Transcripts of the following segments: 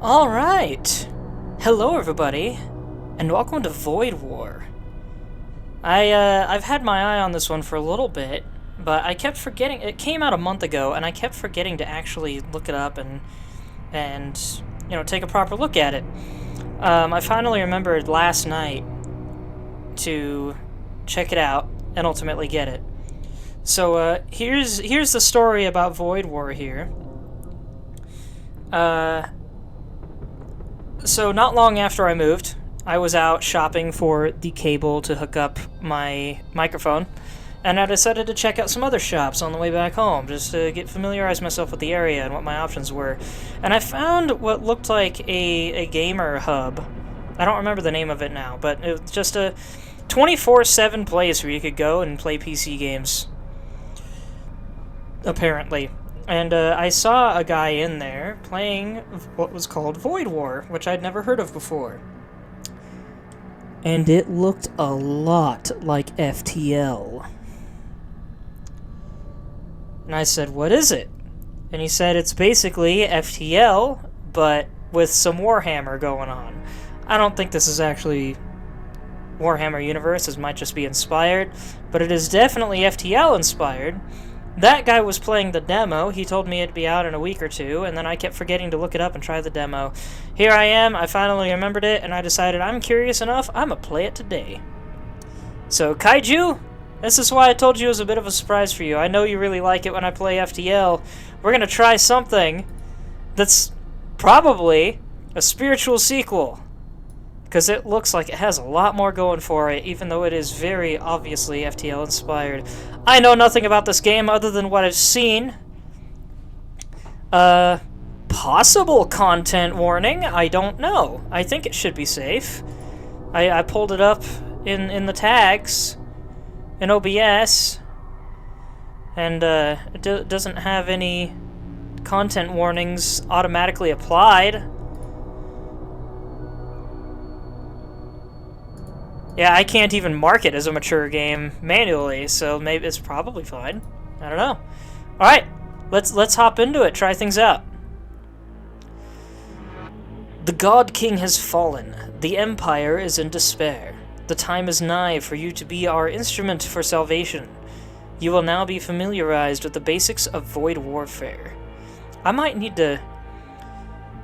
Alright! Hello everybody, and welcome to Void War. I've had my eye on this one for a little bit, but I kept forgetting. It came out a month ago, and I kept forgetting to actually look it up and take a proper look at it. I finally remembered last night to check it out and ultimately get it. So here's the story about Void War here. So not long after I moved, I was out shopping for the cable to hook up my microphone, and I decided to check out some other shops on the way back home, just to familiarize myself with the area and what my options were. And I found what looked like a gamer hub. I don't remember the name of it now, but it was just a 24/7 place where you could go and play PC games, apparently. And I saw a guy in there playing what was called Void War, which I'd never heard of before. And it looked a lot like FTL. And I said, "What is it?" And he said, "It's basically FTL, but with some Warhammer going on." I don't think this is actually Warhammer Universe. This might just be inspired, but it is definitely FTL inspired. That guy was playing the demo. He told me it'd be out in a week or two, and then I kept forgetting to look it up and try the demo. Here I am, I finally remembered it, and I decided I'm curious enough, I'm gonna play it today. So, Kaiju, this is why I told you it was a bit of a surprise for you. I know you really like it when I play FTL. We're gonna try something that's probably a spiritual sequel, because it looks like it has a lot more going for it, even though it is very obviously FTL inspired. I know nothing about this game other than what I've seen. Possible content warning? I don't know. I think it should be safe. I pulled it up in the tags in OBS, and it doesn't have any content warnings automatically applied. Yeah, I can't even mark it as a mature game manually, so maybe it's probably fine. I don't know. All right, let's hop into it. Try things out. The God King has fallen. The Empire is in despair. The time is nigh for you to be our instrument for salvation. You will now be familiarized with the basics of Void Warfare. I might need to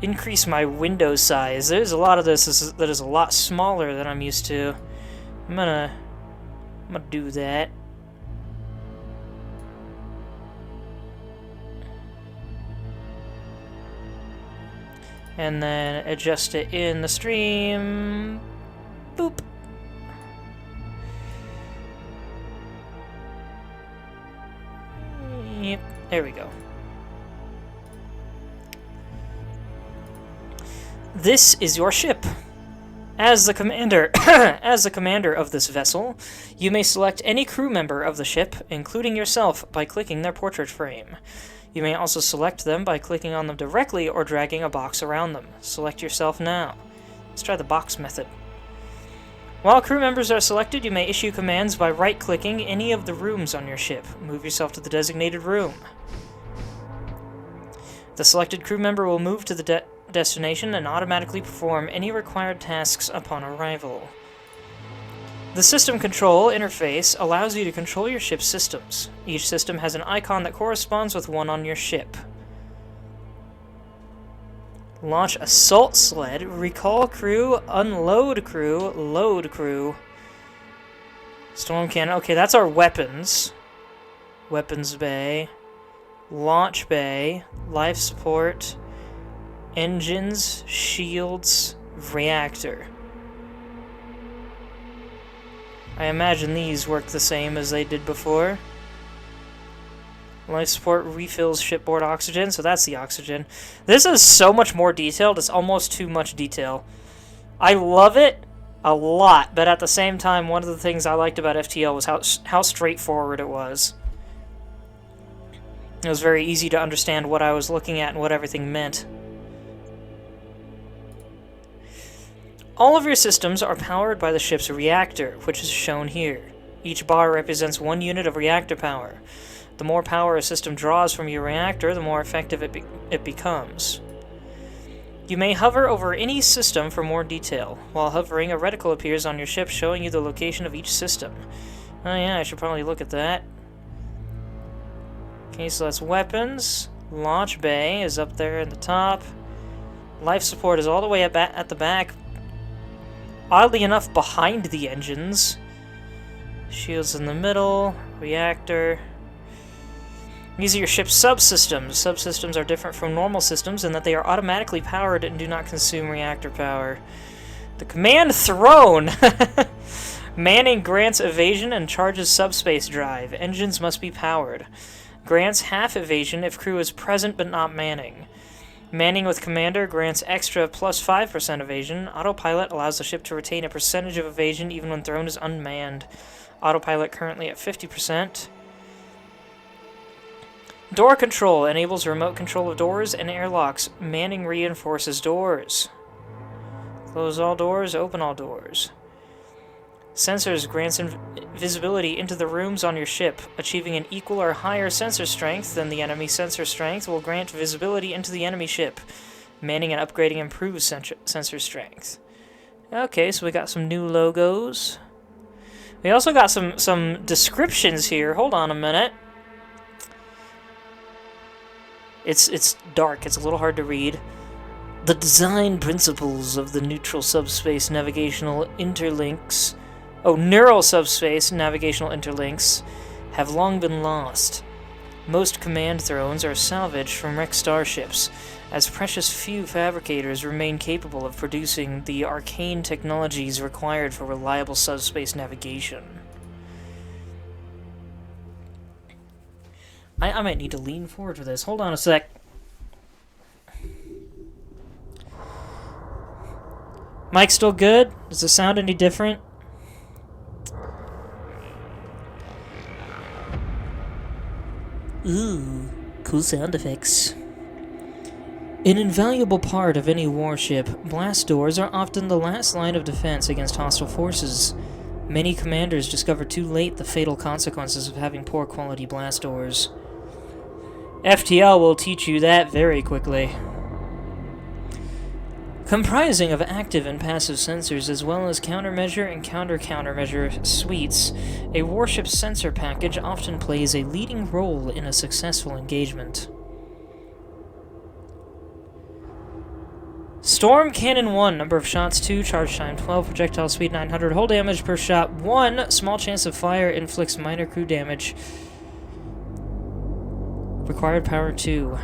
increase my window size. There's a lot of this that is a lot smaller than I'm used to. I'm gonna do that. And then adjust it in the stream. Boop. Yep, there we go. This is your ship. As the commander of this vessel, you may select any crew member of the ship, including yourself, by clicking their portrait frame. You may also select them by clicking on them directly or dragging a box around them. Select yourself now. Let's try the box method. While crew members are selected, you may issue commands by right-clicking any of the rooms on your ship. Move yourself to the designated room. The selected crew member will move to the destination and automatically perform any required tasks upon arrival. The system control interface allows you to control your ship's systems. Each system has an icon that corresponds with one on your ship. Launch assault sled, recall crew, unload crew, load crew. Storm cannon. Okay, that's our weapons. Weapons bay. Launch bay. Life support. Engines, shields, reactor. I imagine these work the same as they did before. Life support refills shipboard oxygen, so that's the oxygen. This is so much more detailed, it's almost too much detail. I love it a lot, but at the same time, one of the things I liked about FTL was how straightforward it was. It was very easy to understand what I was looking at and what everything meant. All of your systems are powered by the ship's reactor, which is shown here. Each bar represents 1 unit of reactor power. The more power a system draws from your reactor, the more effective it becomes. You may hover over any system for more detail. While hovering, a reticle appears on your ship showing you the location of each system. Oh yeah, I should probably look at that. Okay, so that's weapons. Launch bay is up there in the top. Life support is all the way at the back. Oddly enough, behind the engines. Shields in the middle. Reactor. These are your ship's subsystems. Subsystems are different from normal systems in that they are automatically powered and do not consume reactor power. The command throne! Manning grants evasion and charges subspace drive. Engines must be powered. Grants half evasion if crew is present but not manning. Manning with commander grants extra plus 5% evasion. Autopilot allows the ship to retain a percentage of evasion even when throne is unmanned. Autopilot currently at 50%. Door control enables remote control of doors and airlocks. Manning reinforces doors. Close all doors, open all doors. Sensors grants visibility into the rooms on your ship. Achieving an equal or higher sensor strength than the enemy sensor strength will grant visibility into the enemy ship. Manning and upgrading improves sensor strength. Okay, so we got some new logos. We also got some descriptions here. Hold on a minute. It's dark. It's a little hard to read. The design principles of the neutral subspace navigational interlinks... neural subspace navigational interlinks have long been lost. Most command thrones are salvaged from wrecked starships, as precious few fabricators remain capable of producing the arcane technologies required for reliable subspace navigation. I might need to lean forward for this. Hold on a sec. Mic still good? Does it sound any different? Ooh, cool sound effects. An invaluable part of any warship, blast doors are often the last line of defense against hostile forces. Many commanders discover too late the fatal consequences of having poor quality blast doors. FTL will teach you that very quickly. Comprising of active and passive sensors as well as countermeasure and countermeasure suites, a warship's sensor package often plays a leading role in a successful engagement. Storm Cannon 1, number of shots 2, charge time 12, projectile speed 900, hull damage per shot 1, small chance of fire, inflicts minor crew damage. Required power 2.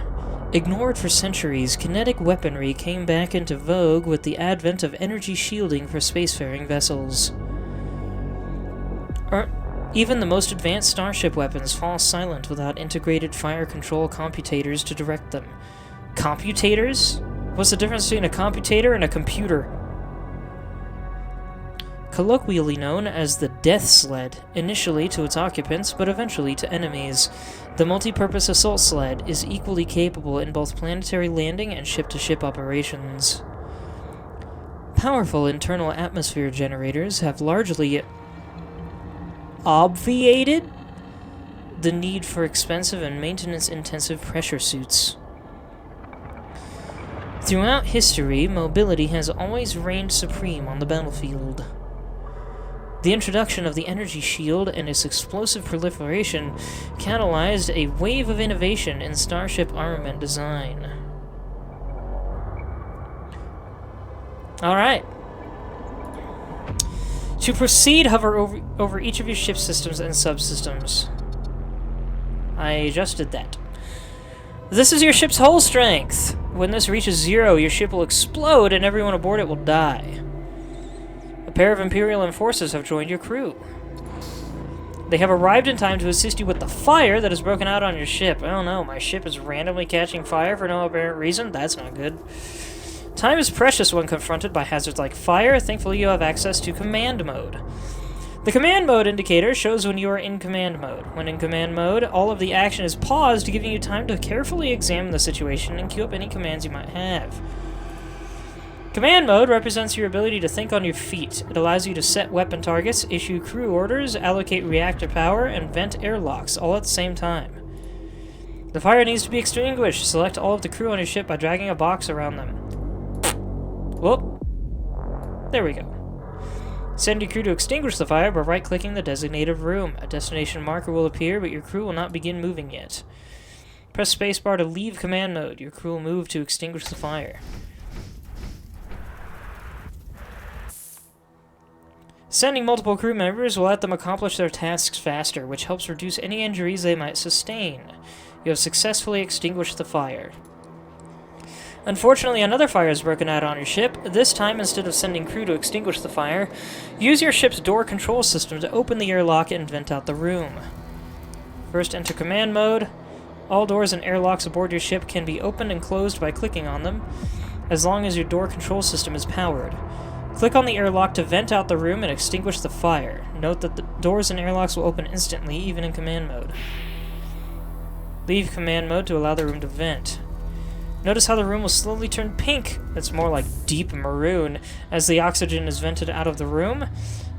Ignored for centuries, kinetic weaponry came back into vogue with the advent of energy shielding for spacefaring vessels. Even the most advanced starship weapons fall silent without integrated fire control computators to direct them. Computators? What's the difference between a computator and a computer? Colloquially known as the Death Sled, initially to its occupants, but eventually to enemies. The multi-purpose assault sled is equally capable in both planetary landing and ship-to-ship operations. Powerful internal atmosphere generators have largely obviated the need for expensive and maintenance-intensive pressure suits. Throughout history, mobility has always reigned supreme on the battlefield. The introduction of the energy shield and its explosive proliferation catalyzed a wave of innovation in starship armament design. Alright. To proceed, hover over each of your ship systems and subsystems. I just did that. This is your ship's hull strength. When this reaches 0, your ship will explode and everyone aboard it will die. A pair of Imperial enforcers have joined your crew. They have arrived in time to assist you with the fire that has broken out on your ship. Oh no, my ship is randomly catching fire for no apparent reason? That's not good. Time is precious when confronted by hazards like fire. Thankfully, you have access to command mode. The command mode indicator shows when you are in command mode. When in command mode, all of the action is paused, giving you time to carefully examine the situation and queue up any commands you might have. Command mode represents your ability to think on your feet. It allows you to set weapon targets, issue crew orders, allocate reactor power, and vent airlocks, all at the same time. The fire needs to be extinguished. Select all of the crew on your ship by dragging a box around them. Whoop. There we go. Send your crew to extinguish the fire by right-clicking the designated room. A destination marker will appear, but your crew will not begin moving yet. Press spacebar to leave command mode. Your crew will move to extinguish the fire. Sending multiple crew members will let them accomplish their tasks faster, which helps reduce any injuries they might sustain. You have successfully extinguished the fire. Unfortunately, another fire has broken out on your ship. This time, instead of sending crew to extinguish the fire, use your ship's door control system to open the airlock and vent out the room. First, enter command mode. All doors and airlocks aboard your ship can be opened and closed by clicking on them, as long as your door control system is powered. Click on the airlock to vent out the room and extinguish the fire. Note that the doors and airlocks will open instantly, even in command mode. Leave command mode to allow the room to vent. Notice how the room will slowly turn pink. It's more like deep maroon as the oxygen is vented out of the room.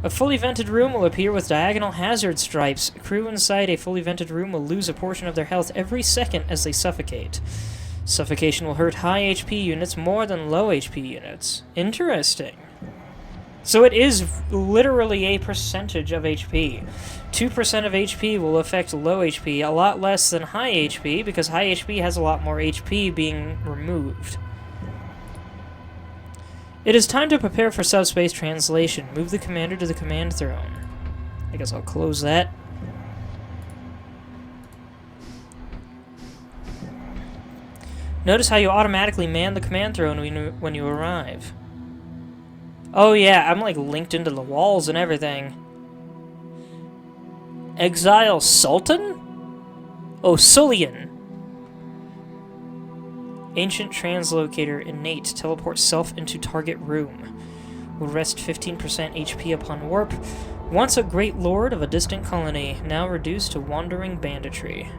A fully vented room will appear with diagonal hazard stripes. Crew inside a fully vented room will lose a portion of their health every second as they suffocate. Suffocation will hurt high HP units more than low HP units. Interesting. So it is literally a percentage of HP. 2% of HP will affect low HP, a lot less than high HP, because high HP has a lot more HP being removed. It is time to prepare for subspace translation. Move the commander to the command throne. I guess I'll close that. Notice how you automatically man the command throne when you arrive. Oh yeah, I'm like linked into the walls and everything. Exile Sultan? Osulian. Ancient Translocator Innate. Teleport self into target room. Will rest 15% HP upon warp. Once a great lord of a distant colony, now reduced to wandering banditry.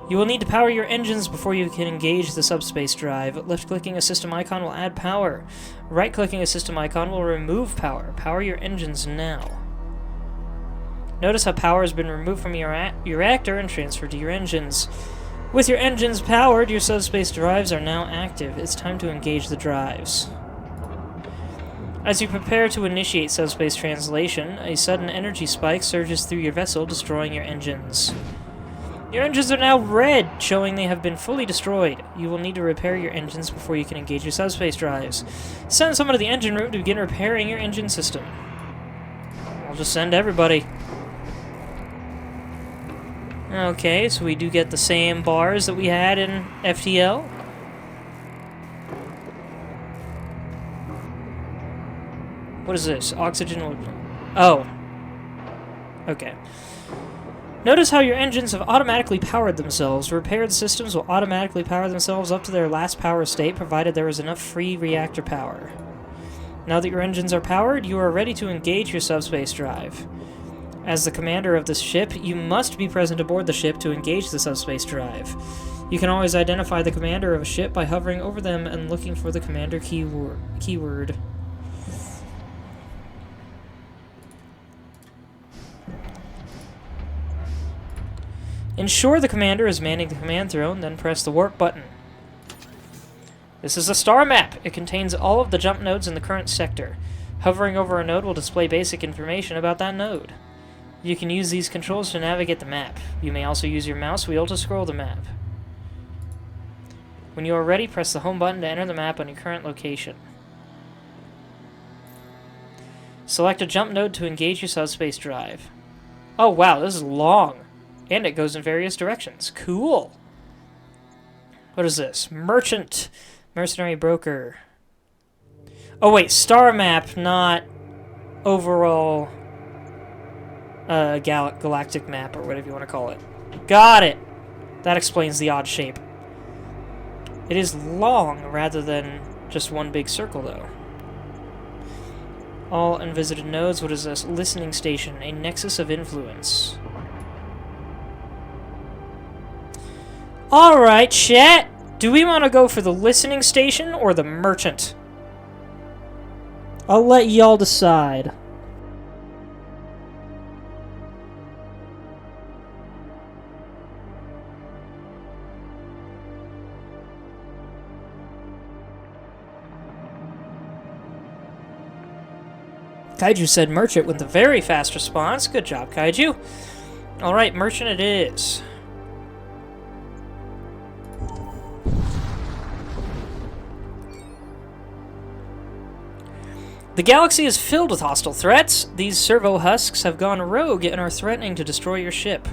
You will need to power your engines before you can engage the subspace drive. Left-clicking a system icon will add power. Right-clicking a system icon will remove power. Power your engines now. Notice how power has been removed from your reactor and transferred to your engines. With your engines powered, your subspace drives are now active. It's time to engage the drives. As you prepare to initiate subspace translation, a sudden energy spike surges through your vessel, destroying your engines. Your engines are now red, showing they have been fully destroyed. You will need to repair your engines before you can engage your subspace drives. Send someone to the engine room to begin repairing your engine system. I'll just send everybody. Okay, so we do get the same bars that we had in FTL. What is this? Oxygen will... Oh. Okay. Notice how your engines have automatically powered themselves. Repaired systems will automatically power themselves up to their last power state, provided there is enough free reactor power. Now that your engines are powered, you are ready to engage your subspace drive. As the commander of this ship, you must be present aboard the ship to engage the subspace drive. You can always identify the commander of a ship by hovering over them and looking for the commander keyword. Ensure the commander is manning the command throne, then press the warp button. This is a star map. It contains all of the jump nodes in the current sector. Hovering over a node will display basic information about that node. You can use these controls to navigate the map. You may also use your mouse wheel to scroll the map. When you are ready, press the home button to enter the map on your current location. Select a jump node to engage your subspace drive. Oh wow, this is long. And it goes in various directions. Cool. What is this? Merchant. Mercenary broker. Oh wait, star map, not overall galactic map, or whatever you want to call it. Got it! That explains the odd shape. It is long rather than just one big circle, though. All unvisited nodes. What is this? Listening station. A nexus of influence. Alright, chat! Do we want to go for the listening station or the merchant? I'll let y'all decide. Kaiju said merchant with a very fast response. Good job, Kaiju. Alright, merchant it is. The galaxy is filled with hostile threats. These servo husks have gone rogue and are threatening to destroy your ship.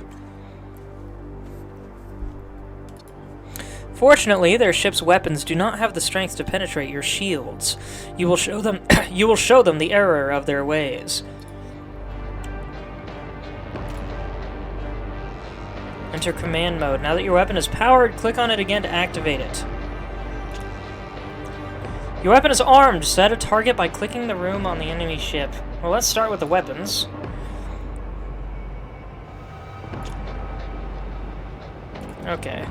Fortunately, their ship's weapons do not have the strength to penetrate your shields. You will show them the error of their ways. Enter command mode. Now that your weapon is powered, click on it again to activate it. Your weapon is armed. Set a target by clicking the room on the enemy ship. Well, let's start with the weapons. Okay.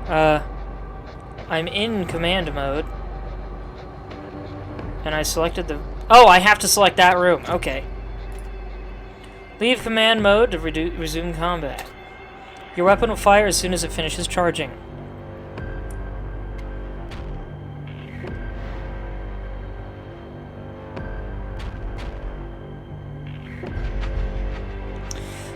I'm in command mode. And I selected the... Oh, I have to select that room. Okay. Leave command mode to resume combat. Your weapon will fire as soon as it finishes charging.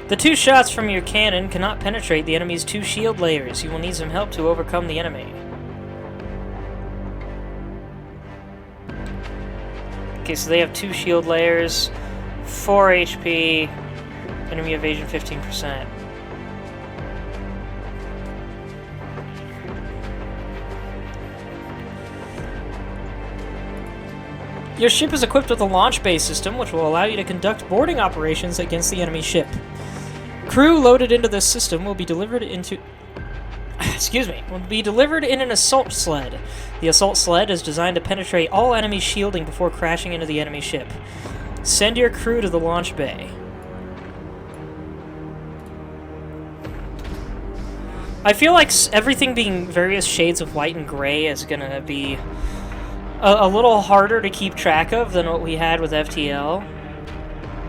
The 2 shots from your cannon cannot penetrate the enemy's 2 shield layers. You will need some help to overcome the enemy. Okay, so they have 2 shield layers, 4 HP, enemy evasion 15%. Your ship is equipped with a launch bay system, which will allow you to conduct boarding operations against the enemy ship. Crew loaded into this system will be delivered into... will be delivered in an assault sled. The assault sled is designed to penetrate all enemy shielding before crashing into the enemy ship. Send your crew to the launch bay. I feel like everything being various shades of white and gray is gonna be a little harder to keep track of than what we had with FTL.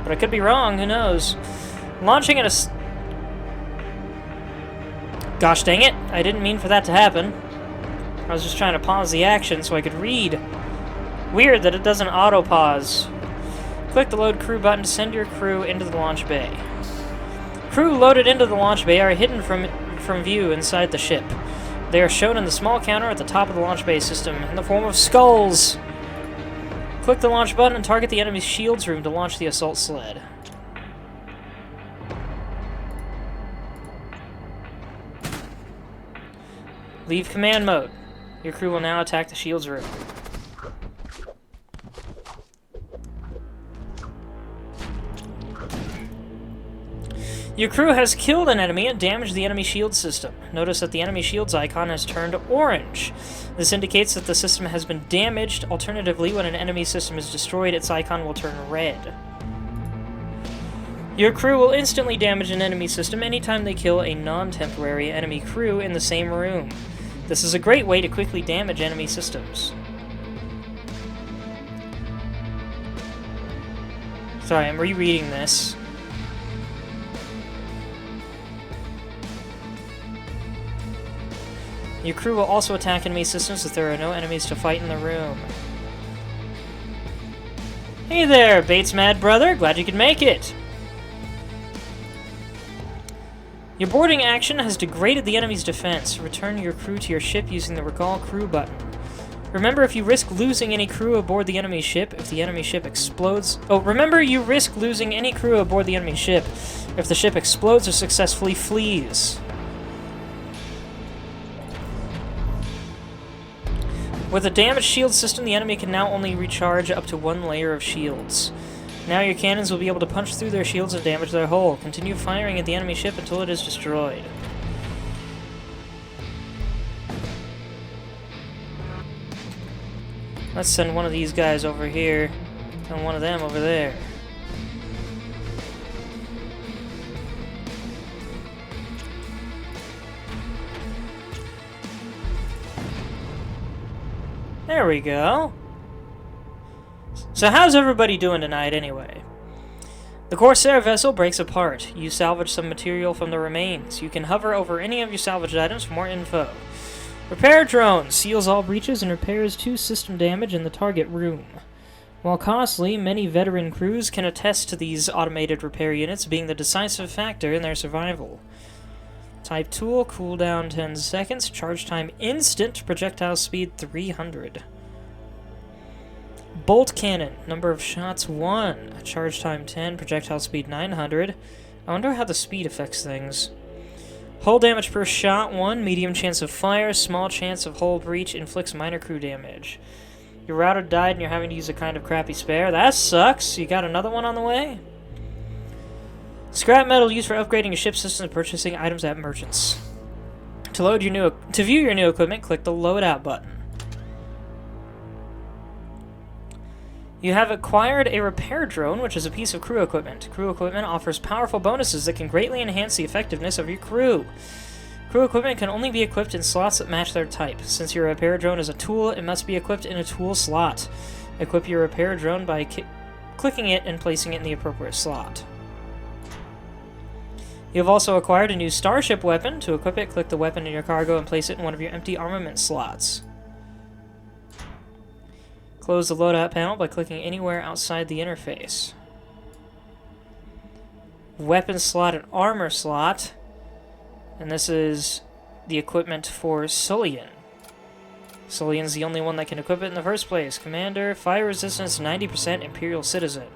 But I could be wrong, who knows. Launching at a... Gosh dang it, I didn't mean for that to happen. I was just trying to pause the action so I could read. Weird that it doesn't auto-pause. Click the load crew button to send your crew into the launch bay. Crew loaded into the launch bay are hidden from view inside the ship. They are shown in the small counter at the top of the launch bay system in the form of skulls. Click the launch button and target the enemy's shields room to launch the assault sled. Leave command mode. Your crew will now attack the shields room. Your crew has killed an enemy and damaged the enemy shield system. Notice that the enemy shield's icon has turned orange. This indicates that the system has been damaged. Alternatively, when an enemy system is destroyed, its icon will turn red. Your crew will instantly damage an enemy system anytime they kill a non-temporary enemy crew in the same room. This is a great way to quickly damage enemy systems. Sorry, I'm rereading this. Your crew will also attack enemy systems if there are no enemies to fight in the room. Hey there, Bates Mad Brother. Glad you could make it. Your boarding action has degraded the enemy's defense. Return your crew to your ship using the Recall Crew button. Remember, if you risk losing any crew aboard the enemy ship, if the enemy ship explodes... Oh, remember, you risk losing any crew aboard the enemy ship if the ship explodes or successfully flees. With a damaged shield system, the enemy can now only recharge up to 1 layer of shields. Now your cannons will be able to punch through their shields and damage their hull. Continue firing at the enemy ship until it is destroyed. Let's send one of these guys over here, and one of them over there. There we go. So how's everybody doing tonight anyway? The Corsair vessel breaks apart. You salvage some material from the remains. You can hover over any of your salvaged items for more info. Repair drone seals all breaches and repairs 2 system damage in the target room. While costly, many veteran crews can attest to these automated repair units being the decisive factor in their survival. Type tool, cooldown 10 seconds, charge time instant, projectile speed 300. Bolt cannon, number of shots 1, charge time 10, projectile speed 900. I wonder how the speed affects things. Hull damage per shot 1, medium chance of fire, small chance of hull breach, inflicts minor crew damage. Your router died and you're having to use a kind of crappy spare. That sucks. You got another one on the way? Scrap metal used for upgrading your ship system and purchasing items at merchants. To view your new equipment, click the loadout button. You have acquired a repair drone, which is a piece of crew equipment. Crew equipment offers powerful bonuses that can greatly enhance the effectiveness of your crew. Crew equipment can only be equipped in slots that match their type. Since your repair drone is a tool, it must be equipped in a tool slot. Equip your repair drone by clicking it and placing it in the appropriate slot. You have also acquired a new starship weapon. To equip it, click the weapon in your cargo and place it in one of your empty armament slots. Close the loadout panel by clicking anywhere outside the interface. Weapon slot and armor slot. And this is the equipment for Sullian. Sullian's the only one that can equip it in the first place. Commander, fire resistance 90%, Imperial Citizen.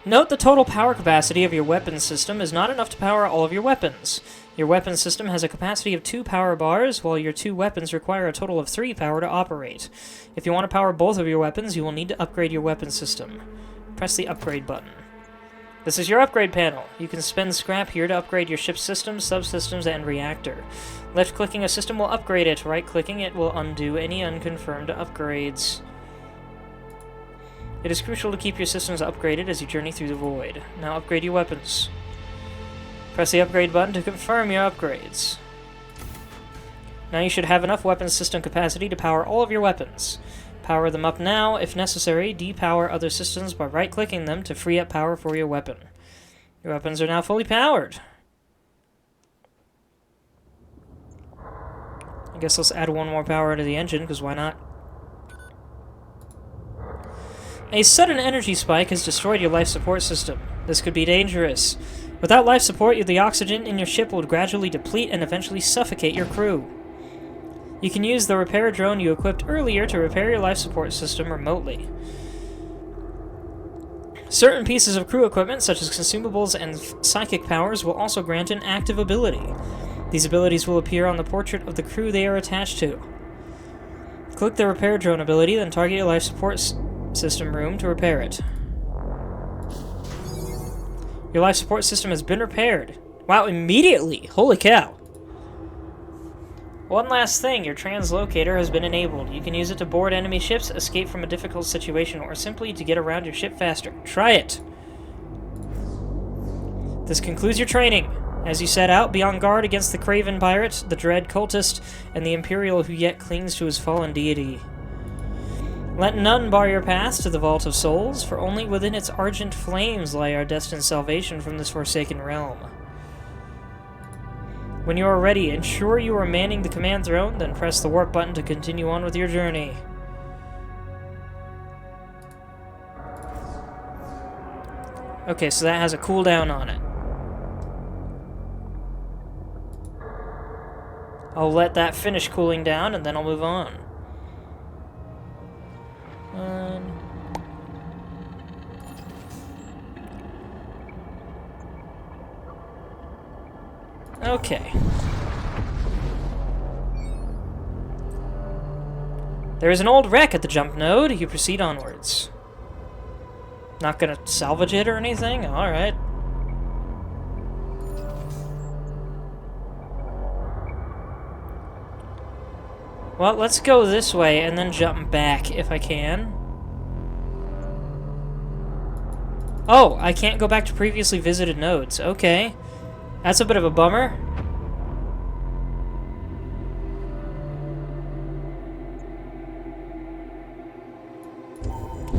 Note the total power capacity of your weapon system is not enough to power all of your weapons. Your weapon system has a capacity of 2 power bars, while your 2 weapons require a total of 3 power to operate. If you want to power both of your weapons, you will need to upgrade your weapon system. Press the upgrade button. This is your upgrade panel. You can spend scrap here to upgrade your ship's systems, subsystems, and reactor. Left-clicking a system will upgrade it. Right-clicking it will undo any unconfirmed upgrades. It is crucial to keep your systems upgraded as you journey through the void. Now upgrade your weapons. Press the upgrade button to confirm your upgrades. Now you should have enough weapon system capacity to power all of your weapons. Power them up now. If necessary, depower other systems by right-clicking them to free up power for your weapon. Your weapons are now fully powered. I guess let's add 1 more power to the engine, because why not? A sudden energy spike has destroyed your life support system. This could be dangerous. Without life support, the oxygen in your ship will gradually deplete and eventually suffocate your crew. You can use the repair drone you equipped earlier to repair your life support system remotely. Certain pieces of crew equipment, such as consumables and psychic powers, will also grant an active ability. These abilities will appear on the portrait of the crew they are attached to. Click the repair drone ability, then target your life support system room to repair it. Your life support system has been repaired. Wow, immediately! Holy cow! One last thing, your translocator has been enabled. You can use it to board enemy ships, escape from a difficult situation, or simply to get around your ship faster. Try it! This concludes your training. As you set out, be on guard against the Craven Pirate, the Dread Cultist, and the Imperial who yet clings to his fallen deity. Let none bar your path to the Vault of Souls, for only within its argent flames lie our destined salvation from this forsaken realm. When you are ready, ensure you are manning the command throne, then press the warp button to continue on with your journey. Okay, so that has a cooldown on it. I'll let that finish cooling down, and then I'll move on. Okay. There is an old wreck at the jump node. You proceed onwards. Not gonna salvage it or anything? Alright. Well, let's go this way and then jump back if I can. Oh, I can't go back to previously visited nodes. Okay. That's a bit of a bummer.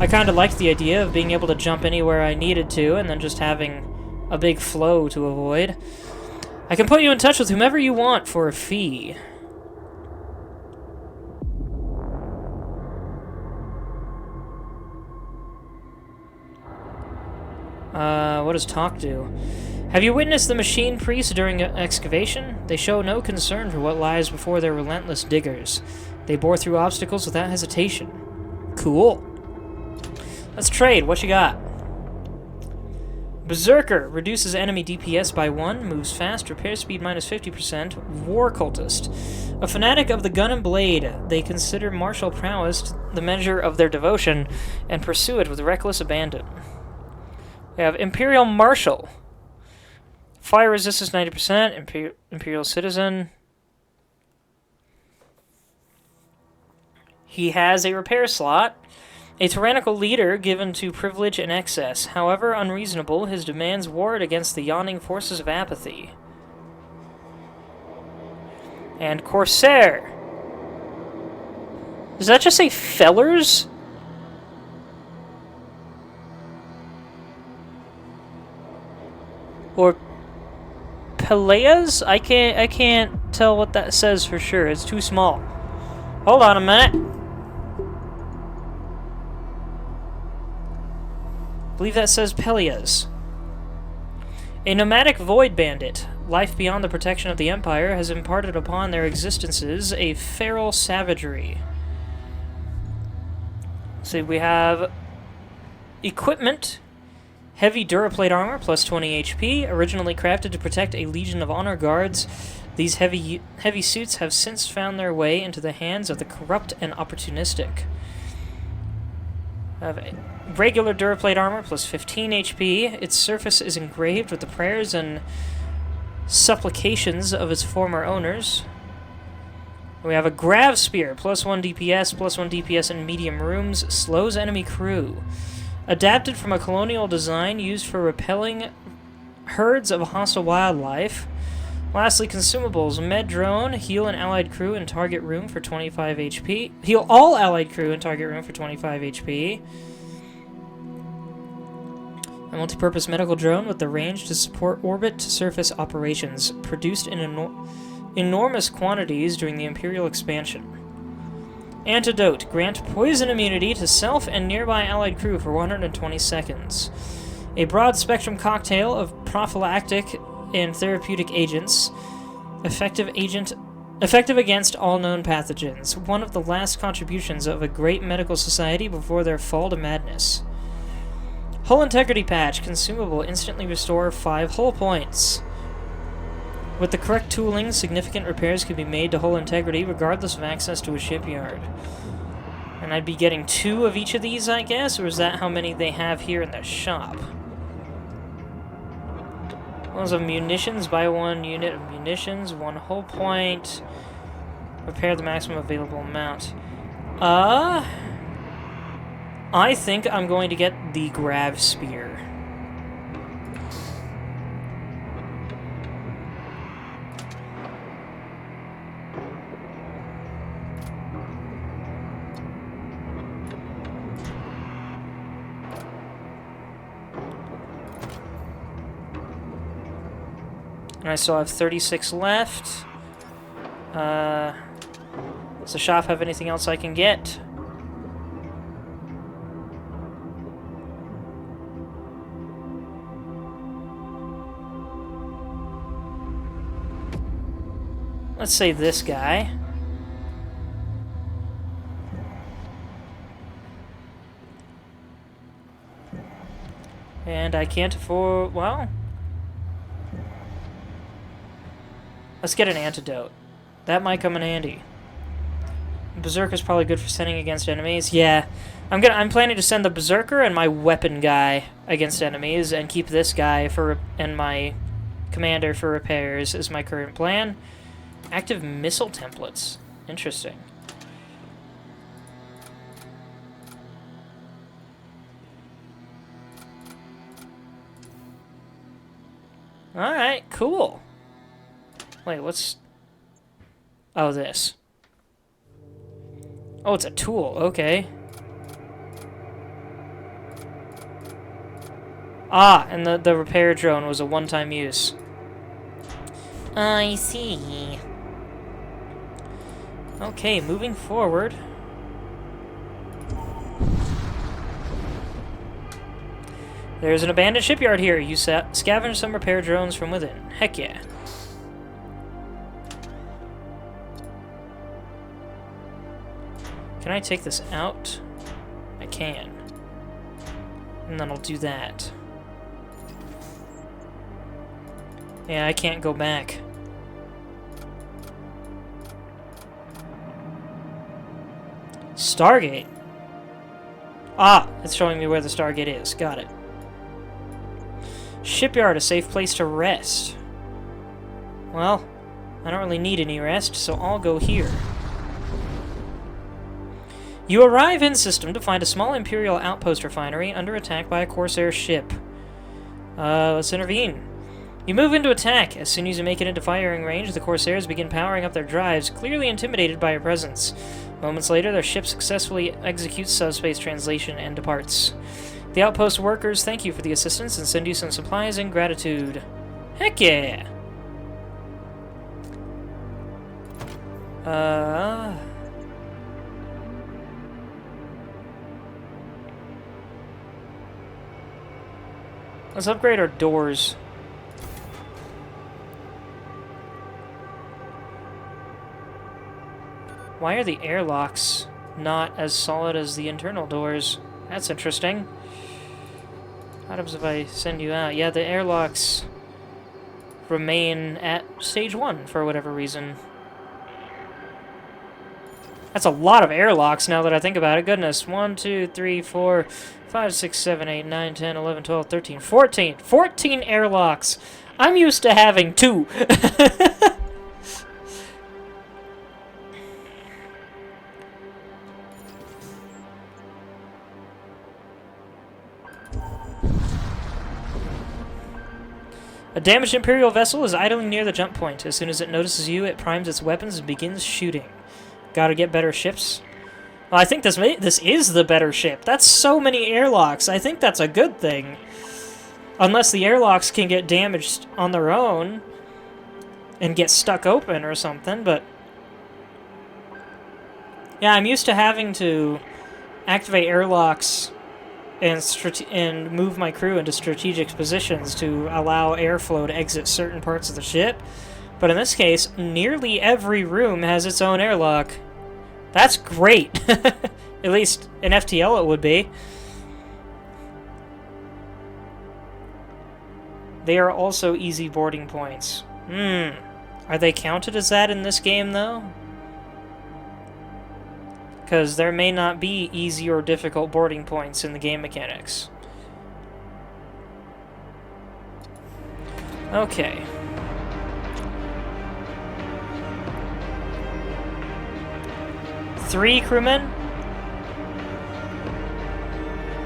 I kind of liked the idea of being able to jump anywhere I needed to, and then just having a big flow to avoid. I can put you in touch with whomever you want for a fee. What does talk do? Have you witnessed the machine priests during an excavation? They show no concern for what lies before their relentless diggers. They bore through obstacles without hesitation. Cool. Let's trade. What you got? Berserker reduces enemy DPS by 1, moves fast, repair speed minus 50%. War cultist. A fanatic of the gun and blade, they consider martial prowess the measure of their devotion and pursue it with reckless abandon. We have Imperial Marshal. Fire resistance 90%. Imperial Citizen. He has a repair slot. A tyrannical leader given to privilege and excess. However unreasonable, his demands ward against the yawning forces of apathy. And Corsair. Does that just say fellers? Or Peleas? I can't tell what that says for sure. It's too small. Hold on a minute. I believe that says Peleas. A nomadic void bandit. Life beyond the protection of the Empire has imparted upon their existences a feral savagery. So we have equipment. Heavy Duraplate armor, plus 20 HP, originally crafted to protect a legion of honor guards. These heavy suits have since found their way into the hands of the corrupt and opportunistic. Have a regular Duraplate armor, plus 15 HP. Its surface is engraved with the prayers and supplications of its former owners. We have a Grav Spear, plus 1 DPS in medium rooms, slows enemy crew. Adapted from a colonial design used for repelling herds of hostile wildlife. Lastly, consumables. Med drone, heal an allied crew in target room for 25 HP. Heal all allied crew in target room for 25 HP. A multi-purpose medical drone with the range to support orbit-to-surface operations, produced in enormous quantities during the Imperial expansion. Antidote. Grant poison immunity to self and nearby allied crew for 120 seconds. A broad-spectrum cocktail of prophylactic and therapeutic agents. Effective against all known pathogens. One of the last contributions of a great medical society before their fall to madness. Hull integrity patch. Consumable. Instantly restore 5 hull points. With the correct tooling, significant repairs can be made to hull integrity regardless of access to a shipyard. And I'd be getting 2 of each of these, I guess? Or is that how many they have here in the shop? Ones of munitions. Buy 1 unit of munitions, 1 hull point. Repair the maximum available amount. I think I'm going to get the Grav Spear. And I still have 36 left. Does the shop have anything else I can get? Let's say this guy. And I can't afford... well... let's get an antidote. That might come in handy. Berserker's probably good for sending against enemies. Yeah. I'm planning to send the Berserker and my weapon guy against enemies and keep this guy and my commander for repairs is my current plan. Active missile templates. Interesting. Alright, cool. Wait, what's... oh, this. Oh, it's a tool. Okay. Ah, and the repair drone was a one-time use. I see. Okay, moving forward. There's an abandoned shipyard here. You scavenge some repair drones from within. Heck yeah. Can I take this out? I can. And then I'll do that. Yeah, I can't go back. Stargate. Ah, it's showing me where the Stargate is. Got it. Shipyard, a safe place to rest. Well, I don't really need any rest, so I'll go here. You arrive in system to find a small Imperial outpost refinery under attack by a Corsair ship. Let's intervene. You move into attack. As soon as you make it into firing range, the Corsairs begin powering up their drives, clearly intimidated by your presence. Moments later, their ship successfully executes subspace translation and departs. The outpost workers thank you for the assistance and send you some supplies in gratitude. Heck yeah! Let's upgrade our doors. Why are the airlocks not as solid as the internal doors? That's interesting. What happens if I send you out? Yeah, the airlocks remain at stage 1 for whatever reason. That's a lot of airlocks now that I think about it. Goodness. 1, 2, 3, 4, 5, 6, 7, 8, 9, 10, 11, 12, 13, 14. 14 airlocks. I'm used to having 2. A damaged Imperial vessel is idling near the jump point. As soon as it notices you, it primes its weapons and begins shooting. Gotta get better ships. Well, I think this is the better ship. That's so many airlocks. I think that's a good thing. Unless the airlocks can get damaged on their own and get stuck open or something, but... yeah, I'm used to having to activate airlocks and move my crew into strategic positions to allow airflow to exit certain parts of the ship. But in this case, nearly every room has its own airlock. That's great! At least in FTL it would be. They are also easy boarding points. Are they counted as that in this game, though? Because there may not be easy or difficult boarding points in the game mechanics. Okay. Three crewmen?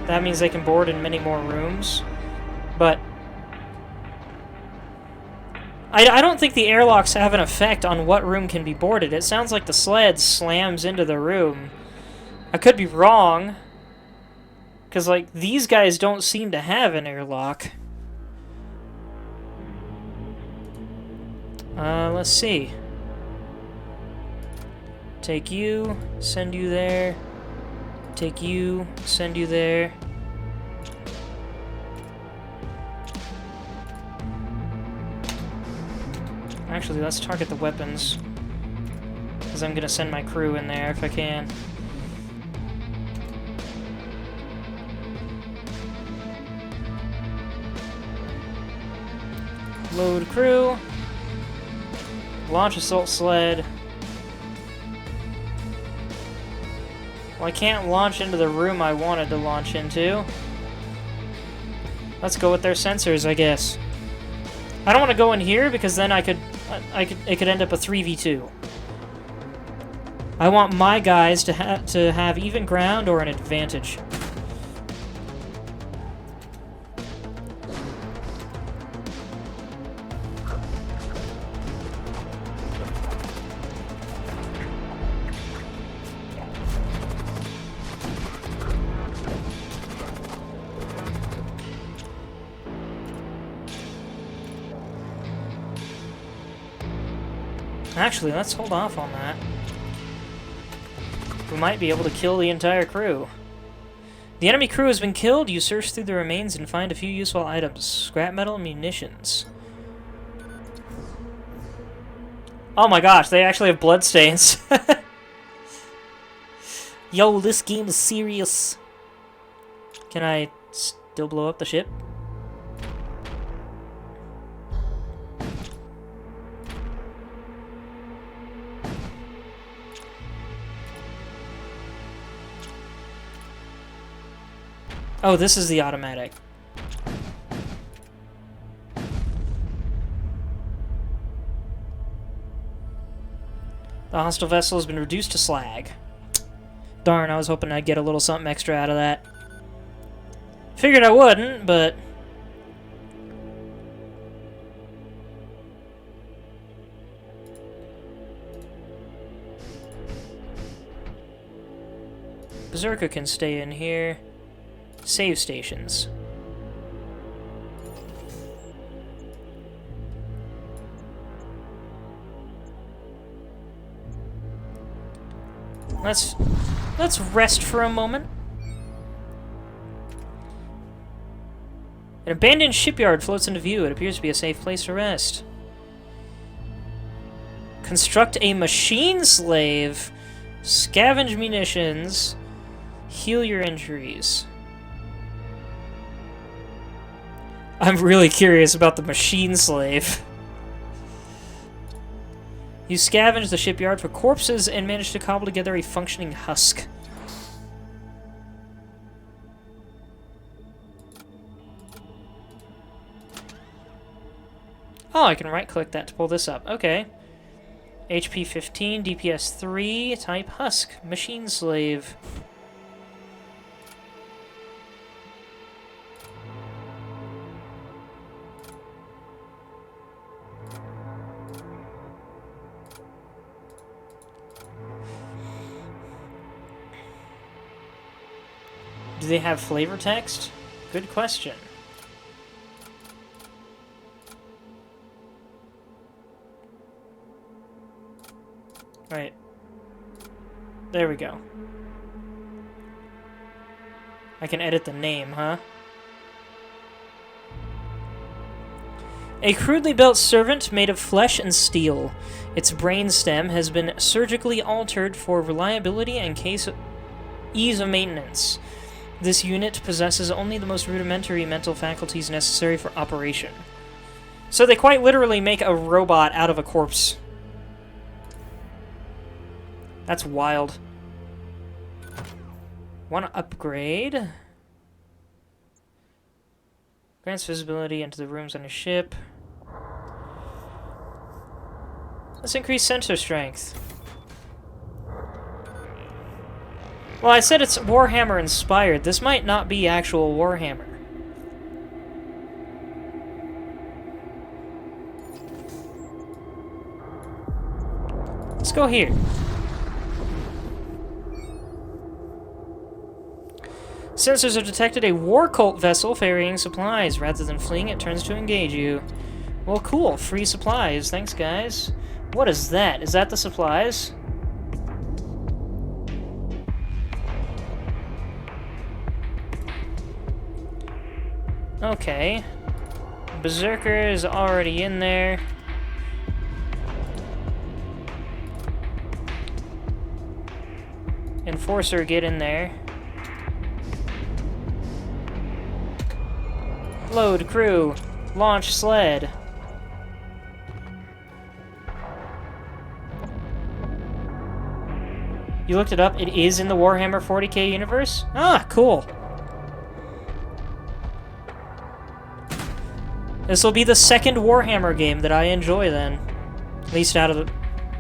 That means they can board in many more rooms. But I don't think the airlocks have an effect on what room can be boarded. It sounds like the sled slams into the room. I could be wrong. Because, like, these guys don't seem to have an airlock. Let's see. Take you, send you there. Take you, send you there. Actually, let's target the weapons. Because I'm going to send my crew in there if I can. Load crew. Launch assault sled. Well, I can't launch into the room I wanted to launch into. Let's go with their sensors, I guess. I don't want to go in here because then it could end up a 3v2. I want my guys to have even ground or an advantage. Actually, let's hold off on that. We might be able to kill the entire crew. The enemy crew has been killed. You search through the remains and find a few useful items. Scrap metal and munitions. Oh my gosh, they actually have bloodstains. Yo, this game is serious. Can I still blow up the ship? Oh, this is the automatic. The hostile vessel has been reduced to slag. Darn, I was hoping I'd get a little something extra out of that. Figured I wouldn't, but... Berserker can stay in here. Save stations. Let's rest for a moment. An abandoned shipyard floats into view. It appears to be a safe place to rest. Construct a machine slave. Scavenge munitions. Heal your injuries. I'm really curious about the machine slave. You scavenge the shipyard for corpses and manage to cobble together a functioning husk. Oh, I can right-click that to pull this up. Okay. HP 15, DPS 3, type husk, machine slave. Do they have flavor text? Good question. Right. There we go. I can edit the name, huh? A crudely built servant made of flesh and steel. Its brainstem has been surgically altered for reliability and ease of maintenance. This unit possesses only the most rudimentary mental faculties necessary for operation. So they quite literally make a robot out of a corpse. That's wild. Want to upgrade? Grants visibility into the rooms on a ship. Let's increase sensor strength. Well, I said it's Warhammer inspired. This might not be actual Warhammer. Let's go here. Sensors have detected a war cult vessel ferrying supplies. Rather than fleeing, it turns to engage you. Well, cool. Free supplies. Thanks, guys. What is that? Is that the supplies? Okay. Berserker is already in there. Enforcer, get in there. Load crew. Launch sled. You looked it up? It is in the Warhammer 40k universe? Ah, cool. This will be the second Warhammer game that I enjoy then. At least out of the...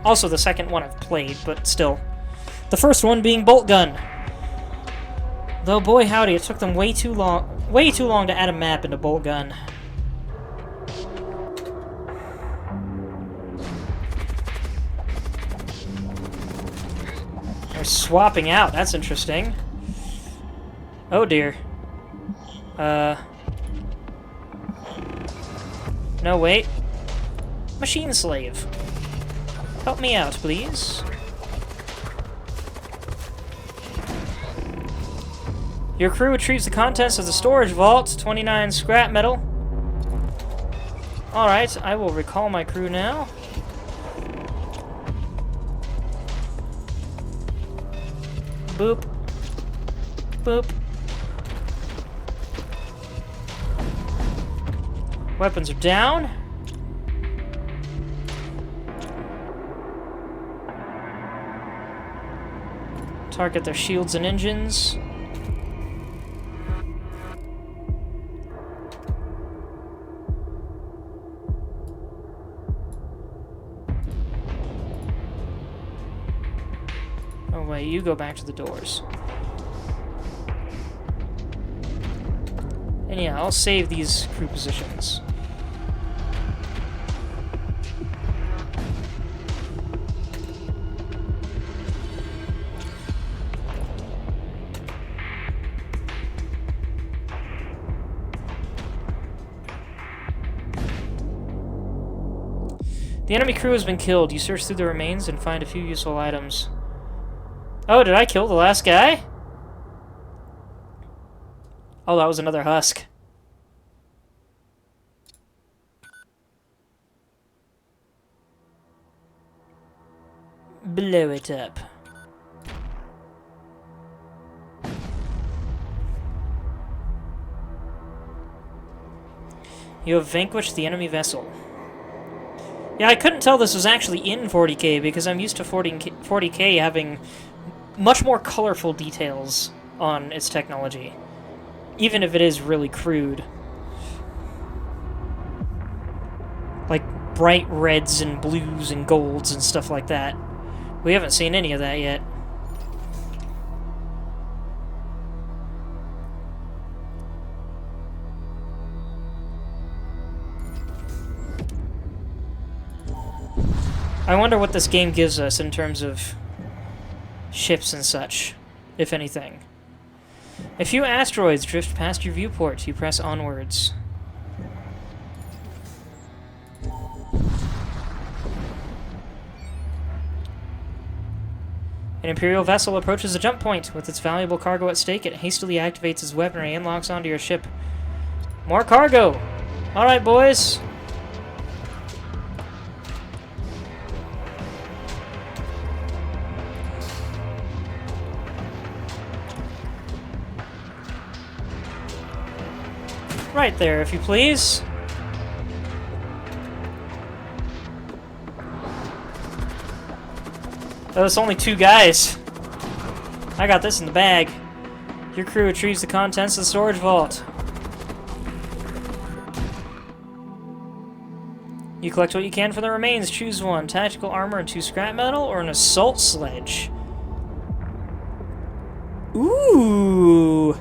Also the second one I've played, but still. The first one being Bolt Gun. Though boy howdy, it took them way too long to add a map into Bolt Gun. They're swapping out, that's interesting. Oh dear. No, wait. Machine slave. Help me out, please. Your crew retrieves the contents of the storage vault. 29 scrap metal. Alright, I will recall my crew now. Boop. Boop. Weapons are down. Target their shields and engines. Oh wait, you go back to the doors. And yeah, I'll save these crew positions. The enemy crew has been killed. You search through the remains and find a few useful items. Oh, did I kill the last guy? Oh, that was another husk. Blow it up. You have vanquished the enemy vessel. Yeah, I couldn't tell this was actually in 40K because I'm used to 40K having much more colorful details on its technology, even if it is really crude. Like bright reds and blues and golds and stuff like that. We haven't seen any of that yet. I wonder what this game gives us in terms of ships and such, if anything. A few asteroids drift past your viewport. You press onwards. An Imperial vessel approaches a jump point. With its valuable cargo at stake, it hastily activates its weaponry and locks onto your ship. More cargo! Alright, boys. Right there, if you please. Oh, it's only 2 guys. I got this in the bag. Your crew retrieves the contents of the storage vault. You collect what you can from the remains. Choose one. Tactical armor and 2 scrap metal, or an assault sledge. Ooh!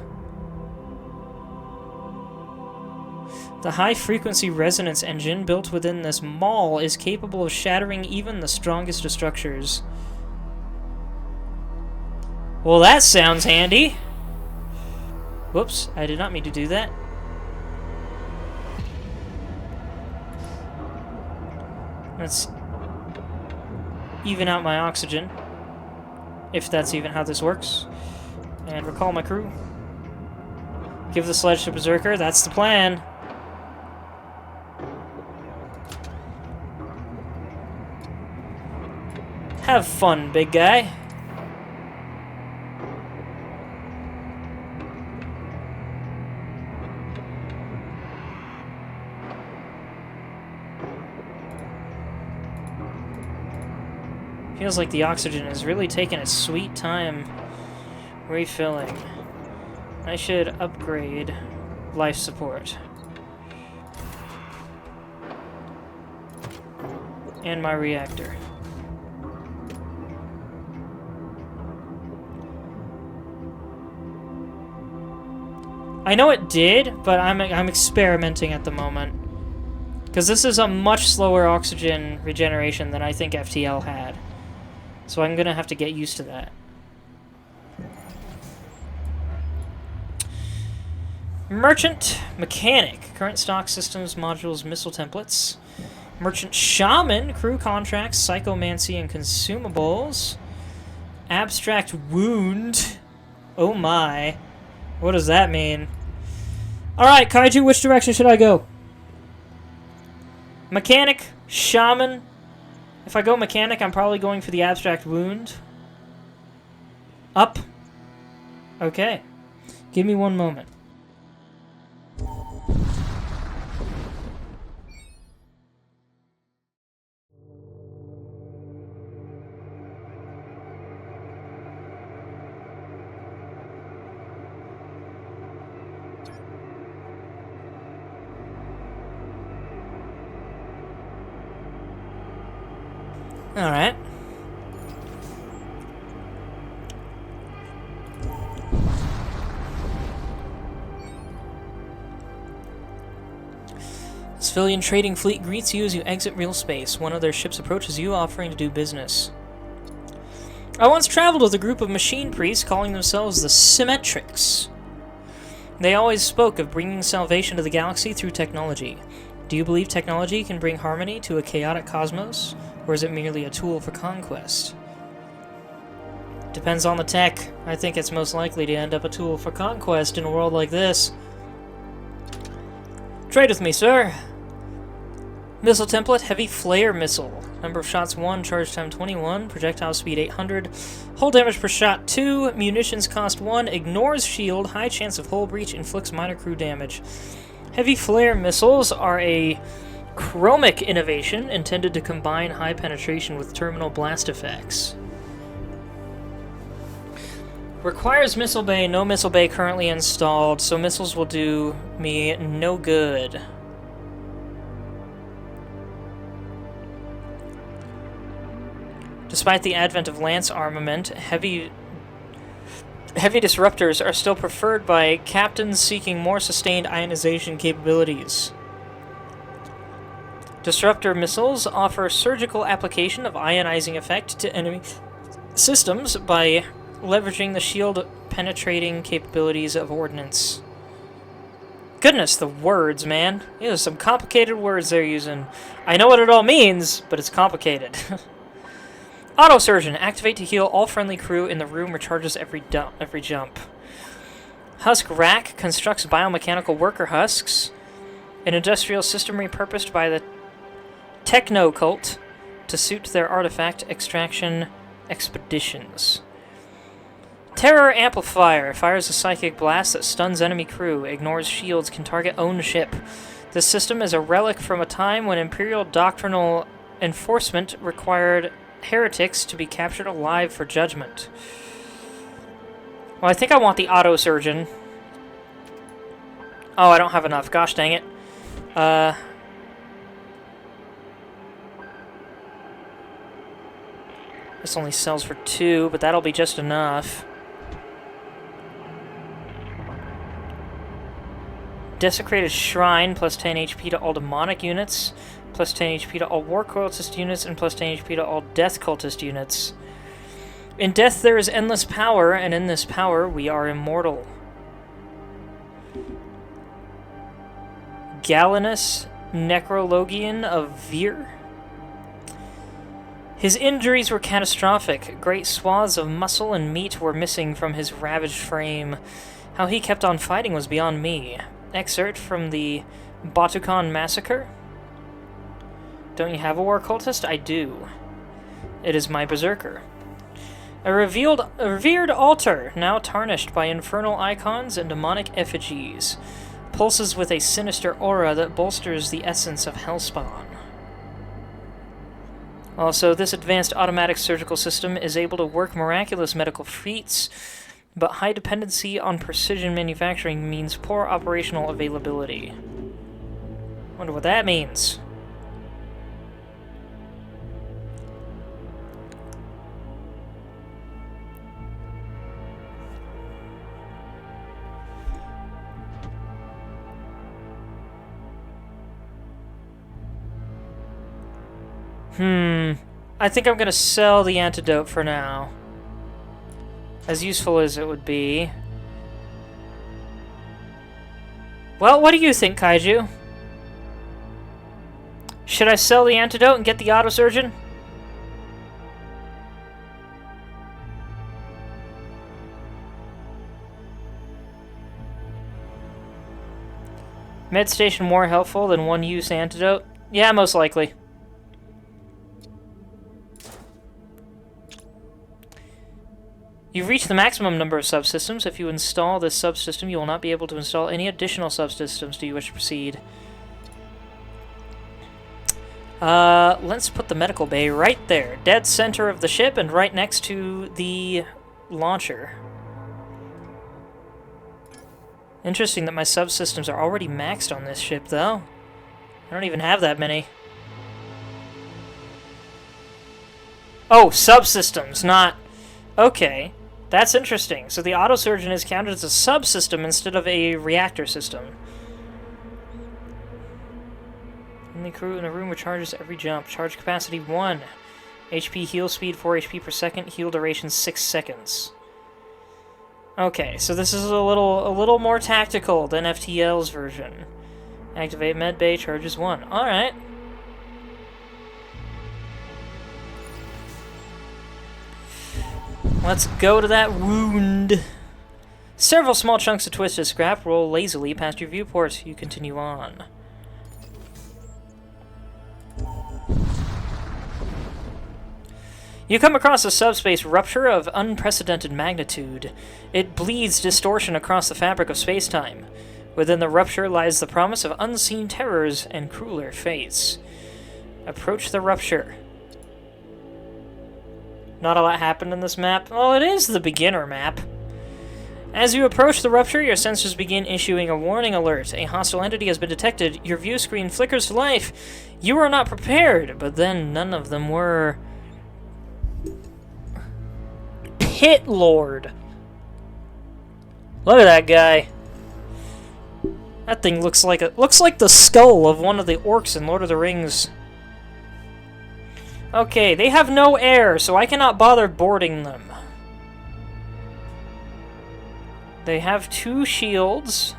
The high-frequency resonance engine built within this maul is capable of shattering even the strongest of structures. Well, that sounds handy. Whoops, I did not mean to do that. Let's even out my oxygen, if that's even how this works. And recall my crew. Give the sledge to Berserker, that's the plan. Have fun, big guy. Feels like the oxygen is really taking its sweet time refilling. I should upgrade life support. And my reactor. I know it did, but I'm experimenting at the moment. Because this is a much slower oxygen regeneration than I think FTL had. So I'm going to have to get used to that. Merchant Mechanic. Current stock systems, modules, missile templates. Merchant Shaman, crew contracts, psychomancy, and consumables. Abstract Wound. Oh my. What does that mean? Alright, Kaiju, which direction should I go? Mechanic, Shaman. If I go Mechanic, I'm probably going for the Abstract Wound. Up. Okay. Give me one moment. Alright. Civilian trading fleet greets you as you exit real space. One of their ships approaches you, offering to do business. I once traveled with a group of machine priests calling themselves the Symmetrics. They always spoke of bringing salvation to the galaxy through technology. Do you believe technology can bring harmony to a chaotic cosmos, or is it merely a tool for conquest? Depends on the tech. I think it's most likely to end up a tool for conquest in a world like this. Trade with me, sir. Missile template, heavy flare missile. Number of shots 1, charge time 21, projectile speed 800, hull damage per shot 2, munitions cost 1, ignores shield, high chance of hull breach, inflicts minor crew damage. Heavy flare missiles are a chromic innovation intended to combine high penetration with terminal blast effects. Requires missile bay, no missile bay currently installed, so missiles will do me no good. Despite the advent of lance armament, heavy disruptors are still preferred by captains seeking more sustained ionization capabilities. Disruptor missiles offer surgical application of ionizing effect to enemy systems by leveraging the shield-penetrating capabilities of ordnance. Goodness, the words, man. These are some complicated words they're using. I know what it all means, but it's complicated. Auto-surgeon. Activate to heal all friendly crew in the room. Recharges every jump. Husk rack. Constructs biomechanical worker husks. An industrial system repurposed by the Techno-cult to suit their artifact extraction expeditions. Terror amplifier. Fires a psychic blast that stuns enemy crew. Ignores shields. Can target own ship. This system is a relic from a time when Imperial doctrinal enforcement required heretics to be captured alive for judgment. Well, I think I want the auto-surgeon. Oh, I don't have enough. Gosh dang it. This only sells for 2, but that'll be just enough. Desecrated Shrine, plus 10 HP to all demonic units, plus 10 HP to all war cultist units, and plus 10 HP to all death cultist units. In death there is endless power, and in this power we are immortal. Galenus Necrologian of Vir. His injuries were catastrophic. Great swaths of muscle and meat were missing from his ravaged frame. How he kept on fighting was beyond me. Excerpt from the Batukan Massacre. Don't you have a war cultist? I do. It is my berserker. A revered altar, now tarnished by infernal icons and demonic effigies, pulses with a sinister aura that bolsters the essence of Hellspawn. Also, this advanced automatic surgical system is able to work miraculous medical feats, but high dependency on precision manufacturing means poor operational availability. Wonder what that means. I think I'm gonna sell the antidote for now. As useful as it would be. Well, what do you think, Kaiju? Should I sell the antidote and get the autosurgeon? Med station more helpful than one-use antidote? Yeah, most likely. You've reached the maximum number of subsystems. If you install this subsystem, you will not be able to install any additional subsystems. Do you wish to proceed? Let's put the medical bay right there. Dead center of the ship and right next to the launcher. Interesting that my subsystems are already maxed on this ship, though. I don't even have that many. Oh, subsystems, not... Okay, that's interesting. So the autosurgeon is counted as a subsystem instead of a reactor system. And the crew in a room recharges every jump. Charge capacity 1. HP heal speed 4 HP per second. Heal duration 6 seconds. Okay, so this is a little more tactical than FTL's version. Activate medbay, charges 1. Alright. Let's go to that wound. Several small chunks of twisted scrap roll lazily past your viewport. You continue on. You come across a subspace rupture of unprecedented magnitude. It bleeds distortion across the fabric of space-time. Within the rupture lies the promise of unseen terrors and crueler fates. Approach the rupture. Not a lot happened in this map. Well, it is the beginner map. As you approach the rupture, your sensors begin issuing a warning alert. A hostile entity has been detected. Your view screen flickers to life. You are not prepared, but then none of them were... Pit Lord. Look at that guy. That thing looks like the skull of one of the orcs in Lord of the Rings. Okay, they have no air, so I cannot bother boarding them. They have 2 shields.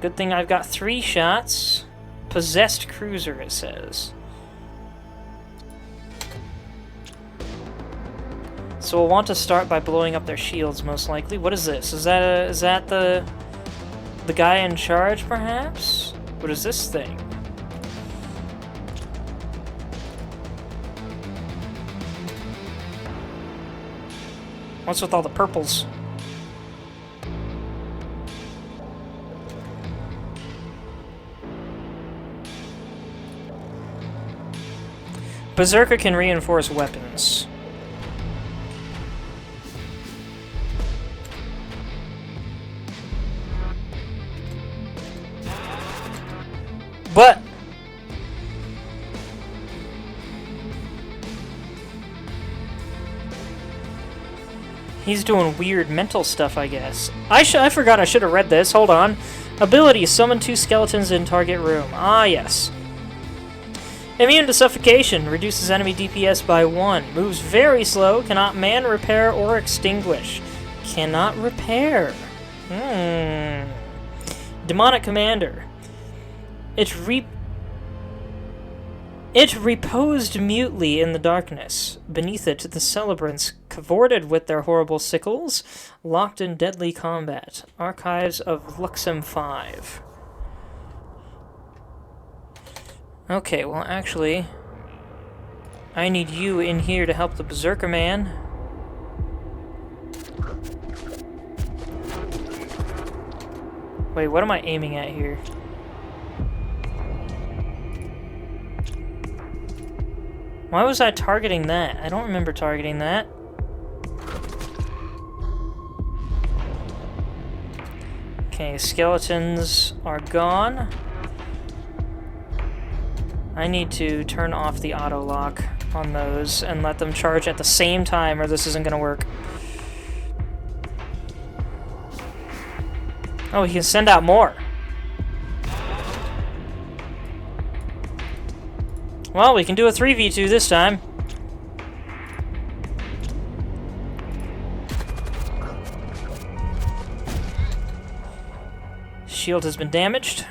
Good thing I've got 3 shots. Possessed cruiser, it says. So we'll want to start by blowing up their shields, most likely. What is this? Is that the guy in charge, perhaps? What is this thing? What's with all the purples? Berserker can reinforce weapons. But he's doing weird mental stuff, I guess. I forgot I should have read this. Hold on. Ability: summon 2 skeletons in target room. Ah, yes. Immune to suffocation. Reduces enemy DPS by 1. Moves very slow. Cannot man, repair, or extinguish. Cannot repair. Demonic Commander. It reposed mutely in the darkness. Beneath it, the celebrants cavorted with their horrible sickles, locked in deadly combat. Archives of Luxem 5. Okay, well, actually, I need you in here to help the Berserker man. Wait, what am I aiming at here? Why was I targeting that? I don't remember targeting that. Okay, skeletons are gone. I need to turn off the auto lock on those and let them charge at the same time, or this isn't going to work. Oh, he can send out more. Well, we can do a 3v2 this time. Shield has been damaged.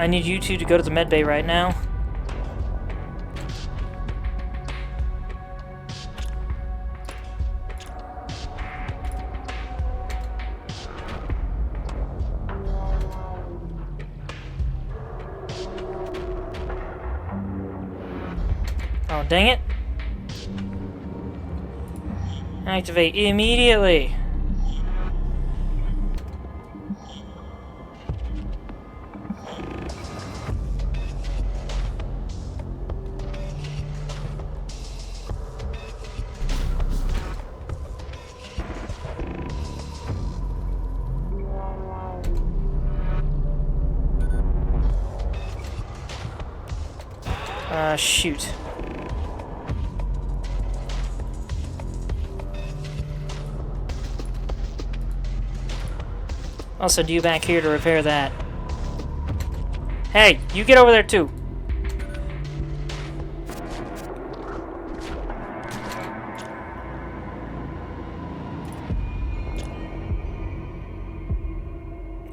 I need you two to go to the medbay right now. Oh, dang it. Activate immediately. Shoot. I'll send you back here to repair that. Hey, you get over there too.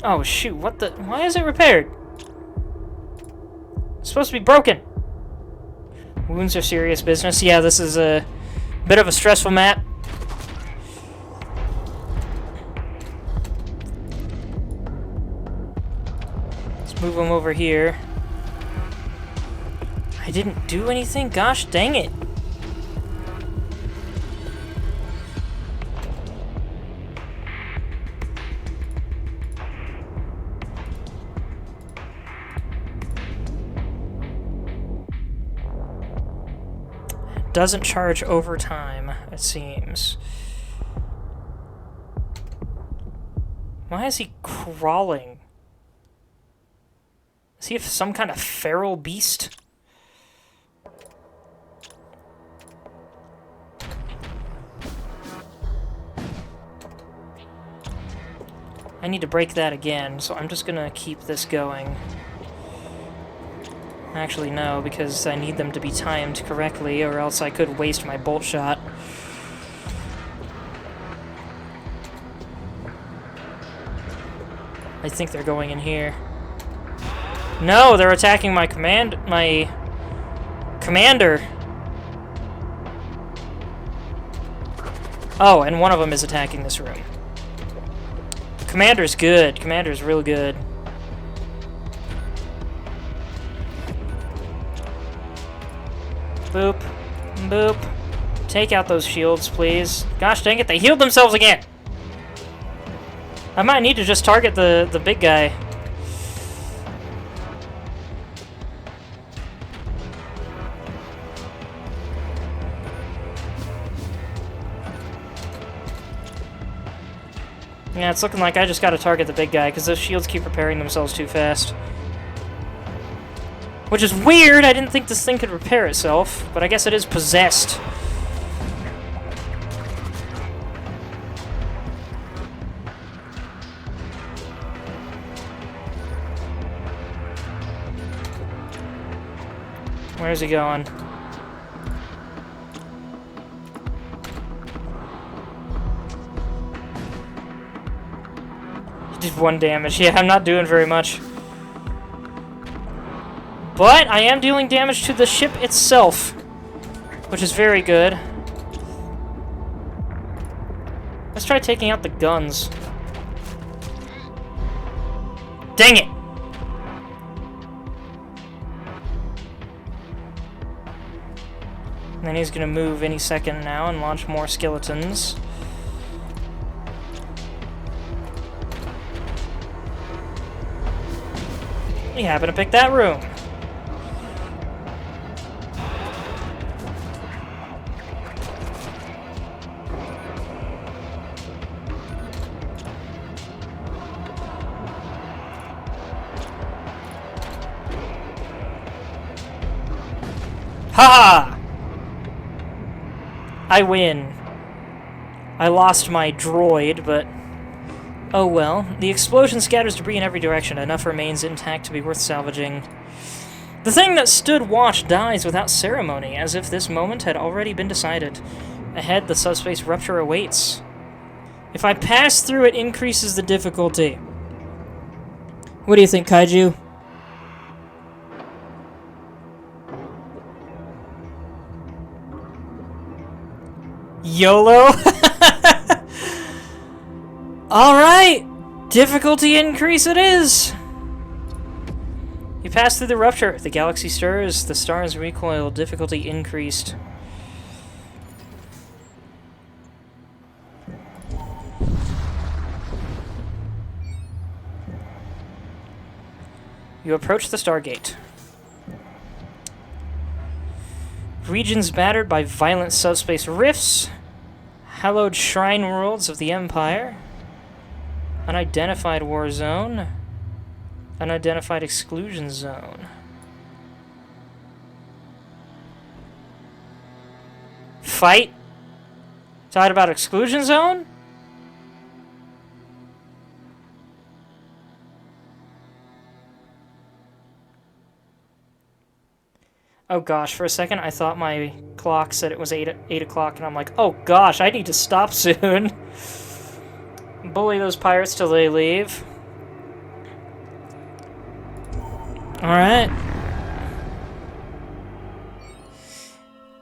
Oh shoot, what the? Why is it repaired? It's supposed to be broken. Wounds are serious business. Yeah, this is a bit of a stressful map. Let's move them over here. I didn't do anything? Gosh dang it. Doesn't charge overtime, it seems. Why is he crawling? Is he some kind of feral beast? I need to break that again, so I'm just gonna keep this going. Actually, no, because I need them to be timed correctly, or else I could waste my bolt shot. I think they're going in here. No, they're attacking my commander. Oh, and one of them is attacking this room. Commander's good. Commander's real good. Boop. Boop. Take out those shields, please. Gosh dang it, they healed themselves again! I might need to just target the big guy. Yeah, it's looking like I just gotta target the big guy, because those shields keep repairing themselves too fast. Which is weird, I didn't think this thing could repair itself, but I guess it is possessed. Where's he going? He did 1 damage. Yeah, I'm not doing very much. But I am dealing damage to the ship itself, which is very good. Let's try taking out the guns. Dang it! And then he's gonna move any second now and launch more skeletons. We happen to pick that room. Ha! I win. I lost my droid, but oh well. The explosion scatters debris in every direction. Enough remains intact to be worth salvaging. The thing that stood watch dies without ceremony, as if this moment had already been decided. Ahead, the subspace rupture awaits. If I pass through, it increases the difficulty. What do you think, Kaiju? YOLO. Alright! Difficulty increase it is! You pass through the rupture. The galaxy stirs. The stars recoil. Difficulty increased. You approach the Stargate. Regions battered by violent subspace rifts. Hallowed shrine worlds of the Empire. Unidentified war zone. Unidentified exclusion zone. Fight? Talking about exclusion zone? Oh gosh, for a second I thought my clock said it was 8 o'clock, and I'm like, oh gosh, I need to stop soon. Bully those pirates till they leave. Alright.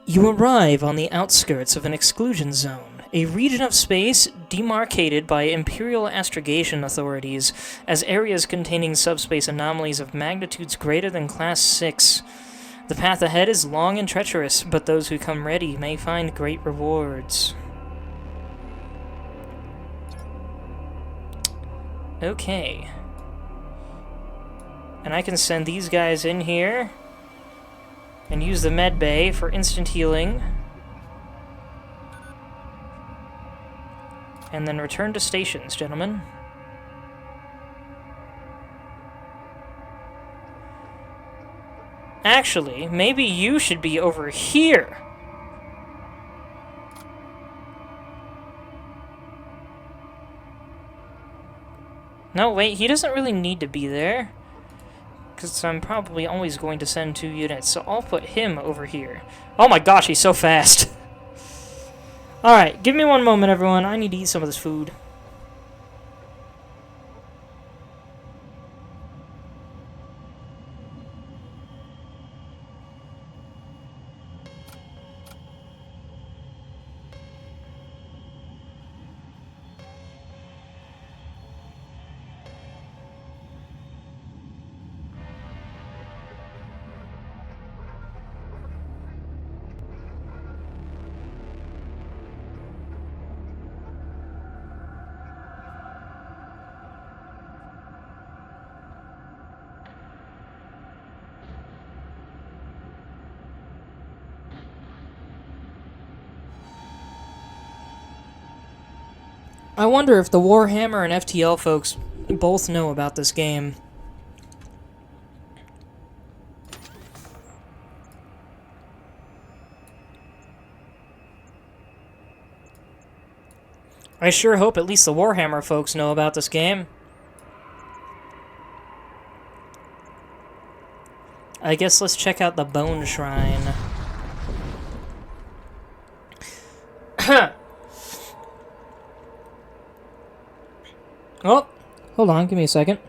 You arrive on the outskirts of an exclusion zone, a region of space demarcated by Imperial astrogation authorities as areas containing subspace anomalies of magnitudes greater than Class 6. The path ahead is long and treacherous, but those who come ready may find great rewards. Okay. And I can send these guys in here and use the med bay for instant healing. And then return to stations, gentlemen. Actually, maybe you should be over here. No, wait, he doesn't really need to be there. Because I'm probably always going to send 2 units, so I'll put him over here. Oh my gosh, he's so fast! Alright, give me one moment, everyone. I need to eat some of this food. I wonder if the Warhammer and FTL folks both know about this game. I sure hope at least the Warhammer folks know about this game. I guess let's check out the Bone Shrine. Oh, hold on, give me a second.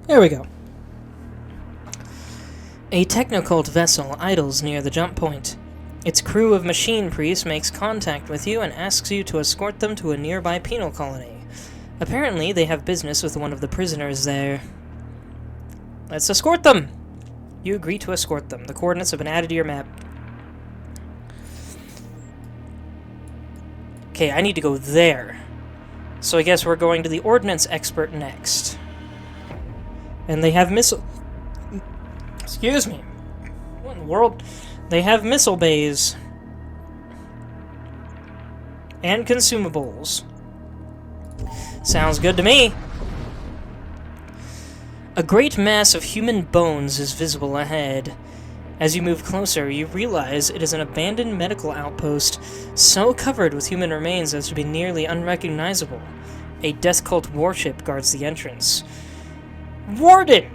There we go. A technocult vessel idles near the jump point. Its crew of machine priests makes contact with you and asks you to escort them to a nearby penal colony. Apparently, they have business with one of the prisoners there. Let's escort them! You agree to escort them. The coordinates have been added to your map. Okay, I need to go there. So I guess we're going to the ordnance expert next. And they have missile... Excuse me. What in the world? They have missile bays. And consumables. Sounds good to me. A great mass of human bones is visible ahead. As you move closer, you realize it is an abandoned medical outpost, so covered with human remains as to be nearly unrecognizable. A death cult warship guards the entrance. Warden!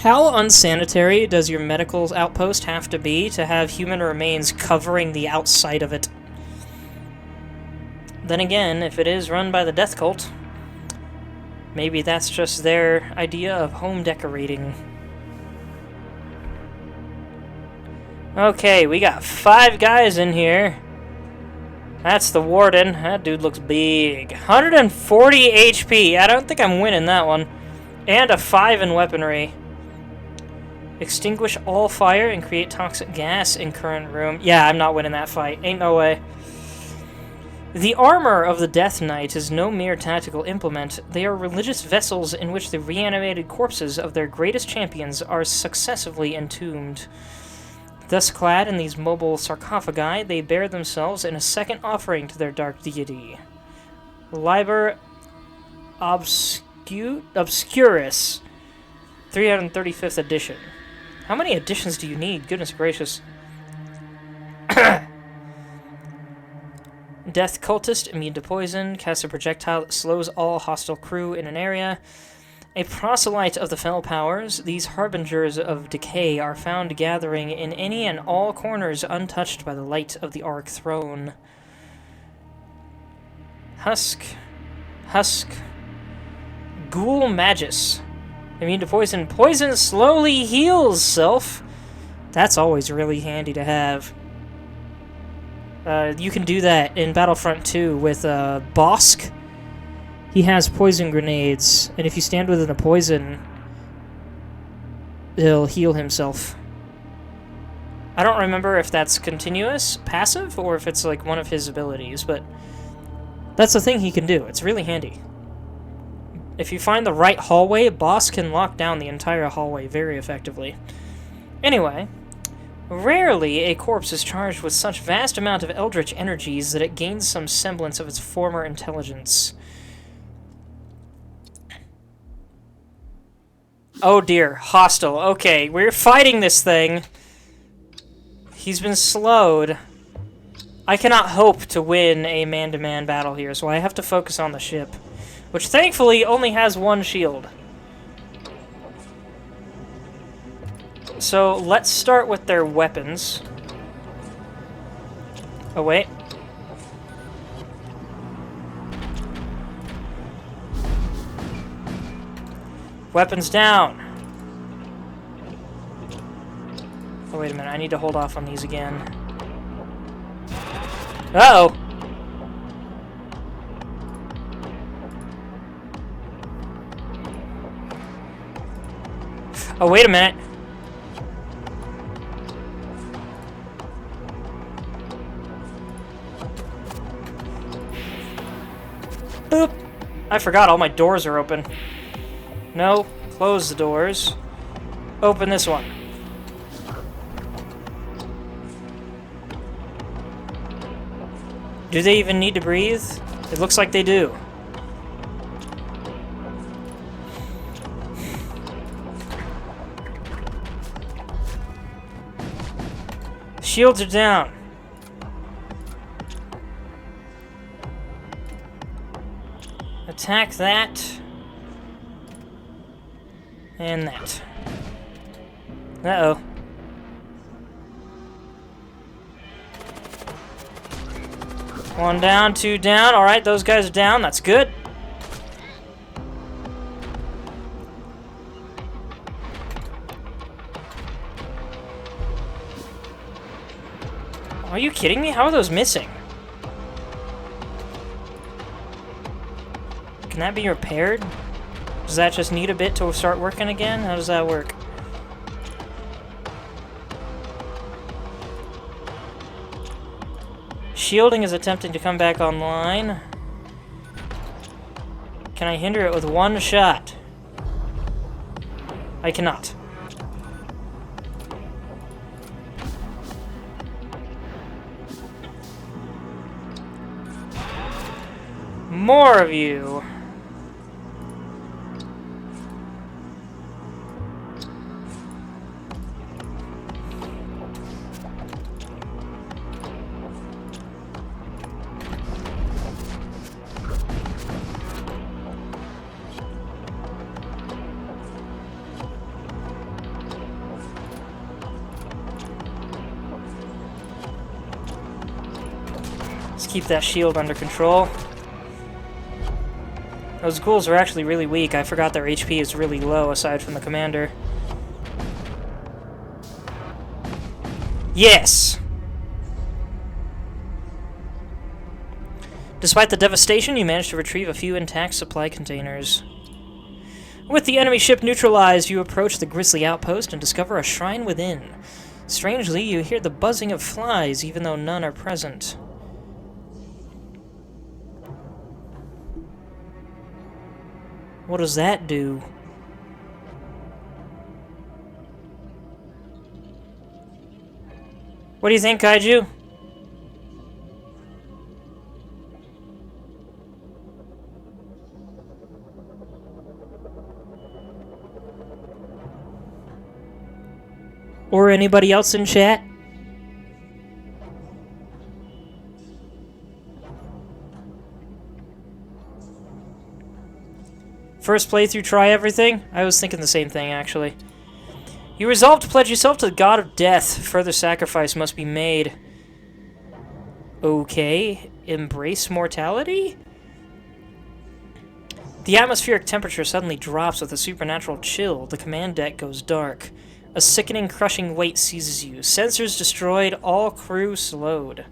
How unsanitary does your medical outpost have to be to have human remains covering the outside of it? Then again, if it is run by the death cult, maybe that's just their idea of home decorating. Okay, we got 5 guys in here. That's the warden. That dude looks big. 140 HP. I don't think I'm winning that one. And a 5 in weaponry. Extinguish all fire and create toxic gas in current room. Yeah, I'm not winning that fight. Ain't no way. The armor of the Death Knight is no mere tactical implement. They are religious vessels in which the reanimated corpses of their greatest champions are successively entombed. Thus clad in these mobile sarcophagi, they bear themselves in a second offering to their dark deity. Liber Obscurus, 335th edition. How many editions do you need? Goodness gracious. Death Cultist, immune to poison, casts a projectile that slows all hostile crew in an area. A proselyte of the Fell Powers, these harbingers of decay are found gathering in any and all corners untouched by the light of the Ark Throne. Husk. Ghoul Magus. Immune to poison. Poison slowly heals self. That's always really handy to have. You can do that in Battlefront 2 with Bosk. He has poison grenades, and if you stand within a poison, he'll heal himself. I don't remember if that's continuous, passive, or if it's like one of his abilities, but that's the thing he can do. It's really handy. If you find the right hallway, Bosk can lock down the entire hallway very effectively. Anyway... Rarely a corpse is charged with such vast amount of eldritch energies that it gains some semblance of its former intelligence. Oh dear, hostile. Okay, we're fighting this thing. He's been slowed. I cannot hope to win a man-to-man battle here, so I have to focus on the ship, which thankfully only has 1 shield. So, let's start with their weapons. Oh, wait. Weapons down! Oh, wait a minute. I need to hold off on these again. Uh-oh! Oh, wait a minute. Boop! I forgot all my doors are open. No, close the doors. Open this one. Do they even need to breathe? It looks like they do. Shields are down. Attack that. And that. Uh-oh. One down, 2 down. Alright, those guys are down. That's good. Are you kidding me? How are those missing? Can that be repaired? Does that just need a bit to start working again? How does that work? Shielding is attempting to come back online. Can I hinder it with one shot? I cannot. More of you. Let's keep that shield under control. Those ghouls are actually really weak. I forgot their HP is really low, aside from the commander. Yes! Despite the devastation, you managed to retrieve a few intact supply containers. With the enemy ship neutralized, you approach the grisly outpost and discover a shrine within. Strangely, you hear the buzzing of flies, even though none are present. What does that do? What do you think, Kaiju? Or anybody else in chat? First playthrough, try everything? I was thinking the same thing, actually. You resolve to pledge yourself to the god of death. Further sacrifice must be made. Okay. Embrace mortality? The atmospheric temperature suddenly drops with a supernatural chill. The command deck goes dark. A sickening, crushing weight seizes you. Sensors destroyed, all crew slowed.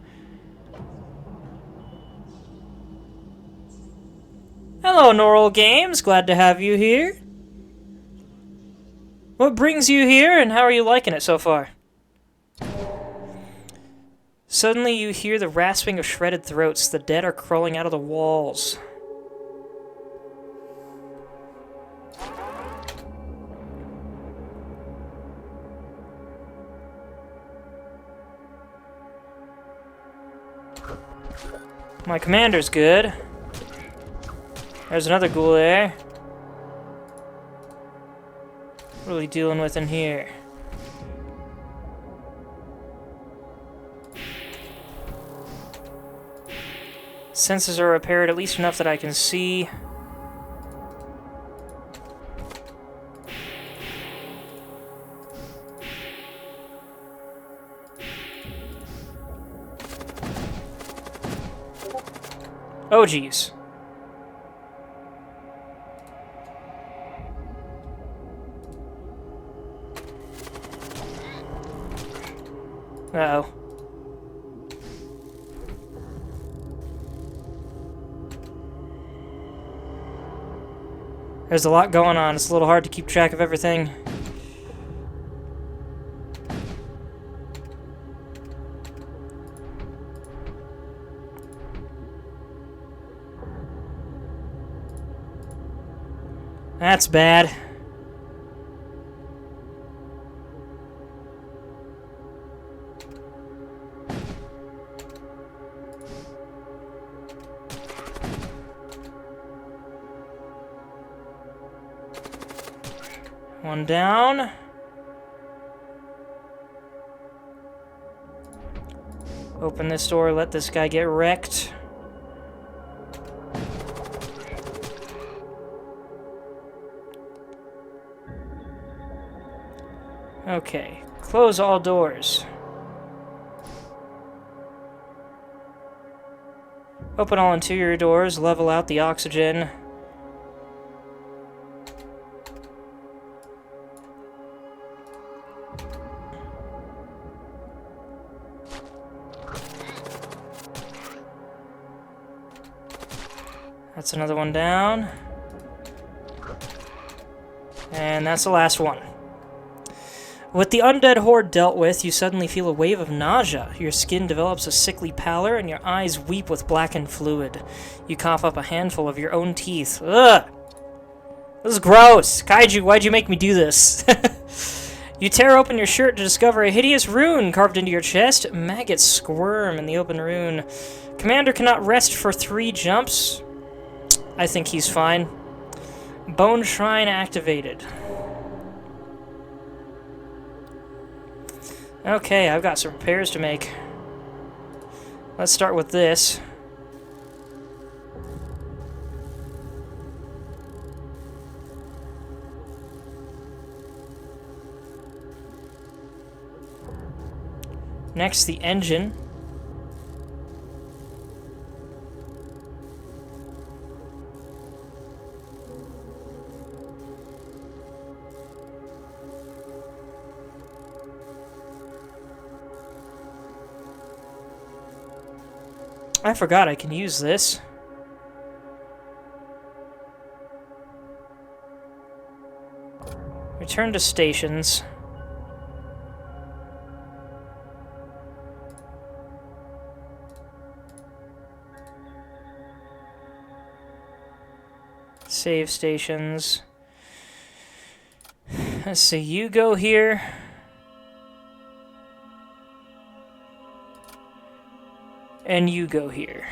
Hello, Norral Games. Glad to have you here. What brings you here, and how are you liking it so far? Suddenly you hear the rasping of shredded throats. The dead are crawling out of the walls. My commander's good. There's another ghoul there. What are we dealing with in here? Sensors are repaired, at least enough that I can see. Oh, geez. Uh-oh. There's a lot going on. It's a little hard to keep track of everything. That's bad. One down. Open this door, let this guy get wrecked. Okay, close all doors. Open all interior doors, level out the oxygen. That's another one down. And that's the last one. With the undead horde dealt with, you suddenly feel a wave of nausea. Your skin develops a sickly pallor, and your eyes weep with blackened fluid. You cough up a handful of your own teeth. Ugh! This is gross! Kaiju, why'd you make me do this? You tear open your shirt to discover a hideous rune carved into your chest. Maggots squirm in the open rune. Commander cannot rest for 3 jumps. I think he's fine. Bone Shrine activated. Okay, I've got some repairs to make. Let's start with this. Next, the engine. I forgot I can use this. Return to stations. Save stations. Let's see, you go here. And you go here.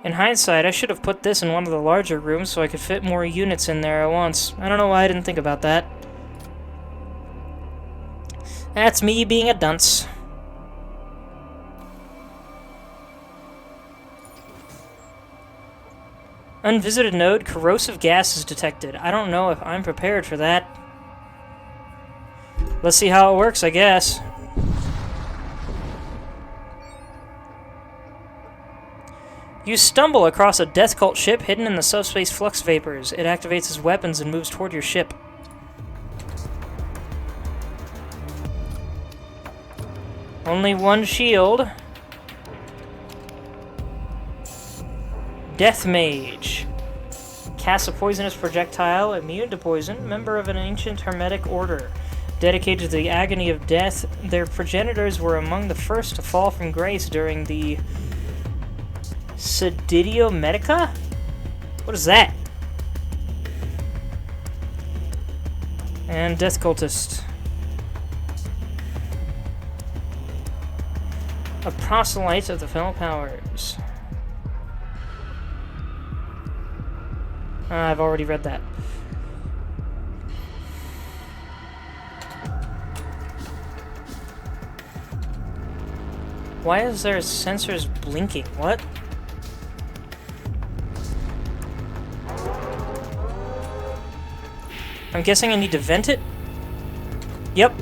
In hindsight, I should have put this in one of the larger rooms so I could fit more units in there at once. I don't know why I didn't think about that. That's me being a dunce. Unvisited node, corrosive gas is detected. I don't know if I'm prepared for that. Let's see how it works, I guess. You stumble across a death cult ship hidden in the subspace flux vapors. It activates its weapons and moves toward your ship. Only one shield. Death Mage. Casts a poisonous projectile, immune to poison, member of an ancient hermetic order. Dedicated to the agony of death, their progenitors were among the first to fall from grace during the Sedidio Medica? What is that? And Death Cultist. A proselyte of the Fell Powers. I've already read that. Why is there sensors blinking? What? I'm guessing I need to vent it? Yep.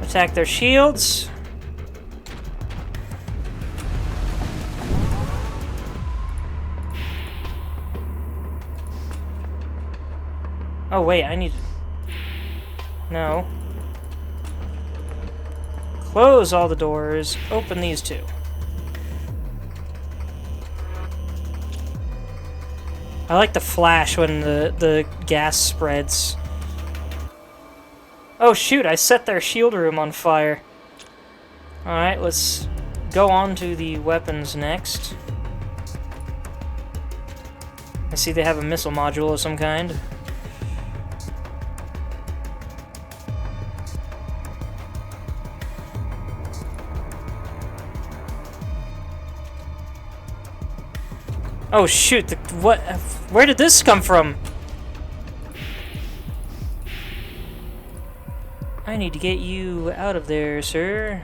Attack their shields. Oh wait, I need... No. Close all the doors. Open these two. I like the flash when the gas spreads. Oh shoot, I set their shield room on fire. Alright, let's go on to the weapons next. I see they have a missile module of some kind. Oh shoot, what? Where did this come from? I need to get you out of there, sir.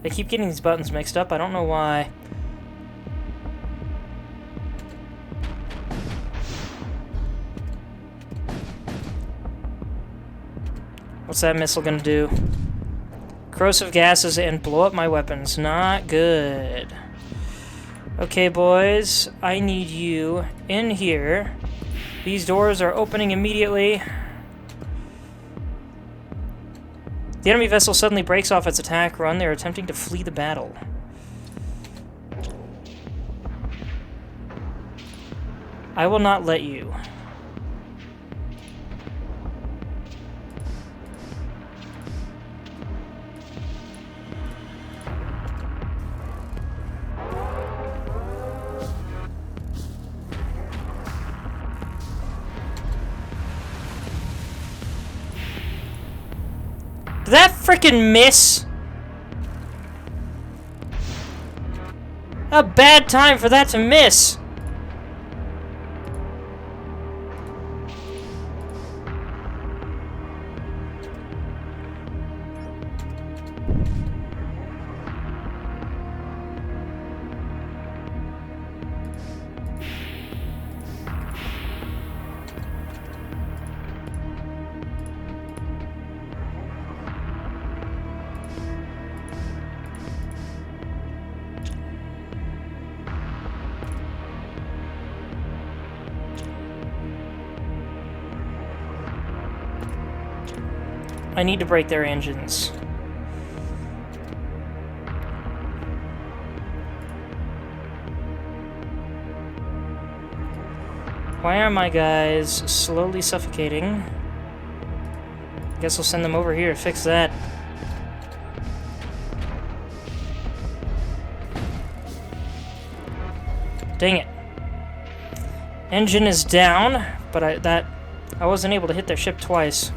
I keep getting these buttons mixed up, I don't know why. What's that missile gonna do? Corrosive gases and blow up my weapons. Not good. Okay, boys. I need you in here. These doors are opening immediately. The enemy vessel suddenly breaks off its attack run. They're attempting to flee the battle. I will not let you. Did that frickin' miss? A bad time for that to miss. I need to break their engines. Why are my guys slowly suffocating? Guess I'll send them over here to fix that. Dang it. Engine is down, but I wasn't able to hit their ship twice.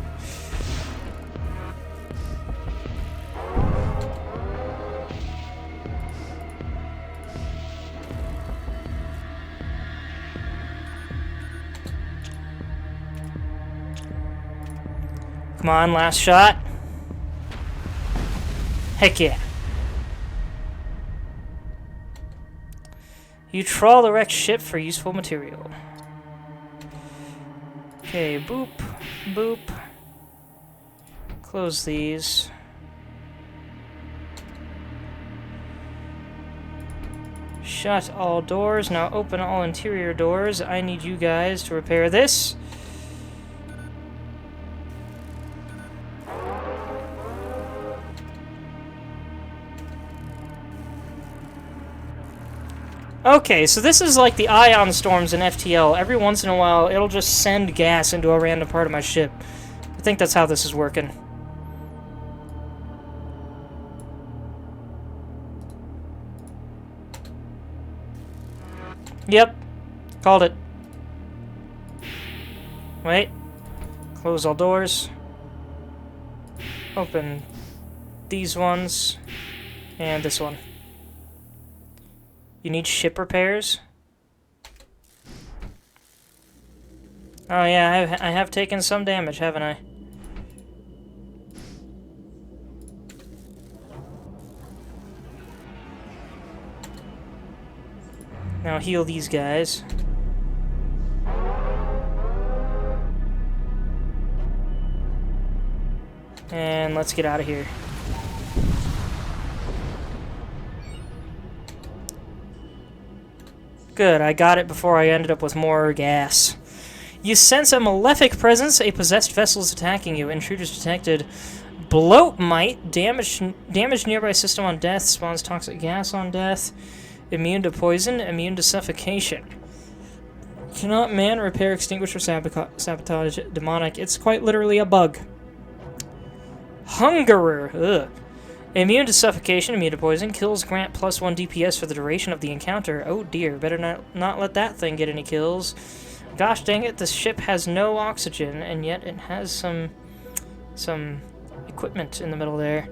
Come on, last shot. Heck yeah. You trawl the wrecked ship for useful material. Okay, boop, boop. Close these. Shut all doors. Now open all interior doors. I need you guys to repair this. Okay, so this is like the ion storms in FTL. Every once in a while, it'll just send gas into a random part of my ship. I think that's how this is working. Yep. Called it. Wait. Close all doors. Open these ones. And this one. You need ship repairs? Oh yeah, I have taken some damage, haven't I? Now heal these guys. And let's get out of here. Good, I got it before I ended up with more gas. You sense a malefic presence. A possessed vessel is attacking you. Intruders detected. Bloat might. Damage nearby system on death. Spawns toxic gas on death. Immune to poison. Immune to suffocation. Cannot man, repair, extinguish, or sabotage demonic. It's quite literally a bug. Hungerer. Ugh. Immune to suffocation, immune to poison, kills grant +1 DPS for the duration of the encounter. Oh dear, better not let that thing get any kills. Gosh dang it, this ship has no oxygen, and yet it has some equipment in the middle there.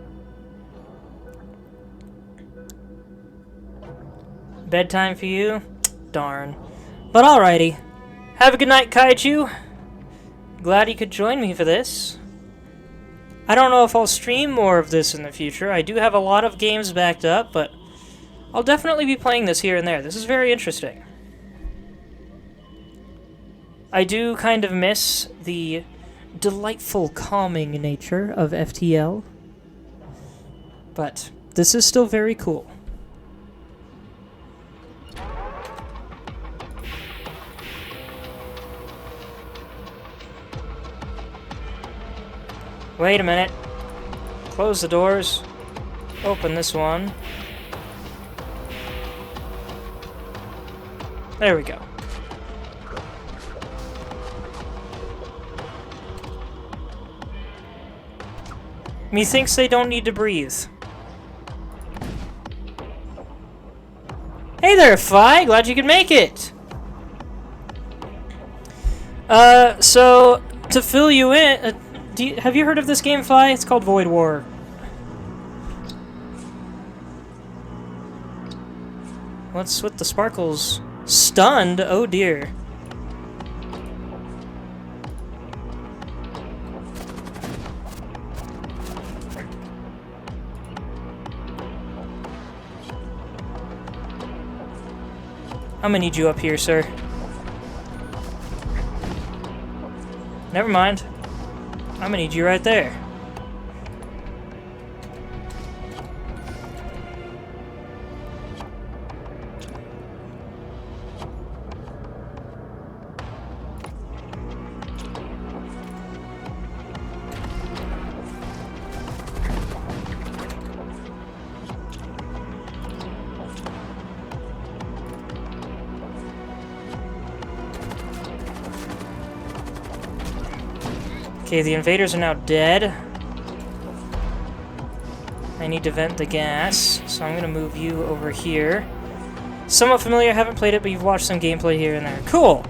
Bedtime for you? Darn. But alrighty. Have a good night, Kaiju. Glad you could join me for this. I don't know if I'll stream more of this in the future. I do have a lot of games backed up, but I'll definitely be playing this here and there. This is very interesting. I do kind of miss the delightful, calming nature of FTL. But this is still very cool. Wait a minute. Close the doors. Open this one. There we go. Methinks they don't need to breathe. Hey there, Fi! Glad you could make it! So, to fill you in... have you heard of this game, Fi? It's called Void War. What's with the sparkles? Stunned? Oh dear. I'm gonna need you up here, sir. Never mind. I'm gonna need you right there. Okay, the invaders are now dead. I need to vent the gas, so I'm gonna move you over here. Somewhat familiar, haven't played it, but you've watched some gameplay here and there. Cool!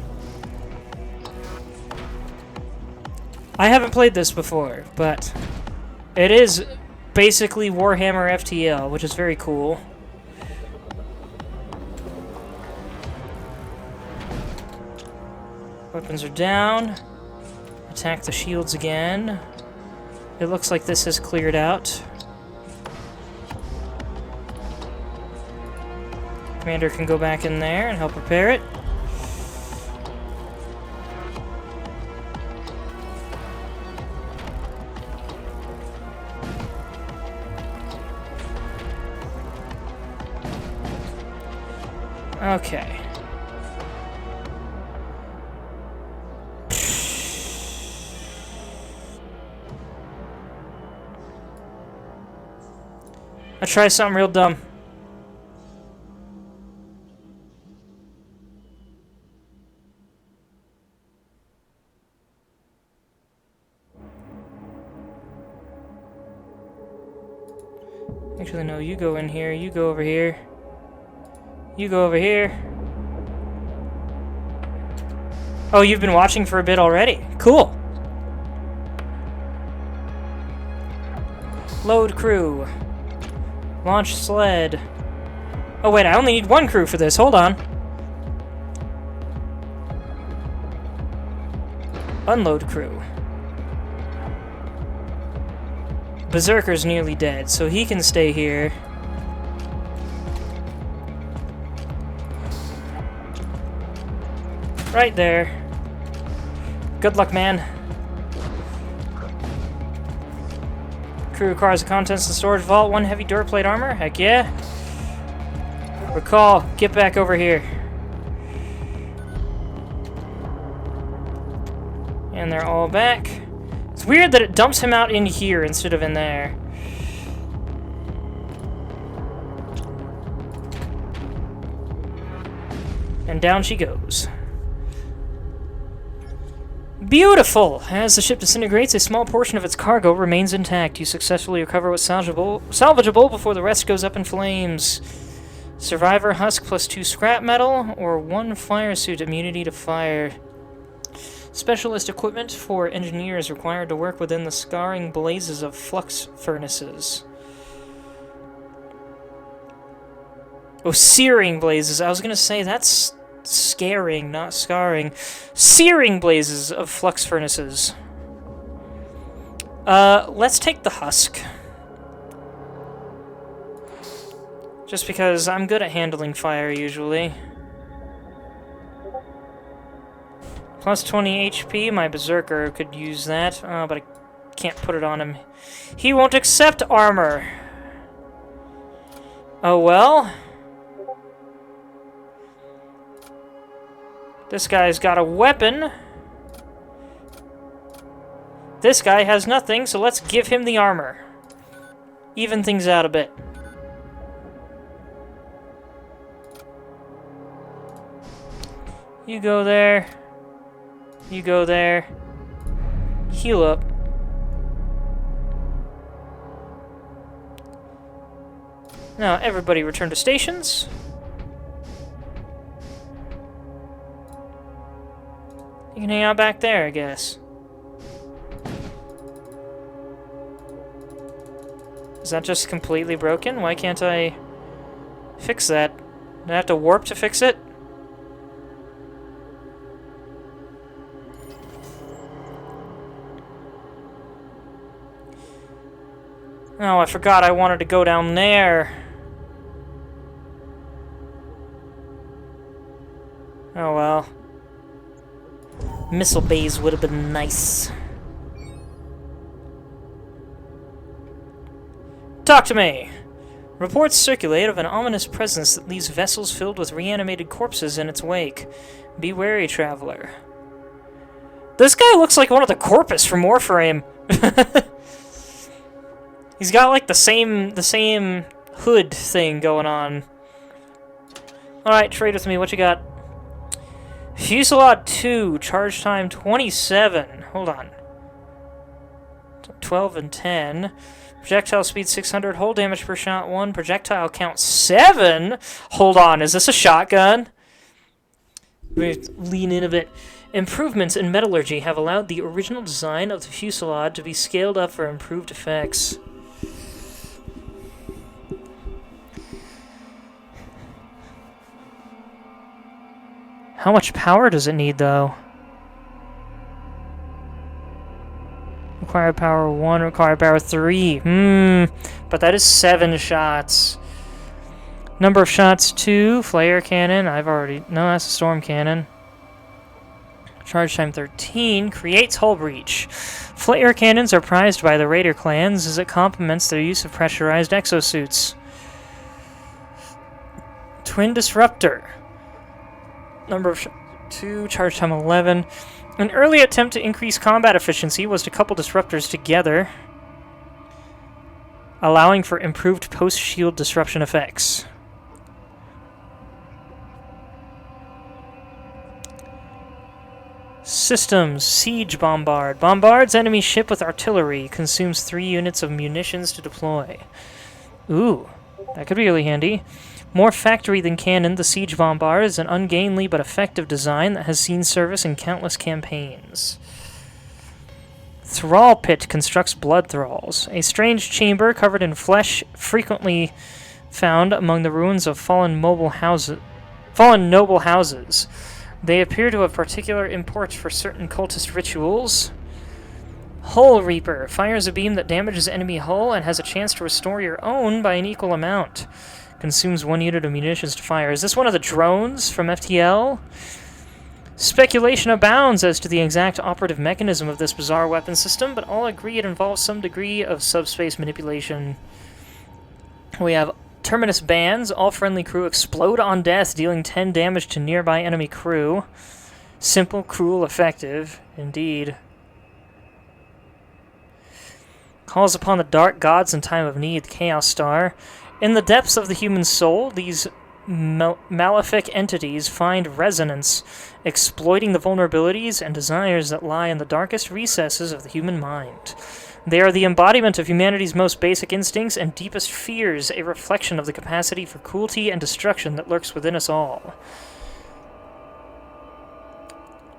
I haven't played this before, but it is basically Warhammer FTL, which is very cool. Weapons are down. Attack the shields again. It looks like this has cleared out. Commander can go back in there and help repair it. Okay. I'll try something real dumb. Actually, no, you go in here, you go over here. You go over here. Oh, you've been watching for a bit already. Cool. Load crew. Launch sled. Oh wait, I only need one crew for this. Hold on. Unload crew. Berserker's nearly dead, so he can stay here. Right there. Good luck, man. Crew requires the contents of the storage vault, 1 heavy door plate armor. Heck yeah. Recall, get back over here. And they're all back. It's weird that it dumps him out in here instead of in there. And down she goes. Beautiful! As the ship disintegrates, a small portion of its cargo remains intact. You successfully recover what's salvageable before the rest goes up in flames. Survivor husk plus 2 scrap metal, or 1 fire suit immunity to fire. Specialist equipment for engineers required to work within the scarring blazes of flux furnaces. Oh, searing blazes. I was gonna say, that's scaring, not scarring. Searing blazes of flux furnaces. Let's take the husk. Just because I'm good at handling fire, usually. Plus 20 HP. My Berserker could use that, but I can't put it on him. He won't accept armor. Oh well. This guy's got a weapon. This guy has nothing, so let's give him the armor. Even things out a bit. You go there. You go there. Heal up. Now, everybody return to stations. You can hang out back there, I guess. Is that just completely broken? Why can't I fix that? Do I have to warp to fix it? Oh, I forgot I wanted to go down there. Oh well. Missile bays would have been nice. Talk to me! Reports circulate of an ominous presence that leaves vessels filled with reanimated corpses in its wake. Be wary, traveler. This guy looks like one of the Corpus from Warframe. He's got like the same hood thing going on. Alright, trade with me. What you got? Fusillade 2, charge time 27. Hold on. 12 and 10. Projectile speed 600, hull damage per shot 1, projectile count 7? Hold on, is this a shotgun? We lean in a bit. Improvements in metallurgy have allowed the original design of the Fusillade to be scaled up for improved effects. How much power does it need, though? Required power 1, required power 3. But that is 7 shots. Number of shots 2, flare cannon. No, that's a storm cannon. Charge time 13, creates hull breach. Flare cannons are prized by the Raider clans as it complements their use of pressurized exosuits. Twin disruptor. Number of 2, charge time 11. An early attempt to increase combat efficiency was to couple disruptors together, allowing for improved post-shield disruption effects. Systems. Siege bombard. Bombards enemy ship with artillery. Consumes 3 units of munitions to deploy. Ooh, that could be really handy. More factory than cannon, the Siege Bombard is an ungainly but effective design that has seen service in countless campaigns. Thrall Pit constructs blood thralls. A strange chamber covered in flesh frequently found among the ruins of fallen noble houses. They appear to have particular import for certain cultist rituals. Hull Reaper fires a beam that damages enemy hull and has a chance to restore your own by an equal amount. Consumes 1 unit of munitions to fire. Is this one of the drones from FTL? Speculation abounds as to the exact operative mechanism of this bizarre weapon system, but all agree it involves some degree of subspace manipulation. We have Terminus bands. All friendly crew explode on death, dealing 10 damage to nearby enemy crew. Simple, cruel, effective. Indeed. Calls upon the dark gods in time of need. The Chaos Star. In the depths of the human soul, these malefic entities find resonance, exploiting the vulnerabilities and desires that lie in the darkest recesses of the human mind. They are the embodiment of humanity's most basic instincts and deepest fears, a reflection of the capacity for cruelty and destruction that lurks within us all.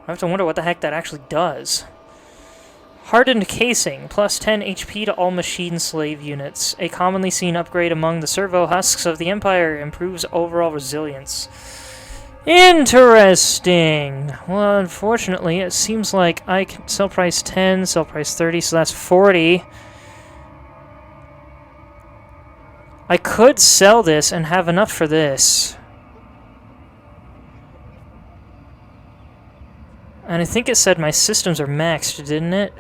I have to wonder what the heck that actually does. Hardened casing, plus 10 HP to all machine slave units. A commonly seen upgrade among the servo husks of the Empire, improves overall resilience. Interesting! Well, unfortunately, it seems like I can sell price 10, sell price 30, so that's 40. I could sell this and have enough for this. And I think it said my systems are maxed, didn't it?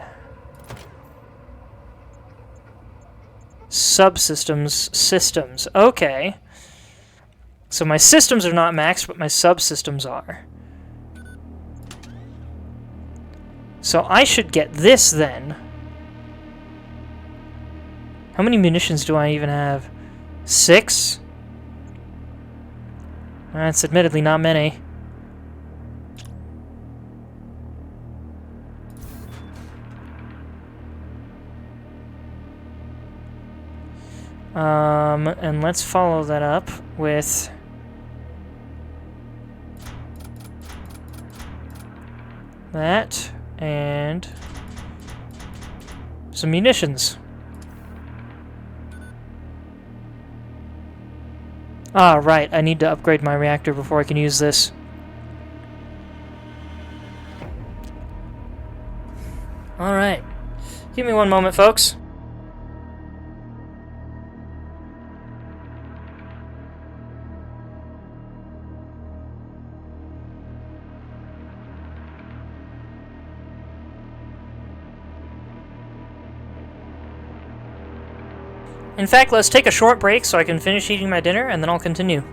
Subsystems, systems. Okay. So my systems are not maxed, but my subsystems are. So I should get this then. How many munitions do I even have? 6? That's admittedly not many. And let's follow that up with that and some munitions. Ah, right, I need to upgrade my reactor before I can use this. Alright. Give me one moment, folks. In fact, let's take a short break so I can finish eating my dinner, and then I'll continue.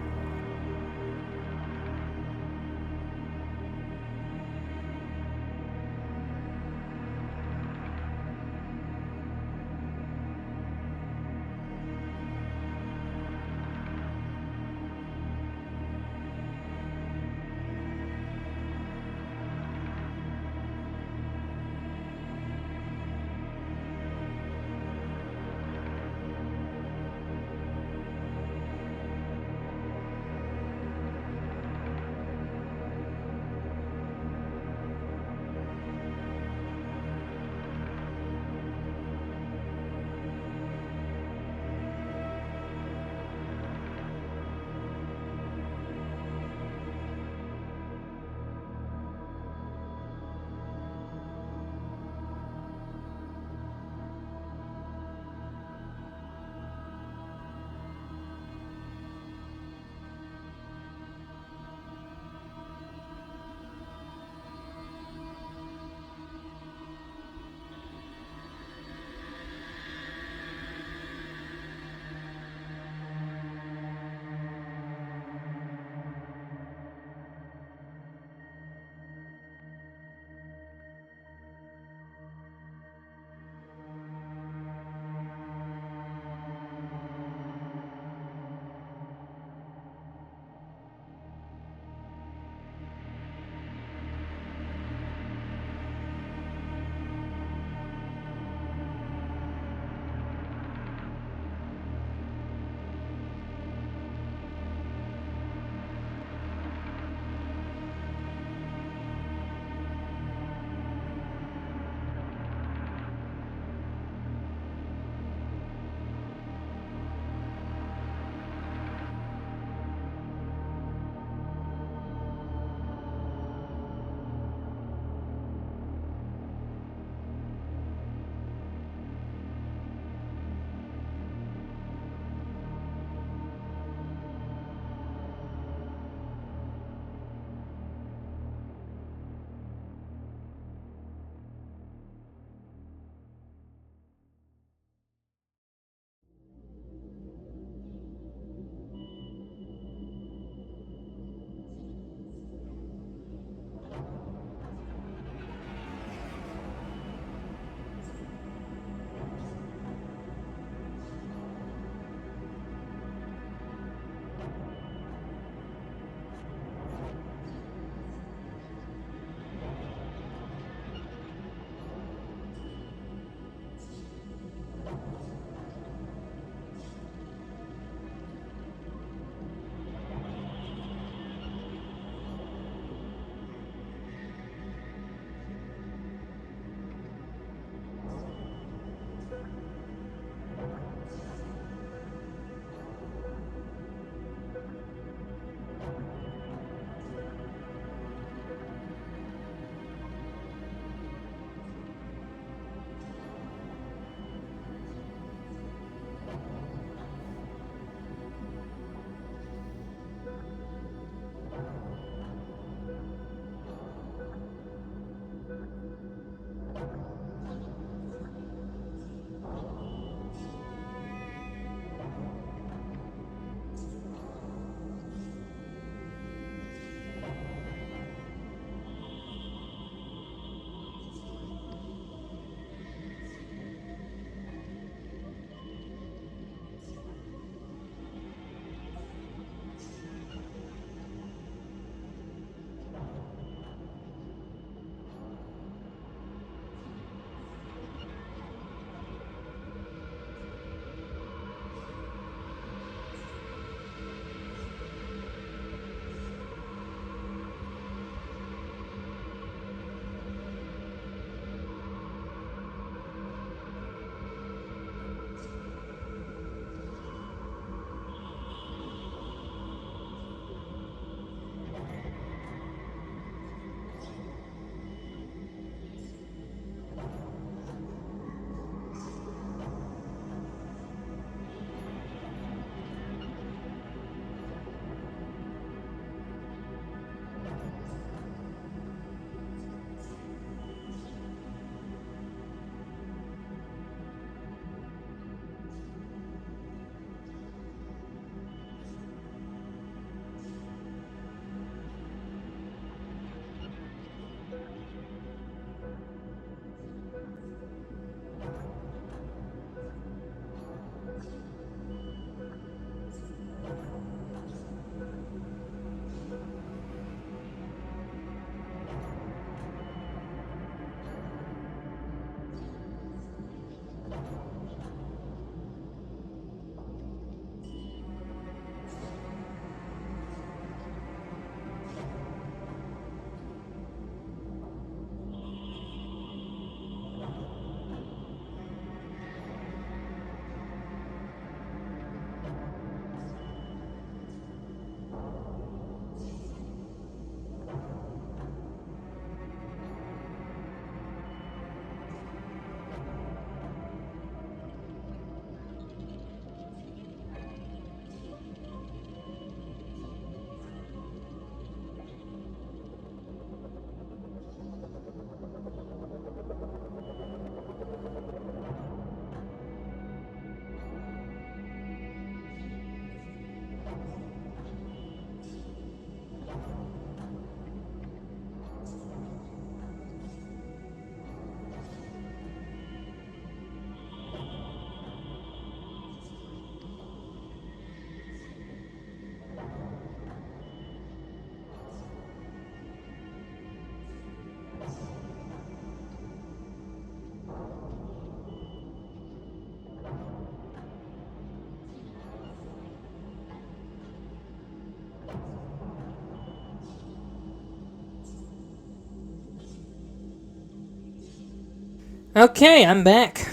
Okay, I'm back.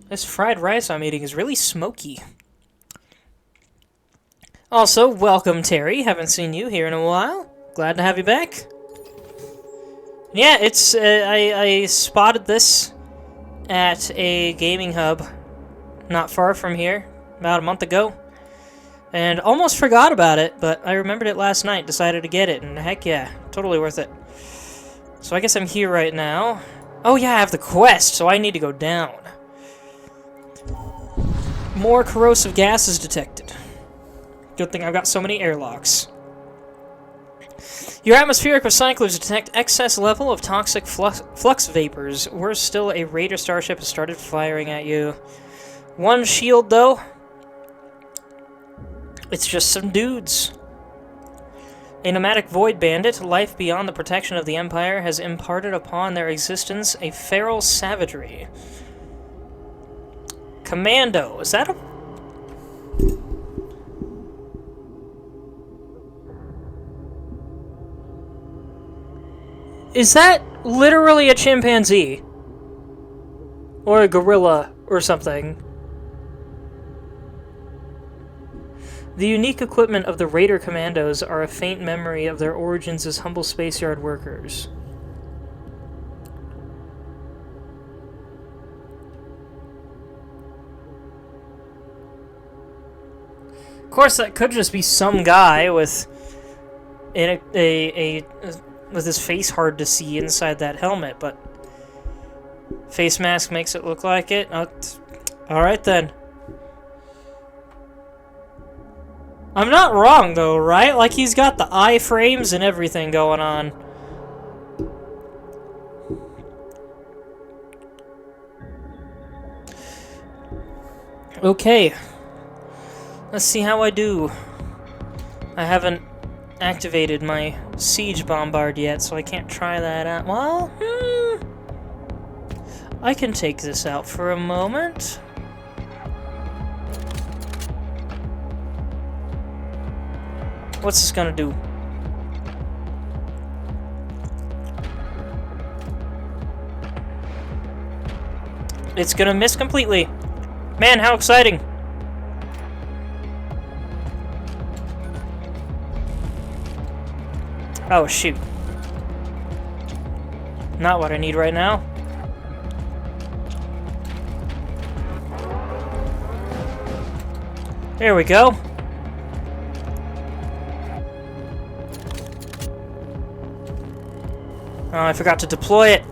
This fried rice I'm eating is really smoky. Also, welcome, Terry. Haven't seen you here in a while. Glad to have you back. Yeah, it's I spotted this at a gaming hub not far from here about a month ago, and almost forgot about it, but I remembered it last night, decided to get it, and heck yeah, totally worth it. So I guess I'm here right now. Oh yeah, I have the quest, so I need to go down. More corrosive gases detected. Good thing I've got so many airlocks. Your atmospheric recyclers detect excess level of toxic flux vapors. Worse still, a raider starship has started firing at you. One shield, though. It's just some dudes. A nomadic void bandit, life beyond the protection of the Empire, has imparted upon their existence a feral savagery. Commando, is that a... Is that literally a chimpanzee? Or a gorilla, or something? The unique equipment of the Raider Commandos are a faint memory of their origins as humble spaceyard workers. Of course, that could just be some guy with with his face hard to see inside that helmet, but face mask makes it look like it. Alright then. I'm not wrong though, right? Like, he's got the iframes and everything going on. Okay. Let's see how I do. I haven't activated my siege bombard yet, so I can't try that out. Well, I can take this out for a moment. What's this gonna do? It's gonna miss completely. Man, how exciting! Oh, shoot. Not what I need right now. There we go. Oh, I forgot to deploy it.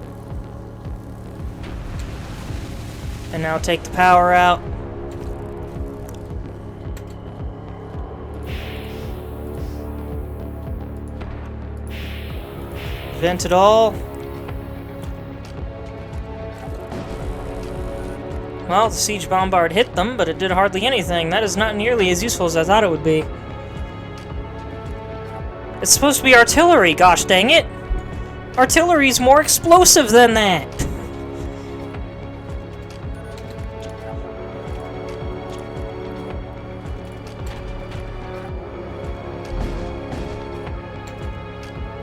And now take the power out. Vent it all. Well, the siege bombard hit them, but it did hardly anything. That is not nearly as useful as I thought it would be. It's supposed to be artillery, gosh dang it! Artillery's more explosive than that!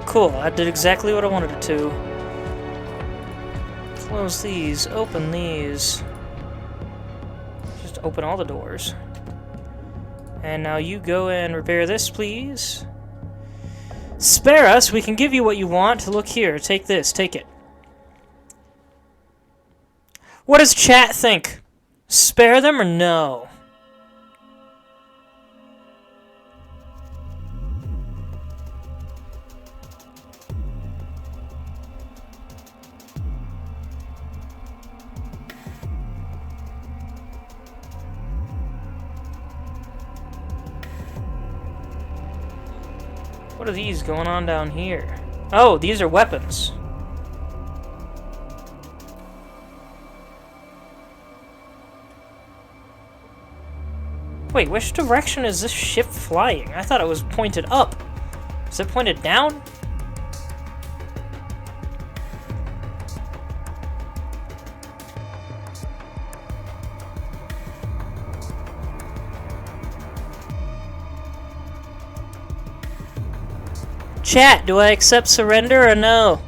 Cool, that did exactly what I wanted it to. Close these, open these. Just open all the doors. And now you go and repair this, please. Spare us, we can give you what you want. Look here, take this, take it. What does chat think? Spare them or no? What are these going on down here? Oh, these are weapons. Wait, which direction is this ship flying? I thought it was pointed up. Is it pointed down? Chat, do I accept surrender or no?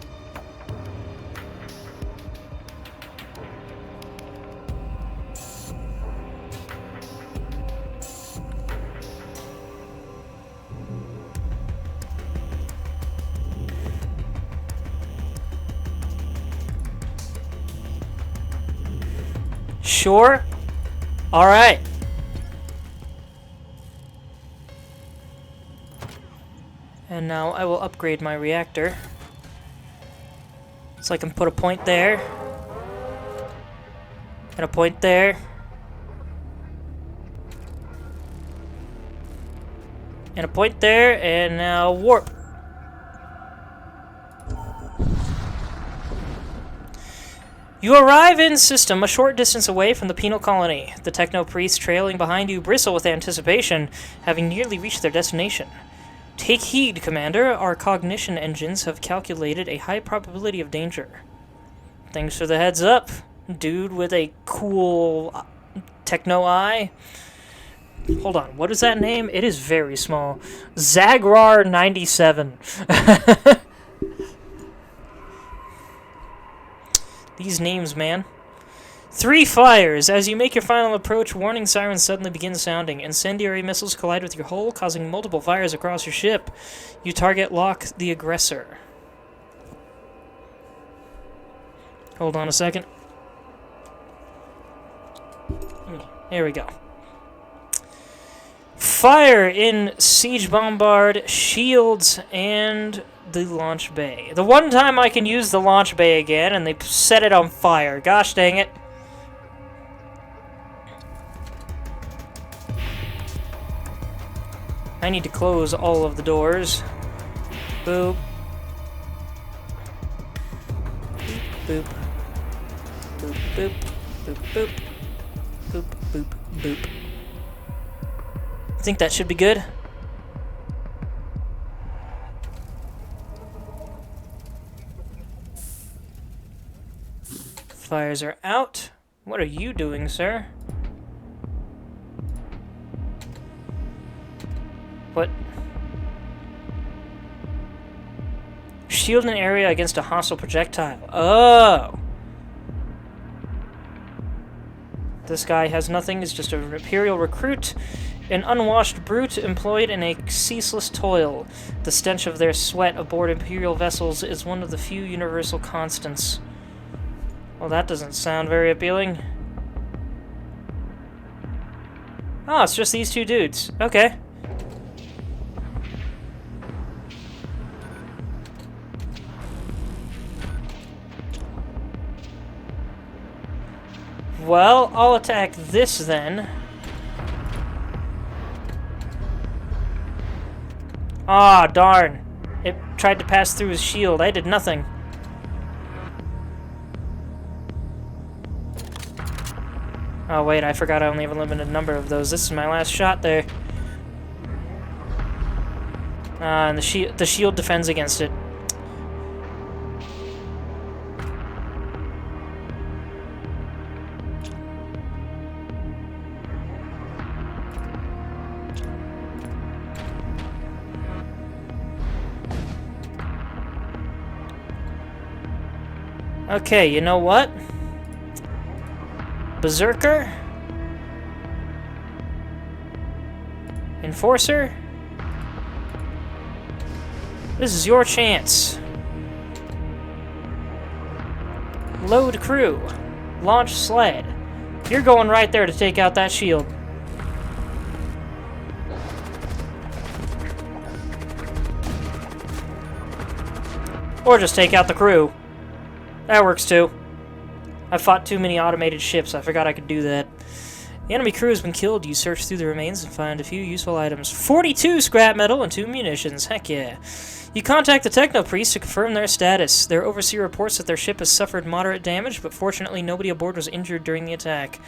Sure. Alright. And now I will upgrade my reactor. So I can put a point there. And a point there. And a point there, and now warp. You arrive in system a short distance away from the penal colony. The techno-priests trailing behind you bristle with anticipation, having nearly reached their destination. Take heed, Commander. Our cognition engines have calculated a high probability of danger. Thanks for the heads up, dude with a cool techno-eye. Hold on, what is that name? It is very small. Zagrar97. These names, man. 3 fires. As you make your final approach, warning sirens suddenly begin sounding. Incendiary missiles collide with your hull, causing multiple fires across your ship. You target lock the aggressor. Hold on a second. There we go. Fire in siege bombard, shields, and the launch bay. The one time I can use the launch bay again, and they set it on fire. Gosh dang it. I need to close all of the doors. Boop. Boop. Boop, boop. Boop, boop. Boop, boop, boop. I think that should be good. Fires are out. What are you doing, sir? What? Shield an area against a hostile projectile. Oh! This guy has nothing, he's just an Imperial recruit. An unwashed brute employed in a ceaseless toil. The stench of their sweat aboard Imperial vessels is one of the few universal constants. Well, that doesn't sound very appealing. Oh, it's just these 2 dudes. Okay. Well, I'll attack this then. Ah, darn. It tried to pass through his shield. I did nothing. Oh, wait, I forgot I only have a limited number of those. This is my last shot there. And the shield defends against it. Okay, you know what? Berserker? Enforcer? This is your chance. Load crew. Launch sled. You're going right there to take out that shield. Or just take out the crew. That works too. I fought too many automated ships. I forgot I could do that. The enemy crew has been killed. You search through the remains and find a few useful items. 42 scrap metal and 2 munitions. Heck yeah. You contact the Techno-Priests to confirm their status. Their overseer reports that their ship has suffered moderate damage, but fortunately nobody aboard was injured during the attack.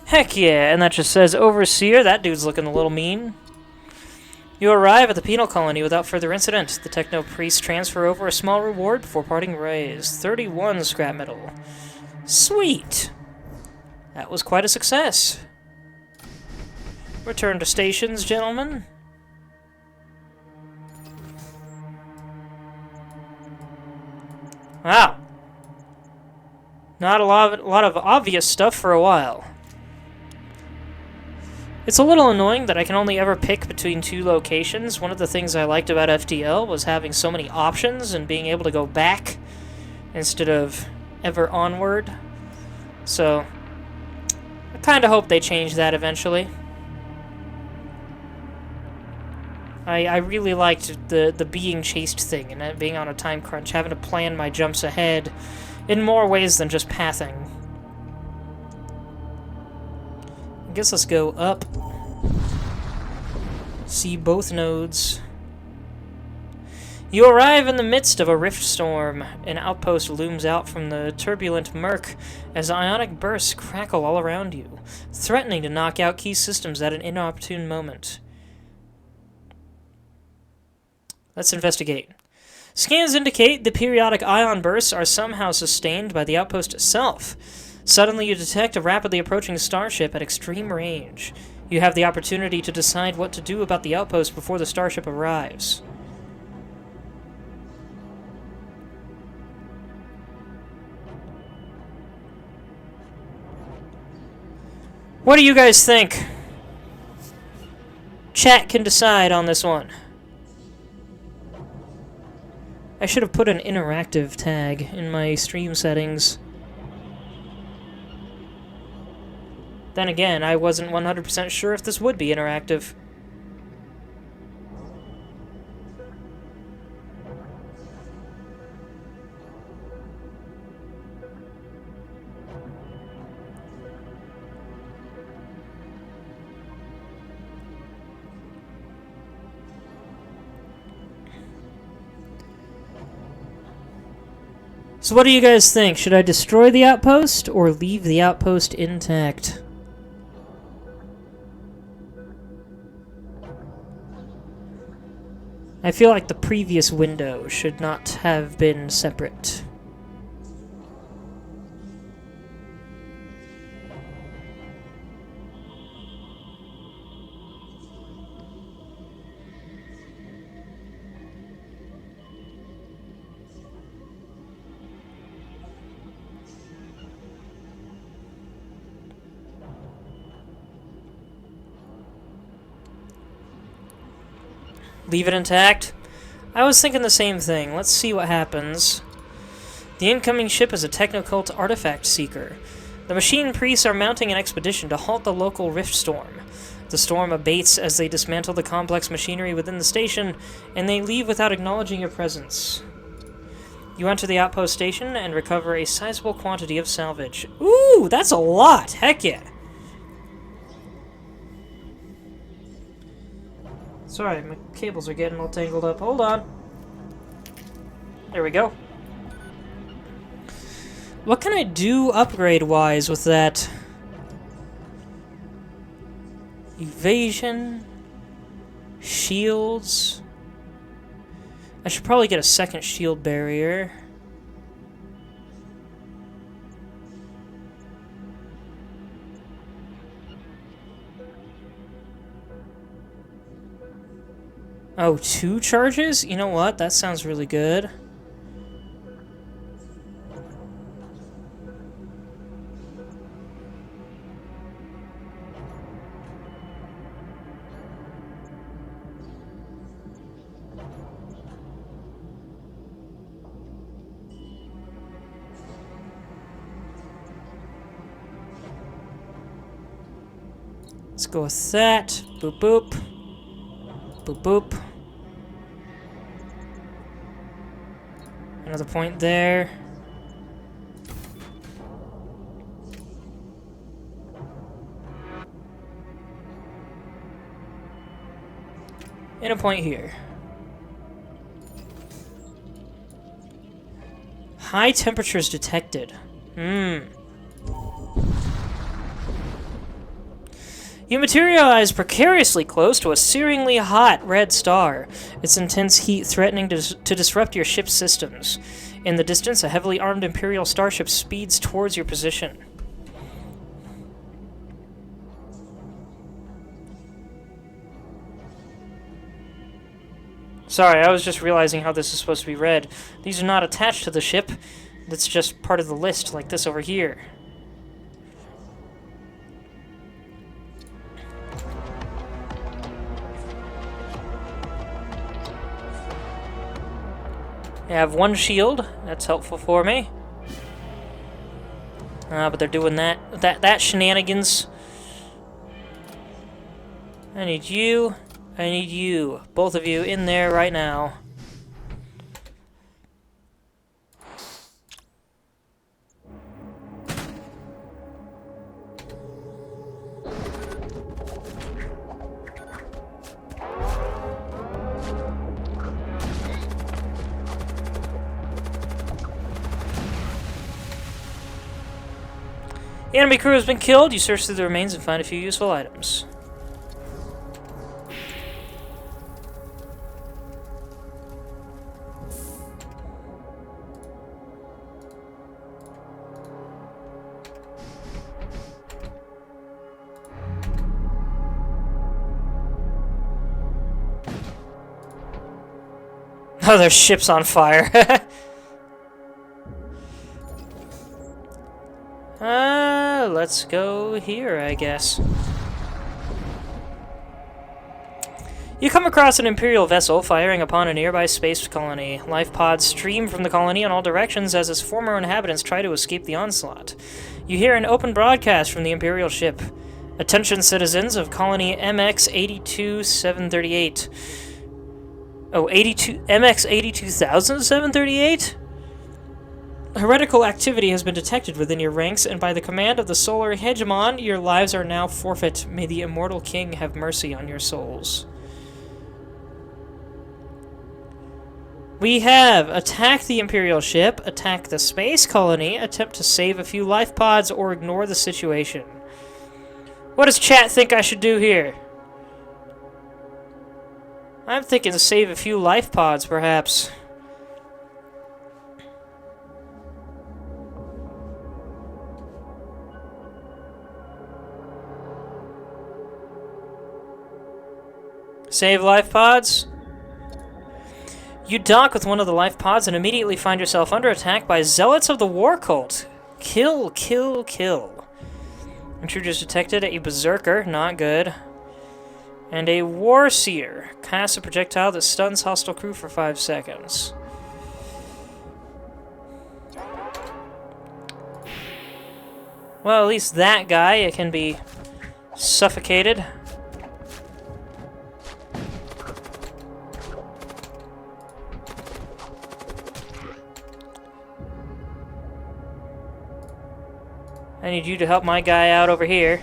Heck yeah, and that just says Overseer. That dude's looking a little mean. You arrive at the penal colony without further incident. The Techno-Priests transfer over a small reward before parting ways. 31 scrap metal. Sweet! That was quite a success. Return to stations, gentlemen. Wow. Not a lot of obvious stuff for a while. It's a little annoying that I can only ever pick between 2 locations. One of the things I liked about FTL was having so many options and being able to go back instead of ever onward. So, Kinda hope they change that eventually. I really liked the being chased thing and being on a time crunch, having to plan my jumps ahead in more ways than just pathing. I guess let's go up. See both nodes. You arrive in the midst of a rift storm. An outpost looms out from the turbulent murk as ionic bursts crackle all around you, threatening to knock out key systems at an inopportune moment. Let's investigate. Scans indicate the periodic ion bursts are somehow sustained by the outpost itself. Suddenly you detect a rapidly approaching starship at extreme range. You have the opportunity to decide what to do about the outpost before the starship arrives. What do you guys think? Chat can decide on this one. I should have put an interactive tag in my stream settings. Then again, I wasn't 100% sure if this would be interactive. So what do you guys think? Should I destroy the outpost or leave the outpost intact? I feel like the previous window should not have been separate. Leave it intact? I was thinking the same thing. Let's see what happens. The incoming ship is a technocult artifact seeker. The machine priests are mounting an expedition to halt the local rift storm. The storm abates as they dismantle the complex machinery within the station, and they leave without acknowledging your presence. You enter the outpost station and recover a sizable quantity of salvage. Ooh, that's a lot! Heck yeah! Sorry, my cables are getting all tangled up. Hold on. There we go. What can I do upgrade-wise with that? Evasion. Shields. I should probably get a second shield barrier. Oh, 2 charges? You know what? That sounds really good. Let's go with that. Boop, boop. Boop, boop. Another point there. And a point here. High temperatures detected. You materialize precariously close to a searingly hot red star, its intense heat threatening to disrupt your ship's systems. In the distance, a heavily armed Imperial starship speeds towards your position. Sorry, I was just realizing how this is supposed to be read. These are not attached to the ship. That's just part of the list, like this over here. I have 1 shield. That's helpful for me. But they're doing that shenanigans I need you. I need you. Both of you in there right now. The enemy crew has been killed. You search through the remains and find a few useful items. Oh, their ship's on fire. Let's go here, I guess. You come across an Imperial vessel firing upon a nearby space colony. Life pods stream from the colony in all directions as its former inhabitants try to escape the onslaught. You hear an open broadcast from the Imperial ship. Attention citizens of colony MX-82738. Oh, MX-82738? Heretical activity has been detected within your ranks, and by the command of the Solar Hegemon, your lives are now forfeit. May the Immortal King have mercy on your souls. We have attack the Imperial ship, attack the space colony, attempt to save a few life pods, or ignore the situation. What does chat think I should do here? I'm thinking save a few life pods, perhaps. Save life pods? You dock with one of the life pods and immediately find yourself under attack by zealots of the war cult. Kill, kill, kill. Intruders detected, a berserker, not good. And a war seer. Casts a projectile that stuns hostile crew for 5 seconds. Well, at least that guy can be suffocated. I need you to help my guy out over here.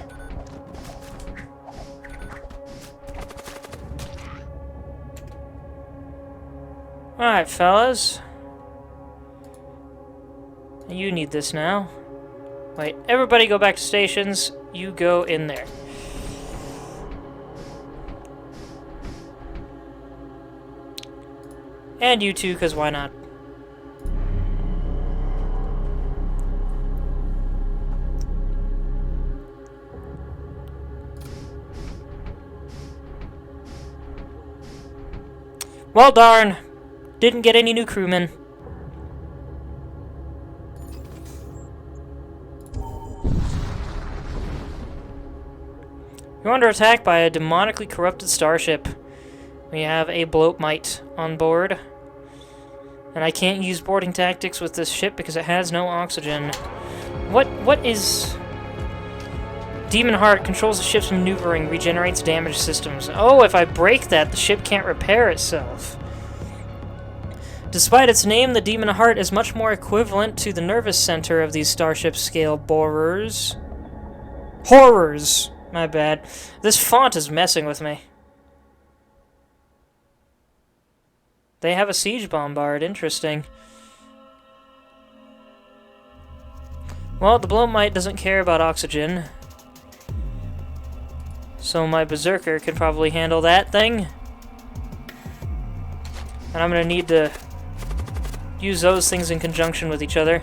Alright, fellas. You need this now. Wait, everybody go back to stations. You go in there. And you too, because why not? Well, darn. Didn't get any new crewmen. You're under attack by a demonically corrupted starship. We have a bloatmite on board. And I can't use boarding tactics with this ship because it has no oxygen. What is... Demon Heart controls the ship's maneuvering, regenerates damaged systems. Oh, if I break that, the ship can't repair itself. Despite its name, the Demon Heart is much more equivalent to the nervous center of these starship scale borers. Horrors! My bad. This font is messing with me. They have a siege bombard. Interesting. Well, the bloatmite doesn't care about oxygen. So my berserker can probably handle that thing. And I'm going to need to use those things in conjunction with each other.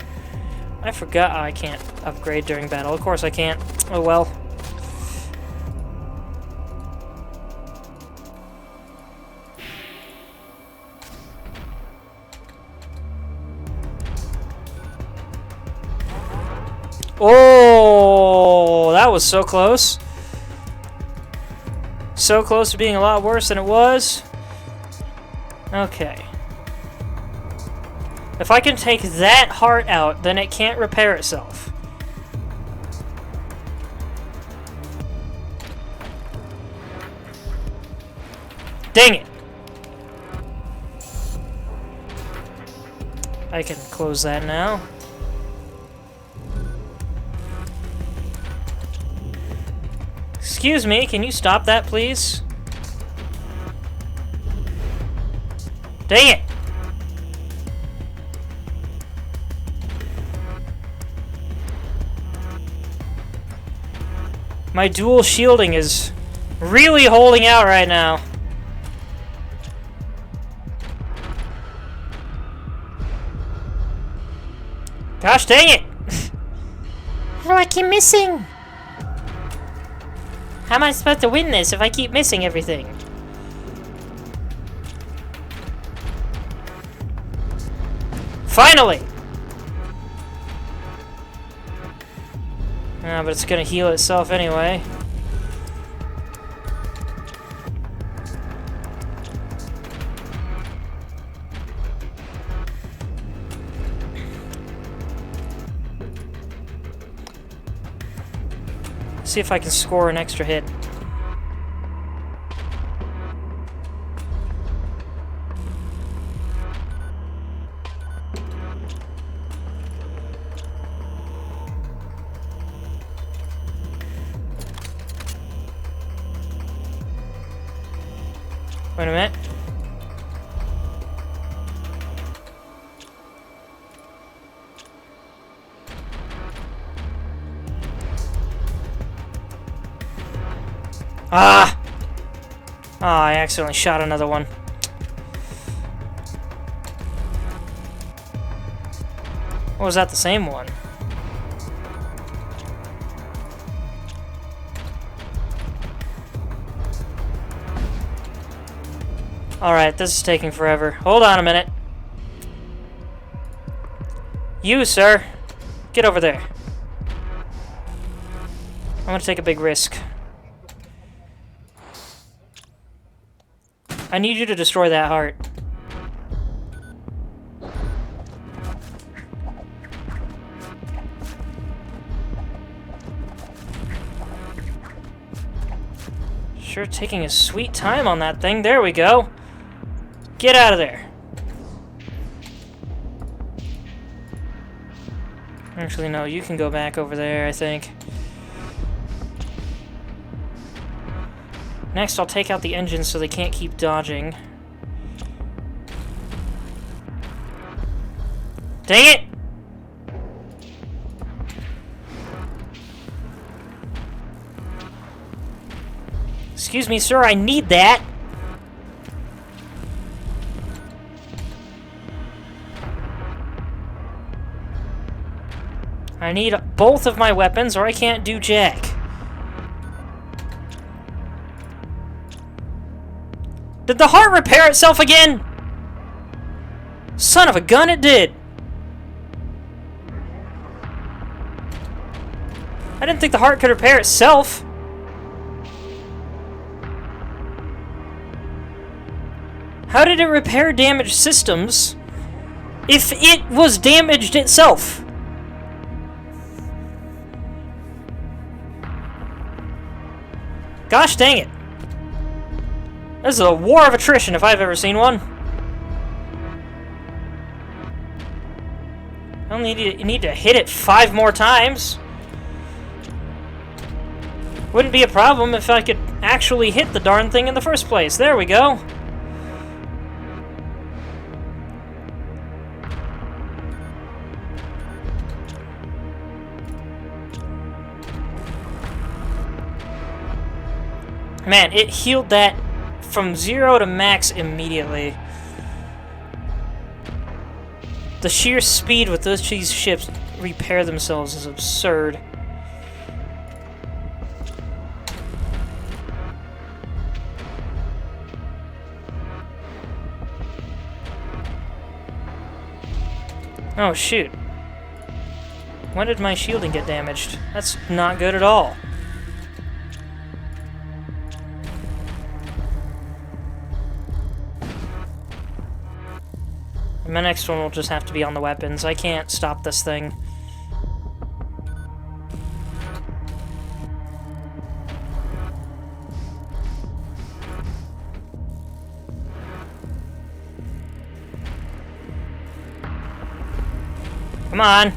I forgot I can't upgrade during battle. Of course I can't. Oh well. Oh, that was so close. So close to being a lot worse than it was. Okay. If I can take that heart out, then it can't repair itself. Dang it! I can close that now. Excuse me, can you stop that, please? Dang it! My dual shielding is really holding out right now. Gosh dang it! How do I keep missing? How am I supposed to win this if I keep missing everything? Finally! But it's gonna heal itself anyway. See if I can score an extra hit. Wait a minute. Ah! Ah, I accidentally shot another one. Or was that the same one? Alright, this is taking forever. Hold on a minute. You, sir. Get over there. I'm gonna take a big risk. I need you to destroy that heart. Sure taking a sweet time on that thing. There we go. Get out of there. Actually, no, you can go back over there, I think. Next, I'll take out the engines so they can't keep dodging. Dang it! Excuse me, sir, I need that! I need both of my weapons or I can't do jack. Did the heart repair itself again? Son of a gun, it did! I didn't think the heart could repair itself. How did it repair damaged systems if it was damaged itself? Gosh dang it. This is a war of attrition if I've ever seen one. I only need to hit it 5 more times. Wouldn't be a problem if I could actually hit the darn thing in the first place. There we go. Man, it healed that from 0 to max immediately. The sheer speed with those cheese ships repair themselves is absurd. Oh shoot. When did my shielding get damaged? That's not good at all. My next one will just have to be on the weapons. I can't stop this thing. Come on.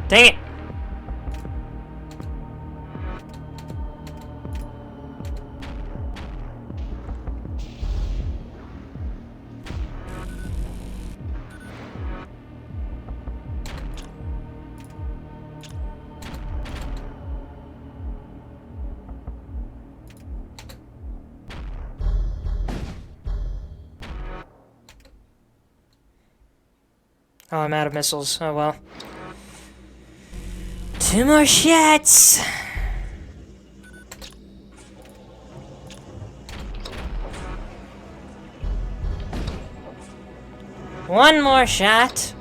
Dang it! Oh, I'm out of missiles. Oh well. 2 more shots! One more shot!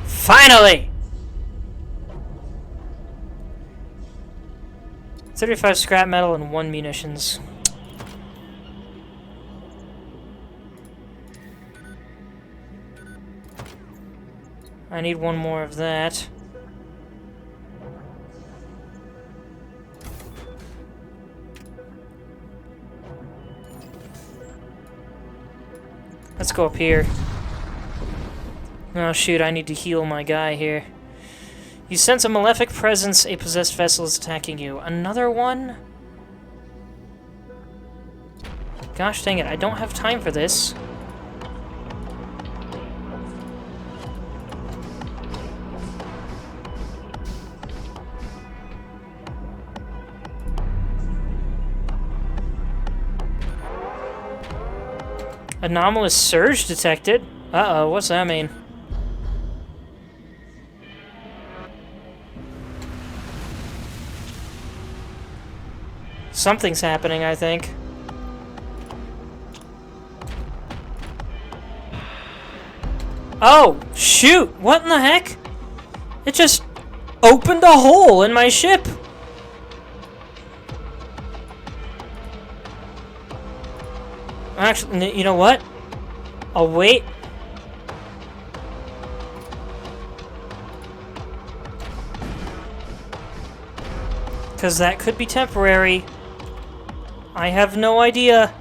Finally! 35 scrap metal and 1 munitions. I need 1 more of that. Let's go up here. Oh shoot, I need to heal my guy here. You sense a malefic presence, a possessed vessel is attacking you. Another one? Gosh dang it, I don't have time for this. Anomalous surge detected? Uh-oh, what's that mean? Something's happening, I think. Oh, shoot! What in the heck? It just opened a hole in my ship! Actually, you know what? I'll wait. Because that could be temporary. I have no idea.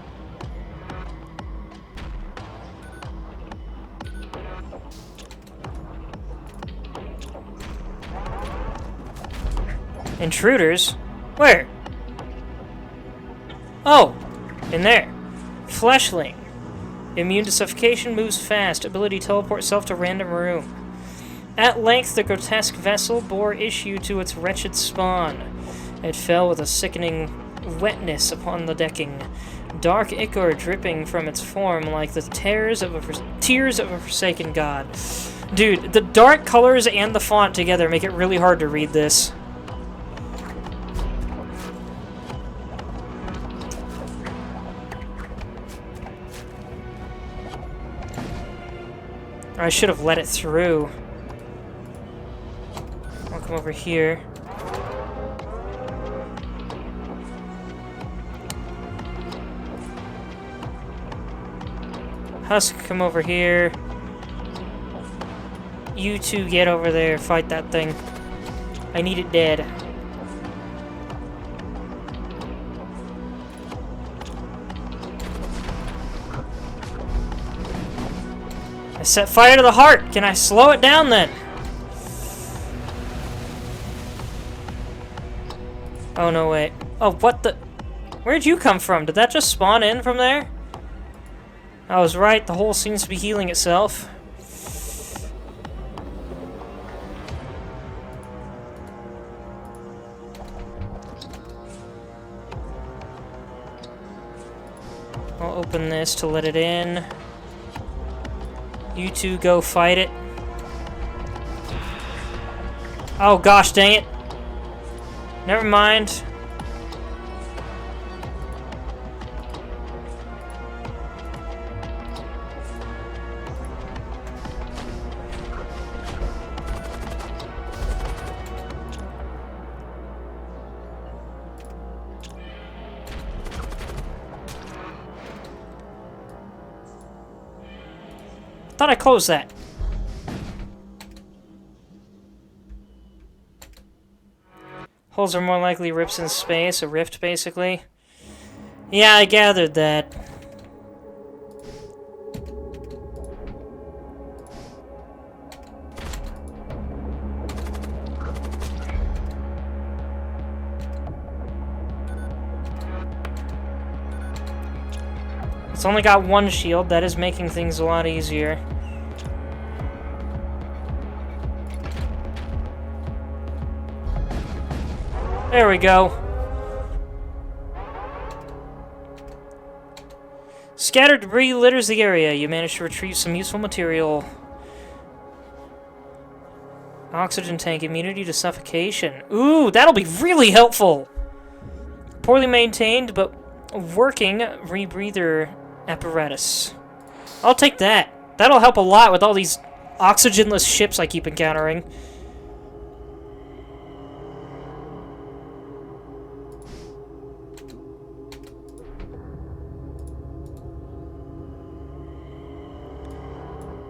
Intruders? Where? Oh, in there. Fleshling. Immune to suffocation, moves fast. Ability to teleport itself to random room. At length, the grotesque vessel bore issue to its wretched spawn. It fell with a sickening wetness upon the decking. Dark ichor dripping from its form like the tears of a forsaken god. Dude, the dark colors and the font together make it really hard to read this. I should have let it through. I'll come over here. Husk, come over here. You two get over there, fight that thing. I need it dead. I set fire to the heart. Can I slow it down then? Oh, no, wait. Oh, what the? Where'd you come from? Did that just spawn in from there? I was right, the hole seems to be healing itself. I'll open this to let it in. You two go fight it. Oh gosh dang it. Never mind. Thought I closed that. Holes are more likely rips in space, a rift basically. Yeah, I gathered that. It's only got one shield, that is making things a lot easier. There we go. Scattered debris litters the area. You managed to retrieve some useful material. Oxygen tank, immunity to suffocation. Ooh, that'll be really helpful! Poorly maintained, but working rebreather apparatus. I'll take that. That'll help a lot with all these oxygenless ships I keep encountering.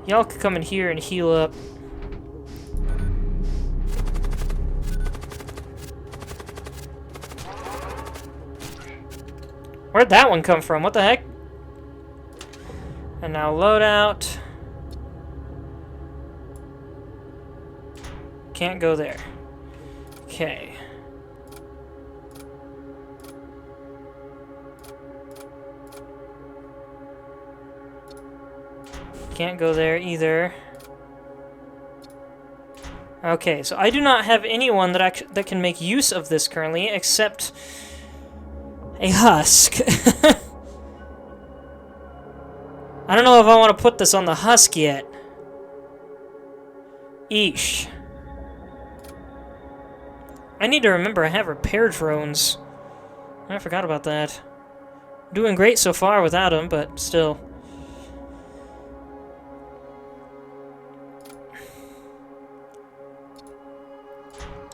Y'all could come in here and heal up. Where'd that one come from? What the heck? And now loadout. Can't go there. Okay. Can't go there either. Okay, so I do not have anyone that can make use of this currently, except a husk. I don't know if I want to put this on the husk yet. Eesh. I need to remember I have repair drones. I forgot about that. Doing great so far without them, but still.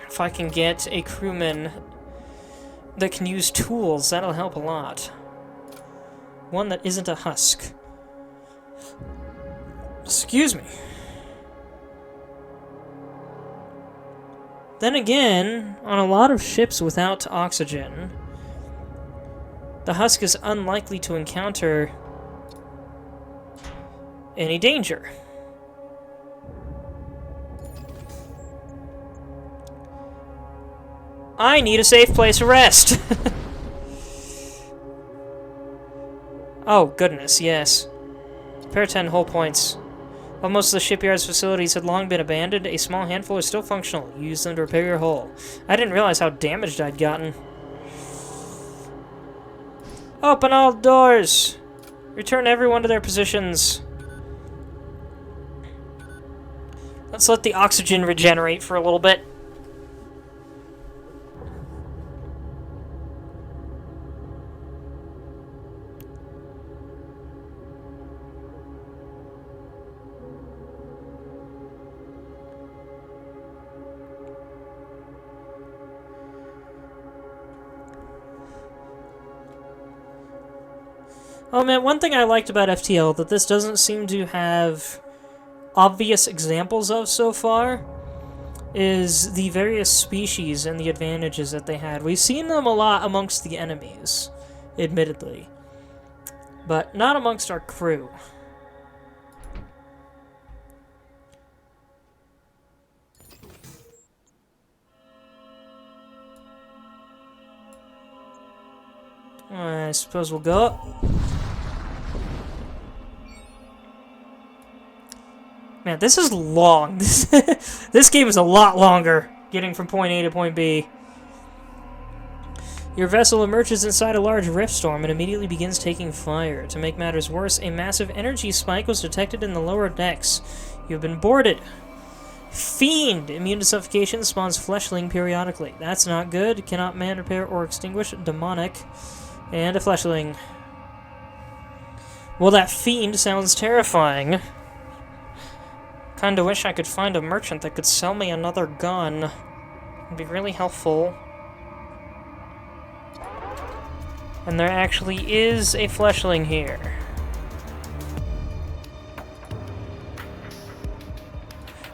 If I can get a crewman that can use tools, that'll help a lot. One that isn't a husk. Excuse me. Then again, on a lot of ships without oxygen, the husk is unlikely to encounter any danger. I need a safe place to rest. Oh, goodness, yes. Repair 10 hull points. While most of the shipyard's facilities had long been abandoned, a small handful are still functional. Use them to repair your hull. I didn't realize how damaged I'd gotten. Open all doors! Return everyone to their positions. Let's let the oxygen regenerate for a little bit. Oh man, one thing I liked about FTL that this doesn't seem to have obvious examples of so far is the various species and the advantages that they had. We've seen them a lot amongst the enemies, admittedly, but not amongst our crew. I suppose we'll go up. Man, this is long. This game is a lot longer, getting from point A to point B. Your vessel emerges inside a large rift storm and immediately begins taking fire. To make matters worse, a massive energy spike was detected in the lower decks. You have been boarded. Fiend! Immune to suffocation, spawns fleshling periodically. That's not good. Cannot man, repair, or extinguish. Demonic. And a fleshling. Well, that fiend sounds terrifying. Kinda wish I could find a merchant that could sell me another gun. It'd be really helpful. And there actually is a fleshling here.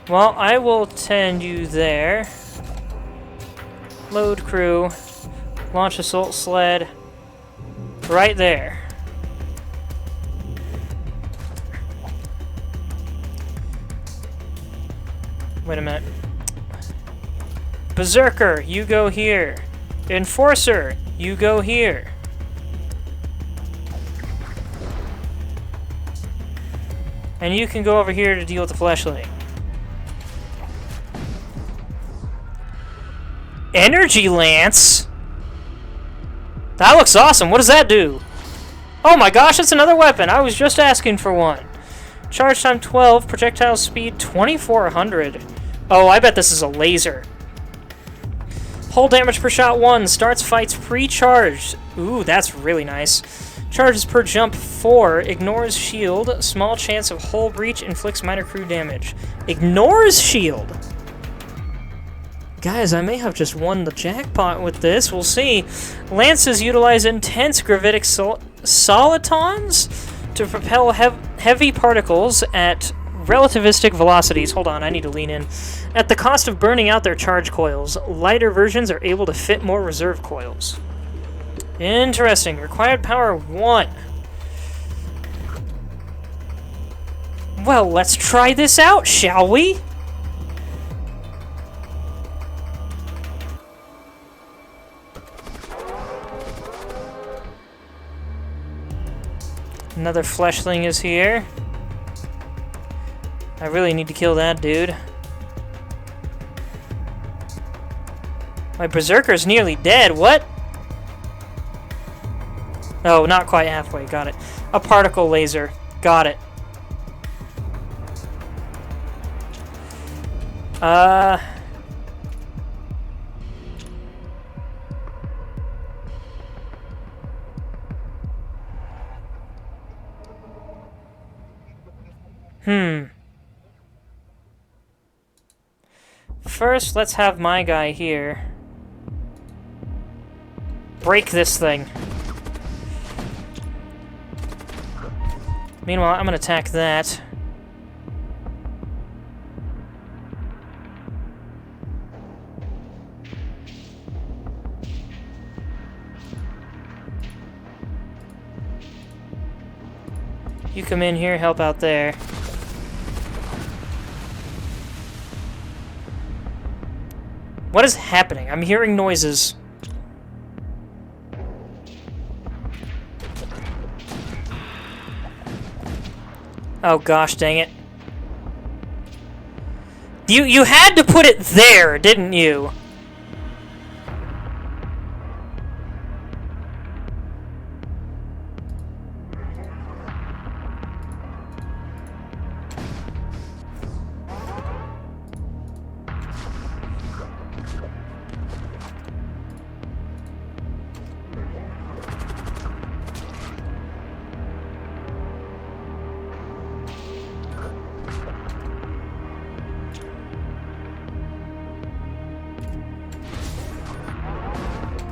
Well, I will tend you there. Load crew. Launch assault sled. Right there. Wait a minute. Berserker, you go here. Enforcer, you go here. And you can go over here to deal with the fleshling. Energy Lance? That looks awesome. What does that do? Oh my gosh, it's another weapon. I was just asking for one. Charge time 12, projectile speed 2400. Oh, I bet this is a laser. Hull damage per shot 1, starts fights pre-charged. Ooh, that's really nice. Charges per jump 4, ignores shield, small chance of hull breach, inflicts minor crew damage. Ignores shield! Guys, I may have just won the jackpot with this. We'll see. Lances utilize intense gravitic solitons to propel heavy particles at relativistic velocities. Hold on, I need to lean in. At the cost of burning out their charge coils, lighter versions are able to fit more reserve coils. Interesting. Required power 1. Well, let's try this out, shall we? Another fleshling is here. I really need to kill that dude. My berserker's nearly dead. What? Oh, not quite halfway. Got it. A particle laser. Got it. First, let's have my guy here break this thing. Meanwhile, I'm gonna attack that. You come in here, help out there. What is happening? I'm hearing noises. Oh gosh, dang it. You had to put it there, didn't you?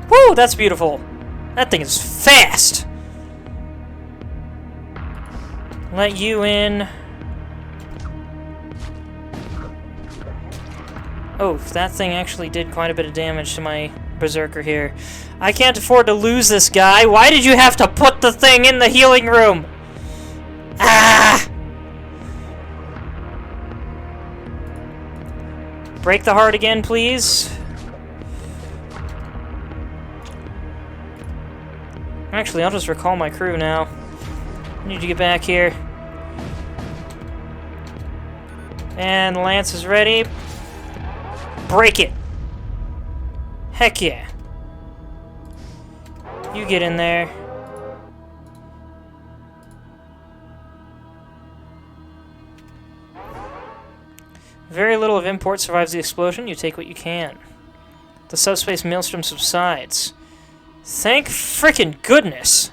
Woo, that's beautiful. That thing is fast. Let you in. Oh, that thing actually did quite a bit of damage to my berserker here. I can't afford to lose this guy. Why did you have to put the thing in the healing room? Ah! Break the heart again, please. Actually, I'll just recall my crew now. I need to get back here. And Lance is ready. Break it! Heck yeah. You get in there. Very little of import survives the explosion. You take what you can. The subspace maelstrom subsides. Thank frickin' goodness!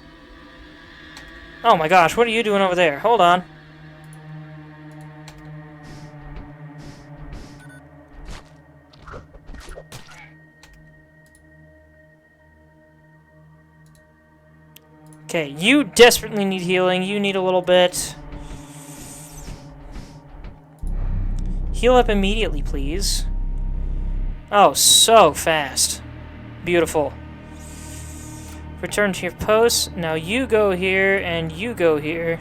Oh my gosh, what are you doing over there? Hold on. Okay, you desperately need healing. You need a little bit. Heal up immediately, please. Oh, so fast. Beautiful. Return to your post. Now you go here, and you go here.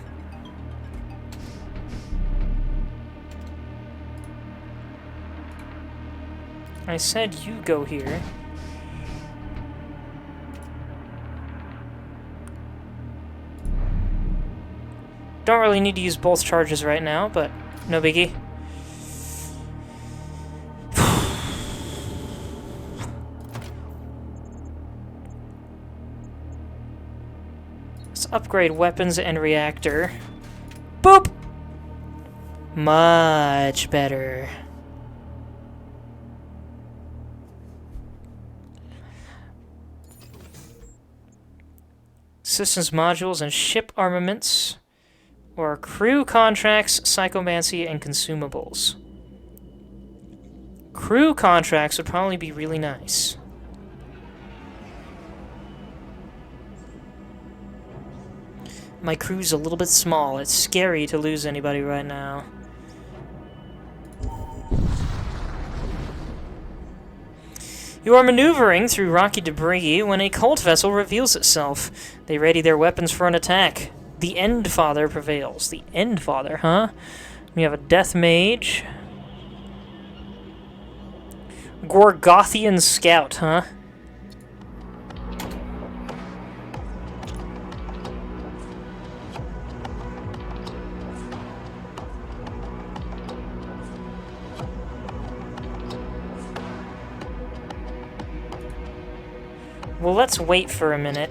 I said you go here. Don't really need to use both charges right now, but no biggie. Let's upgrade weapons and reactor. Boop! Much better. Systems modules and ship armaments, or crew contracts, psychomancy, and consumables. Crew contracts would probably be really nice. My crew's a little bit small. It's scary to lose anybody right now. You are maneuvering through rocky debris when a cult vessel reveals itself. They ready their weapons for an attack. The Endfather prevails. The Endfather, huh? We have a Death Mage. Gorgothian Scout, huh? Well, let's wait for a minute.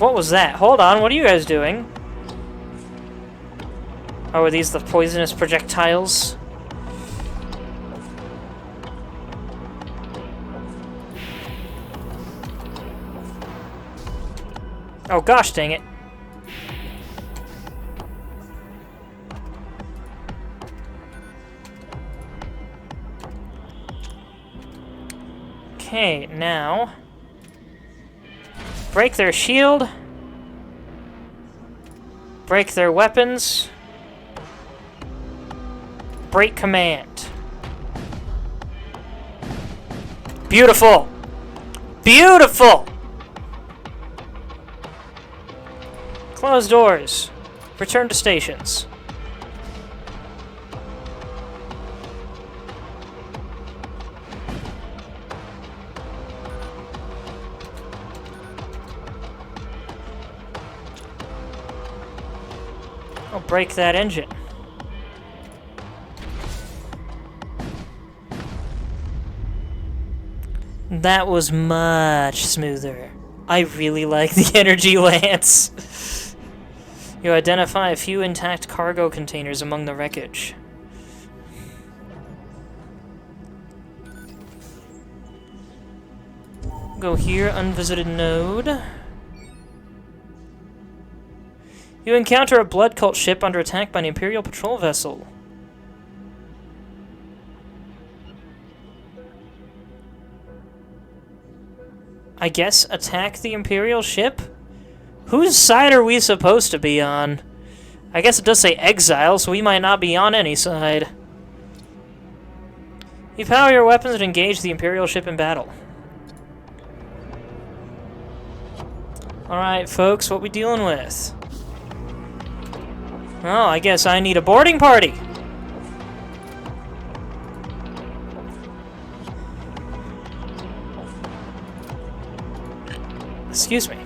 What was that? Hold on, what are you guys doing? Oh, are these the poisonous projectiles? Oh gosh dang it. Okay, now break their shield, break their weapons, break command. Beautiful! Beautiful! Close doors. Return to stations. I'll break that engine. That was much smoother. I really like the energy lance. You identify a few intact cargo containers among the wreckage. Go here, unvisited node. You encounter a blood cult ship under attack by an Imperial patrol vessel. I guess attack the Imperial ship? Whose side are we supposed to be on? I guess it does say exile, so we might not be on any side. You power your weapons and engage the Imperial ship in battle. Alright, folks, what we dealing with? Oh, I guess I need a boarding party. Excuse me.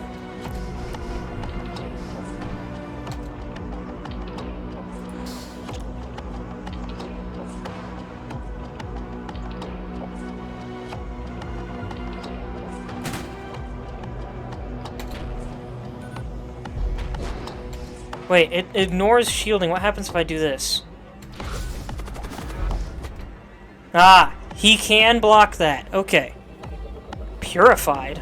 Wait, it ignores shielding. What happens if I do this? Ah, he can block that. Okay. Purified.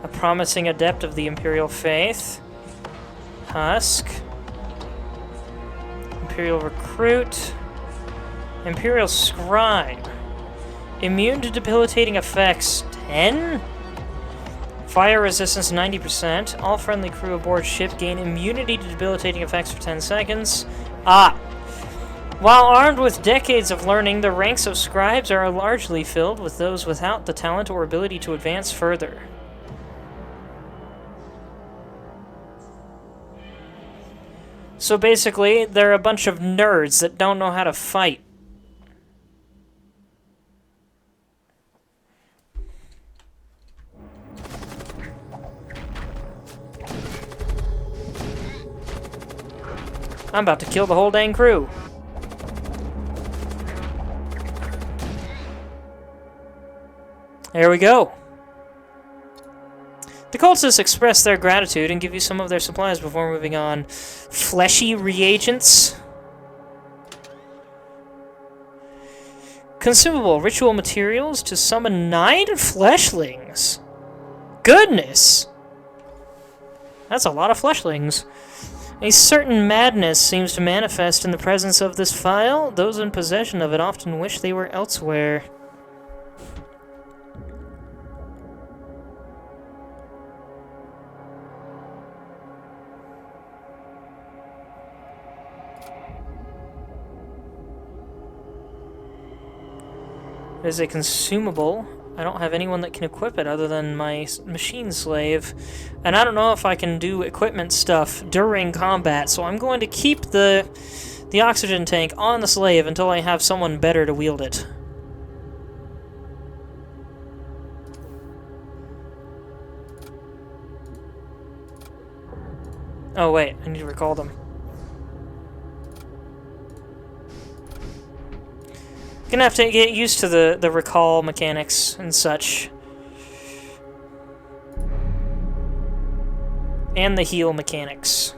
A promising adept of the Imperial faith. Husk. Imperial recruit. Imperial scribe. Immune to debilitating effects, 10? Fire resistance 90%. All friendly crew aboard ship gain immunity to debilitating effects for 10 seconds. Ah! While armed with decades of learning, the ranks of scribes are largely filled with those without the talent or ability to advance further. So basically, they're a bunch of nerds that don't know how to fight. I'm about to kill the whole dang crew. There we go. The cultists express their gratitude and give you some of their supplies before moving on. Fleshy reagents. Consumable ritual materials to summon 9 fleshlings. Goodness! That's a lot of fleshlings. A certain madness seems to manifest in the presence of this file. Those in possession of it often wish they were elsewhere. It is a consumable. I don't have anyone that can equip it other than my machine slave. And I don't know if I can do equipment stuff during combat, so I'm going to keep the oxygen tank on the slave until I have someone better to wield it. Oh wait, I need to recall them. Gonna have to get used to the recall mechanics and such. And the heal mechanics.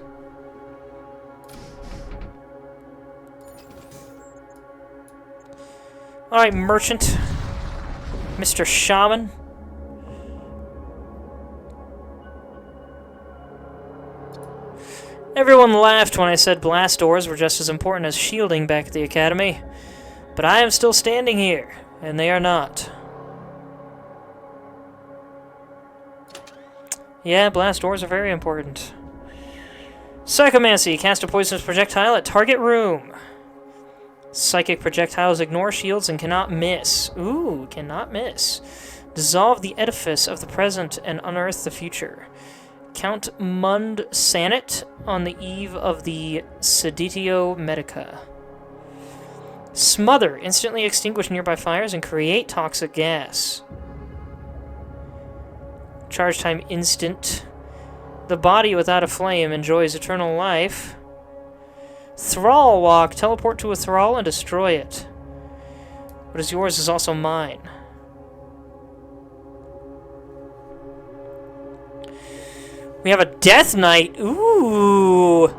Alright, merchant. Mr. Shaman. Everyone laughed when I said blast doors were just as important as shielding back at the academy. But I am still standing here, and they are not. Yeah, blast doors are very important. Psychomancy. Cast a poisonous projectile at target room. Psychic projectiles ignore shields and cannot miss. Ooh, cannot miss. Dissolve the edifice of the present and unearth the future. Count Mund Sanit on the eve of the Seditio Medica. Smother. Instantly extinguish nearby fires and create toxic gas. Charge time instant. The body without a flame enjoys eternal life. Thrall walk. Teleport to a thrall and destroy it. What is yours is also mine. We have a Death Knight. Ooh.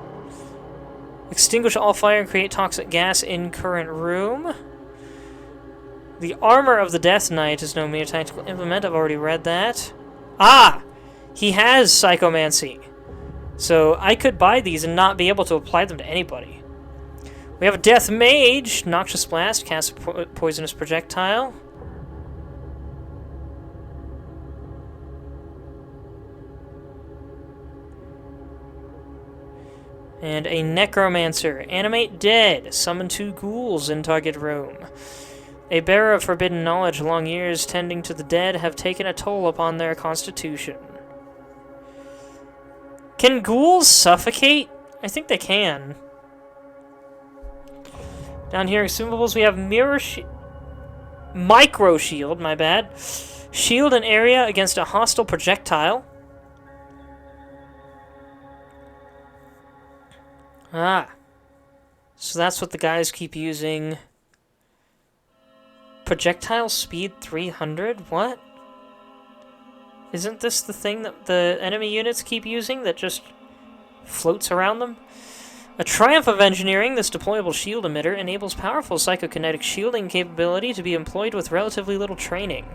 Extinguish all fire and create toxic gas in current room. The armor of the Death Knight is no mere tactical implement. I've already read that. Ah! He has Psychomancy. So I could buy these and not be able to apply them to anybody. We have a Death Mage. Noxious Blast. Cast a poisonous projectile. And a Necromancer. Animate dead. Summon 2 ghouls in target room. A bearer of forbidden knowledge, long years tending to the dead have taken a toll upon their constitution. Can ghouls suffocate? I think they can. Down here, consumables, we have Micro Shield, my bad. Shield an area against a hostile projectile. Ah. So that's what the guys keep using. Projectile speed 300? What? Isn't this the thing that the enemy units keep using that just floats around them? A triumph of engineering, this deployable shield emitter enables powerful psychokinetic shielding capability to be employed with relatively little training.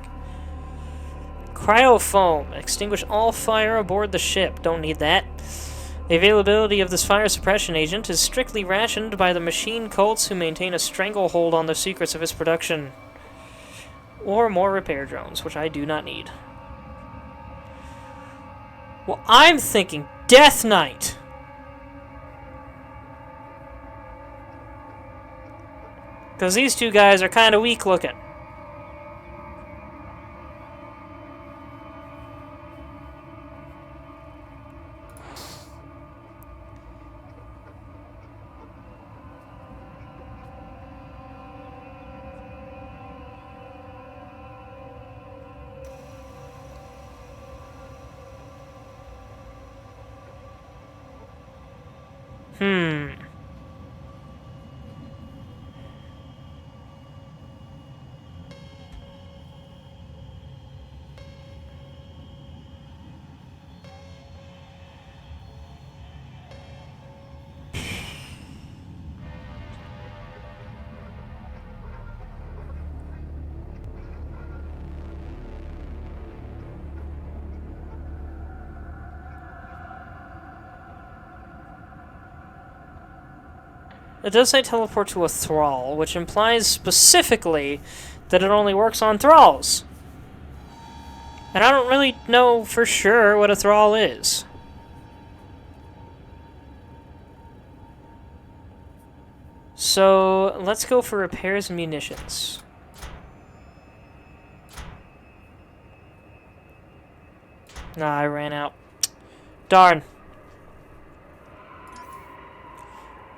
Cryofoam. Extinguish all fire aboard the ship. Don't need that. The availability of this fire suppression agent is strictly rationed by the machine cults who maintain a stranglehold on the secrets of its production. Or more repair drones, which I do not need. Well, I'm thinking Death Knight. Because these two guys are kind of weak looking. It does say teleport to a thrall, which implies specifically that it only works on thralls. And I don't really know for sure what a thrall is. So, let's go for repairs and munitions. Nah, I ran out. Darn.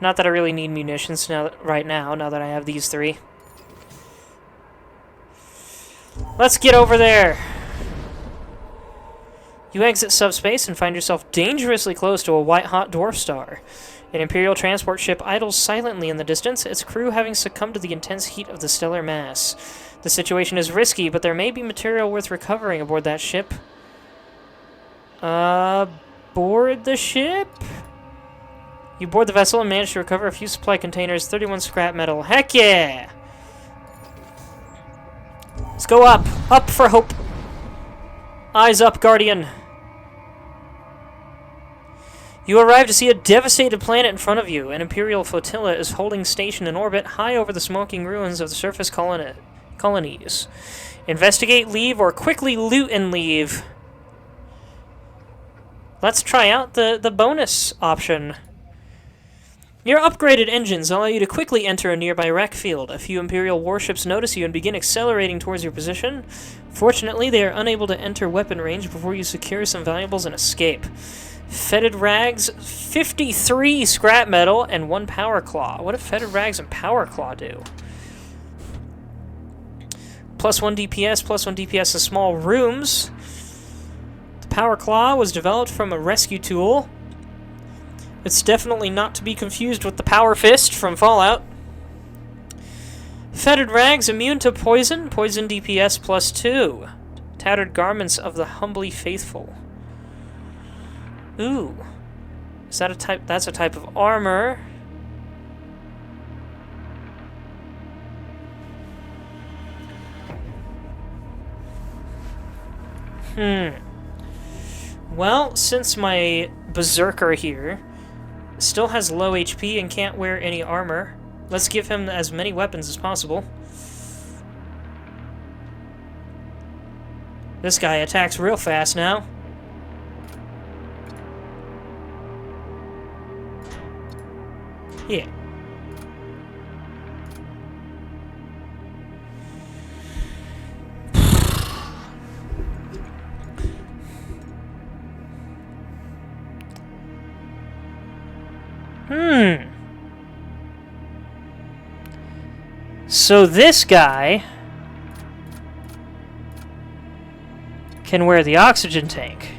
Not that I really need munitions right now that I have these three. Let's get over there! You exit subspace and find yourself dangerously close to a white-hot dwarf star. An Imperial transport ship idles silently in the distance, its crew having succumbed to the intense heat of the stellar mass. The situation is risky, but there may be material worth recovering aboard that ship. Board the ship? You board the vessel and manage to recover a few supply containers, 31 scrap metal. Heck yeah! Let's go up! Up for hope! Eyes up, Guardian! You arrive to see a devastated planet in front of you. An Imperial flotilla is holding station in orbit high over the smoking ruins of the surface colonies. Investigate, leave, or quickly loot and leave. Let's try out the bonus option. Your upgraded engines allow you to quickly enter a nearby wreck field. A few Imperial warships notice you and begin accelerating towards your position. Fortunately, they are unable to enter weapon range before you secure some valuables and escape. Fetid rags, 53 scrap metal, and 1 power claw. What do fetid rags and power claw do? Plus 1 DPS, plus 1 DPS in small rooms. The power claw was developed from a rescue tool. It's definitely not to be confused with the Power Fist from Fallout. Fetid rags, immune to poison. Poison DPS plus 2. Tattered garments of the humbly faithful. Ooh. Is that a type? That's a type of armor. Well, since my berserker here still has low HP and can't wear any armor, let's give him as many weapons as possible. This guy attacks real fast now. Yeah. So this guy can wear the oxygen tank.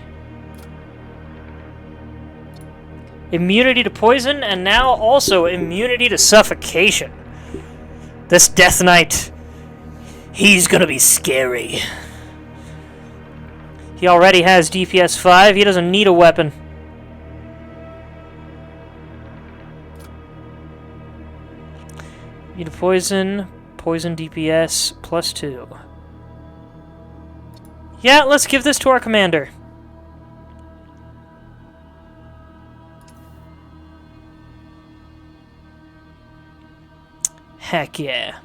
Immunity to poison, and now also immunity to suffocation. This Death Knight, he's gonna be scary. He already has DPS 5, he doesn't need a weapon. Immune to poison, poison DPS plus 2. Yeah, let's give this to our commander. Heck yeah.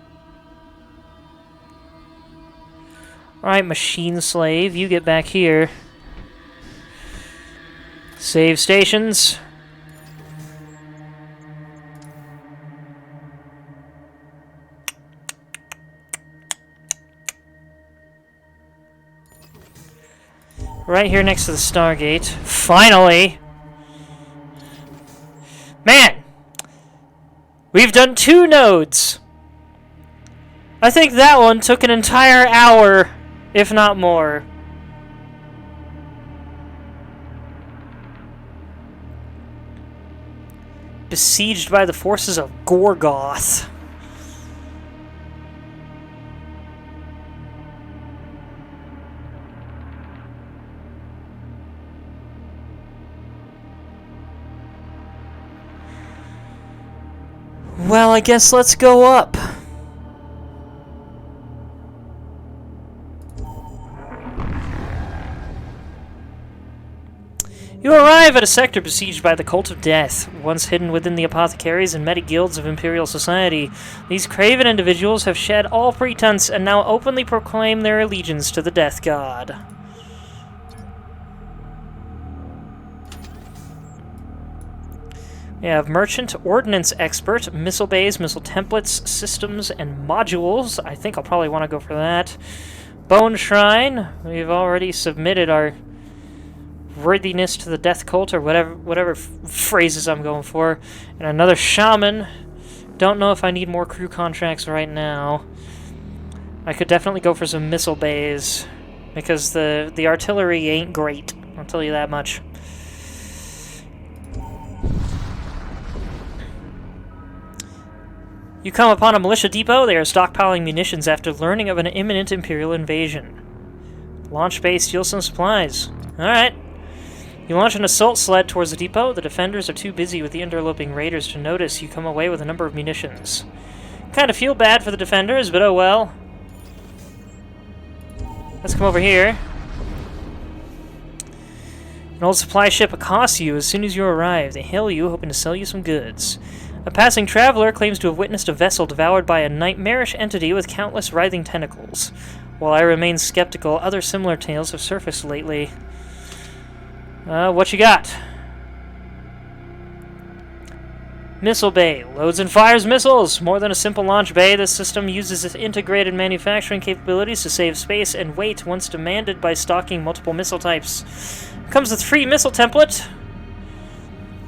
Alright, machine slave, you get back here. Save stations. Right here next to the Stargate. Finally! Man! We've done 2 nodes! I think that one took an entire hour, if not more. Besieged by the forces of Gorgoth. Well, I guess let's go up. You arrive at a sector besieged by the Cult of Death, once hidden within the apothecaries and medi-guilds of Imperial society. These craven individuals have shed all pretense and now openly proclaim their allegiance to the Death God. We have Merchant, Ordnance Expert, Missile Bays, Missile Templates, Systems, and Modules. I think I'll probably want to go for that. Bone Shrine. We've already submitted our worthiness to the Death Cult, or whatever phrases I'm going for. And another Shaman. Don't know if I need more crew contracts right now. I could definitely go for some Missile Bays, because the artillery ain't great. I'll tell you that much. You come upon a militia depot. They are stockpiling munitions after learning of an imminent Imperial invasion. Launch base, steal some supplies. Alright. You launch an assault sled towards the depot. The defenders are too busy with the interloping raiders to notice you come away with a number of munitions. Kind of feel bad for the defenders, but oh well. Let's come over here. An old supply ship accosts you as soon as you arrive. They hail you, hoping to sell you some goods. A passing traveler claims to have witnessed a vessel devoured by a nightmarish entity with countless writhing tentacles. While I remain skeptical, other similar tales have surfaced lately. What you got? Missile Bay. Loads and fires missiles! More than a simple launch bay, this system uses its integrated manufacturing capabilities to save space and weight once demanded by stocking multiple missile types. Comes with free missile template.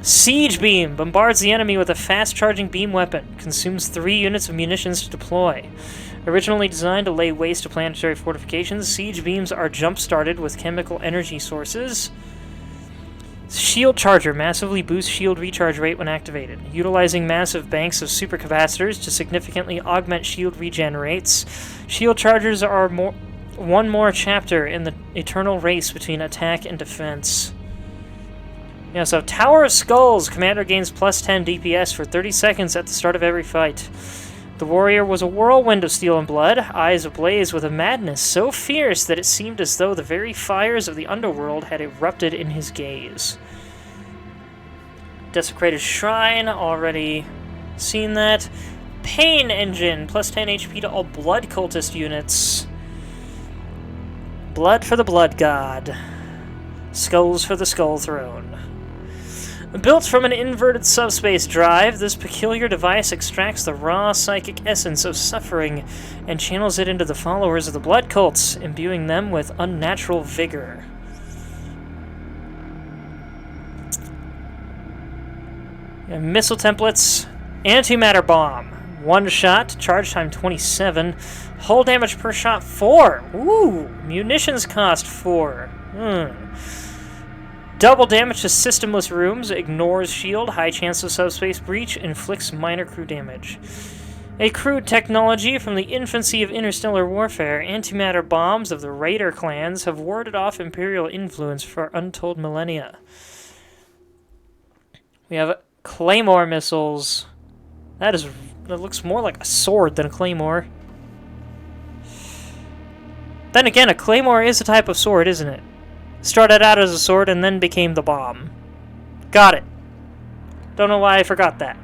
Siege Beam. Bombards the enemy with a fast-charging beam weapon. Consumes 3 units of munitions to deploy. Originally designed to lay waste to planetary fortifications, siege beams are jump-started with chemical energy sources. Shield Charger. Massively boosts shield recharge rate when activated. Utilizing massive banks of supercapacitors to significantly augment shield regen rates. Shield Chargers are one more chapter in the eternal race between attack and defense. Yeah, so Tower of Skulls. Commander gains plus 10 DPS for 30 seconds at the start of every fight. The warrior was a whirlwind of steel and blood, eyes ablaze with a madness so fierce that it seemed as though the very fires of the underworld had erupted in his gaze. Desecrated Shrine, already seen that. Pain Engine, plus 10 HP to all blood cultist units. Blood for the Blood God. Skulls for the Skull Throne. Built from an inverted subspace drive, this peculiar device extracts the raw psychic essence of suffering and channels it into the followers of the blood cults, imbuing them with unnatural vigor. And missile templates. Antimatter Bomb. 1 shot, charge time 27, hull damage per shot 4. Ooh, munitions cost 4. Double damage to systemless rooms, ignores shield, high chance of subspace breach, inflicts minor crew damage. A crude technology from the infancy of interstellar warfare, antimatter bombs of the Raider clans have warded off Imperial influence for untold millennia. We have Claymore missiles. That looks more like a sword than a claymore. Then again, a claymore is a type of sword, isn't it? Started out as a sword and then became the bomb. Got it. Don't know why I forgot that.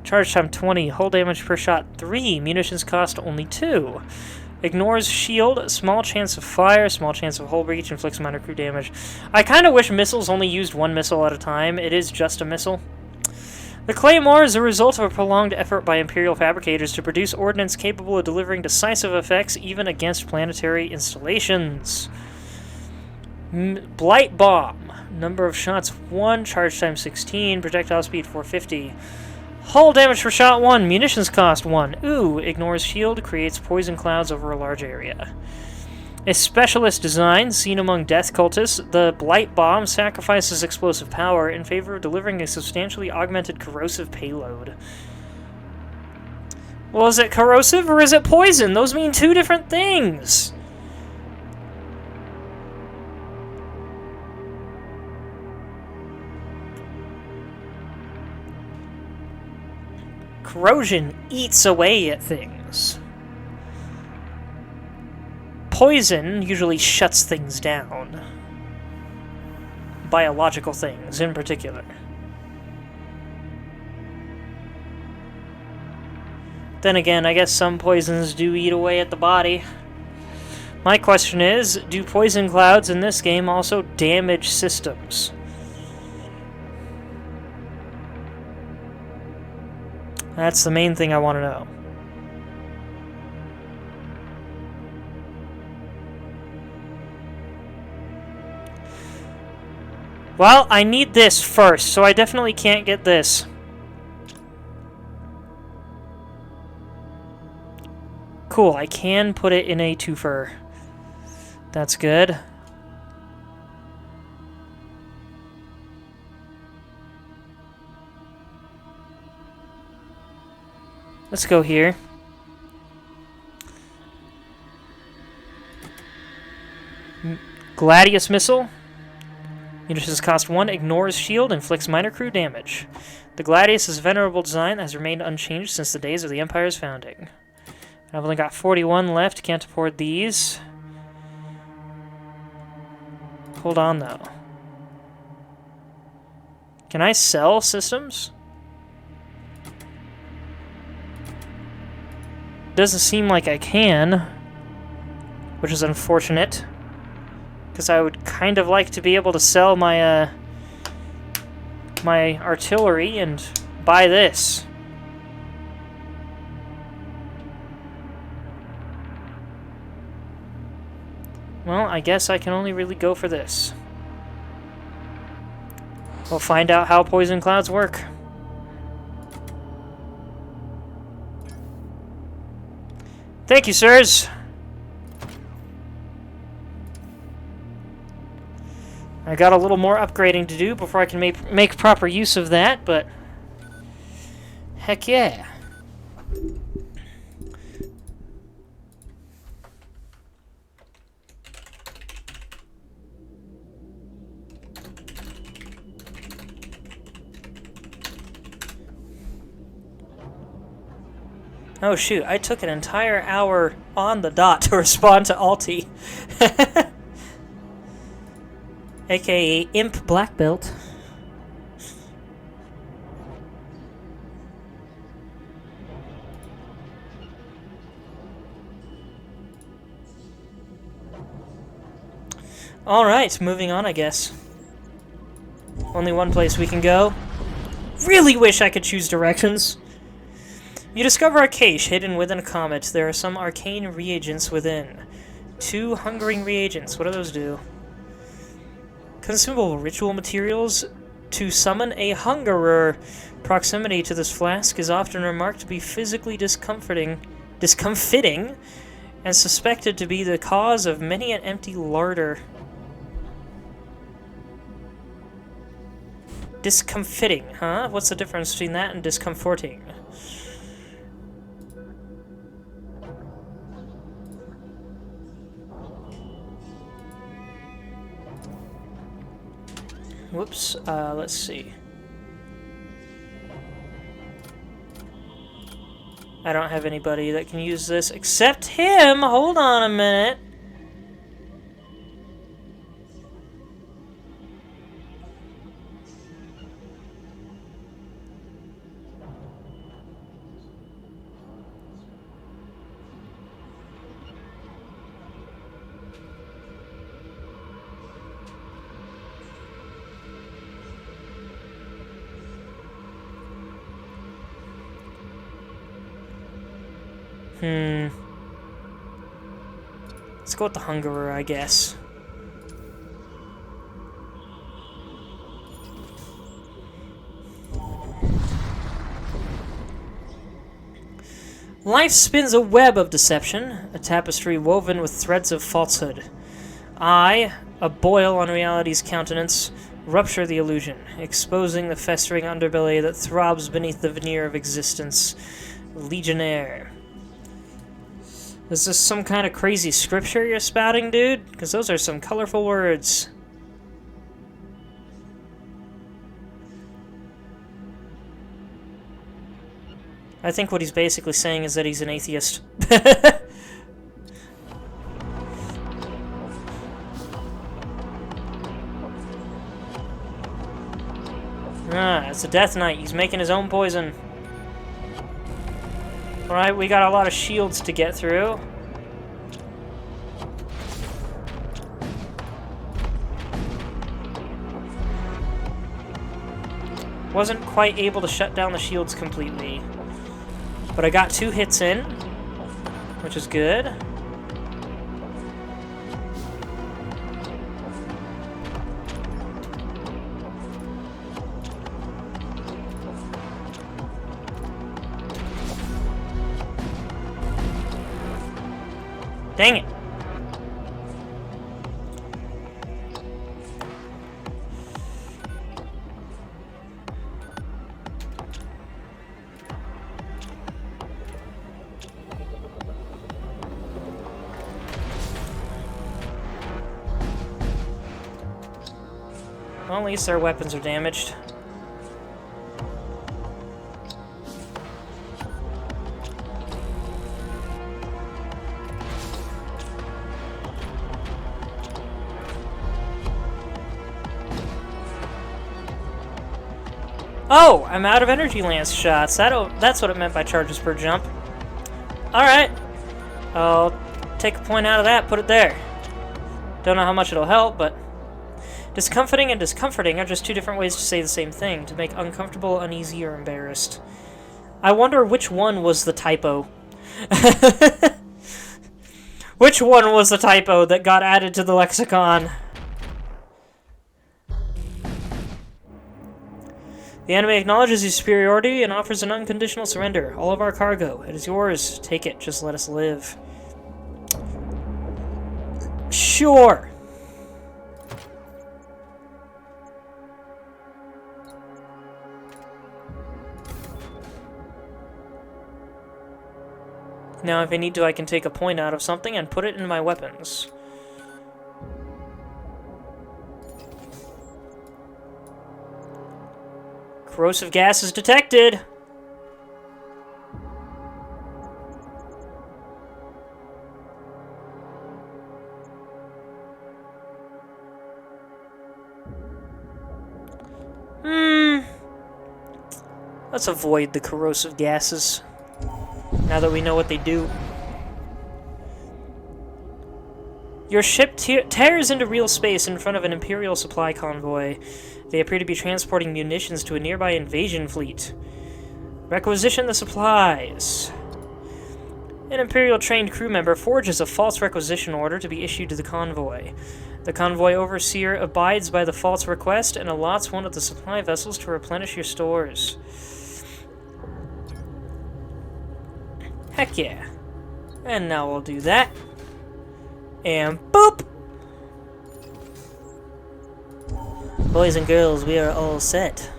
Charge time 20, hull damage per shot 3, munitions cost only 2. Ignores shield, small chance of fire, small chance of hull breach, inflicts minor crew damage. I kind of wish missiles only used one missile at a time. It is just a missile. The Claymore is a result of a prolonged effort by Imperial fabricators to produce ordnance capable of delivering decisive effects even against planetary installations. Blight Bomb. Number of shots 1, charge time 16, projectile speed 450. Hull damage for shot 1, munitions cost 1. Ooh, ignores shield, creates poison clouds over a large area. A specialist design, seen among death cultists, the Blight Bomb sacrifices explosive power in favor of delivering a substantially augmented corrosive payload. Well, is it corrosive or is it poison? Those mean two different things! Corrosion eats away at things. Poison usually shuts things down. Biological things, in particular. Then again, I guess some poisons do eat away at the body. My question is, do poison clouds in this game also damage systems? That's the main thing I want to know. Well, I need this first, so I definitely can't get this. Cool, I can put it in a twofer. That's good. Let's go here. Gladius Missile. Munitions cost 1, ignores shield, inflicts minor crew damage. The Gladius is a venerable design that has remained unchanged since the days of the Empire's founding. I've only got 41 left, can't afford these. Hold on, though. Can I sell systems? Doesn't seem like I can, which is unfortunate, because I would kind of like to be able to sell my my artillery and buy this. Well, I guess I can only really go for this. We'll find out how poison clouds work. Thank you, sirs. I got a little more upgrading to do before I can make proper use of that, but heck yeah. Oh shoot, I took an entire hour on the dot to respond to Alti. AKA Imp Black Belt. Alright, moving on, I guess. Only one place we can go. Really wish I could choose directions. You discover a cache hidden within a comet. There are some arcane reagents within. 2 hungering reagents. What do those do? Consumable ritual materials to summon a hungerer. Proximity to this flask is often remarked to be physically discomfiting, and suspected to be the cause of many an empty larder. Discomfiting, huh? What's the difference between that and discomforting? Whoops, let's see. I don't have anybody that can use this except him! Hold on a minute. Let's go with the Hungerer, I guess. Life spins a web of deception, a tapestry woven with threads of falsehood. I, a boil on reality's countenance, rupture the illusion, exposing the festering underbelly that throbs beneath the veneer of existence. Legionnaire. Is this some kind of crazy scripture you're spouting, dude? Because those are some colorful words. I think what he's basically saying is that he's an atheist. Ah, it's a Death Knight. He's making his own poison. Alright, we got a lot of shields to get through. Wasn't quite able to shut down the shields completely. But I got 2 hits in, which is good. Dang it. Well, at least their weapons are damaged. Oh, I'm out of energy lance shots. That's what it meant by charges per jump. Alright. I'll take a point out of that, put it there. Don't know how much it'll help, but... Discomfiting and discomforting are just 2 different ways to say the same thing, to make uncomfortable, uneasy, or embarrassed. I wonder which one was the typo. Which one was the typo that got added to the lexicon? The enemy acknowledges your superiority and offers an unconditional surrender. All of our cargo. It is yours. Take it. Just let us live. Sure. Now, if I need to, I can take a point out of something and put it in my weapons. Corrosive gas is detected! Let's avoid the corrosive gases, now that we know what they do. Your ship tears into real space in front of an Imperial supply convoy. They appear to be transporting munitions to a nearby invasion fleet. Requisition the supplies. An Imperial-trained crew member forges a false requisition order to be issued to the convoy. The convoy overseer abides by the false request and allots one of the supply vessels to replenish your stores. Heck yeah. And now we'll do that. And boop! Boys and girls, we are all set.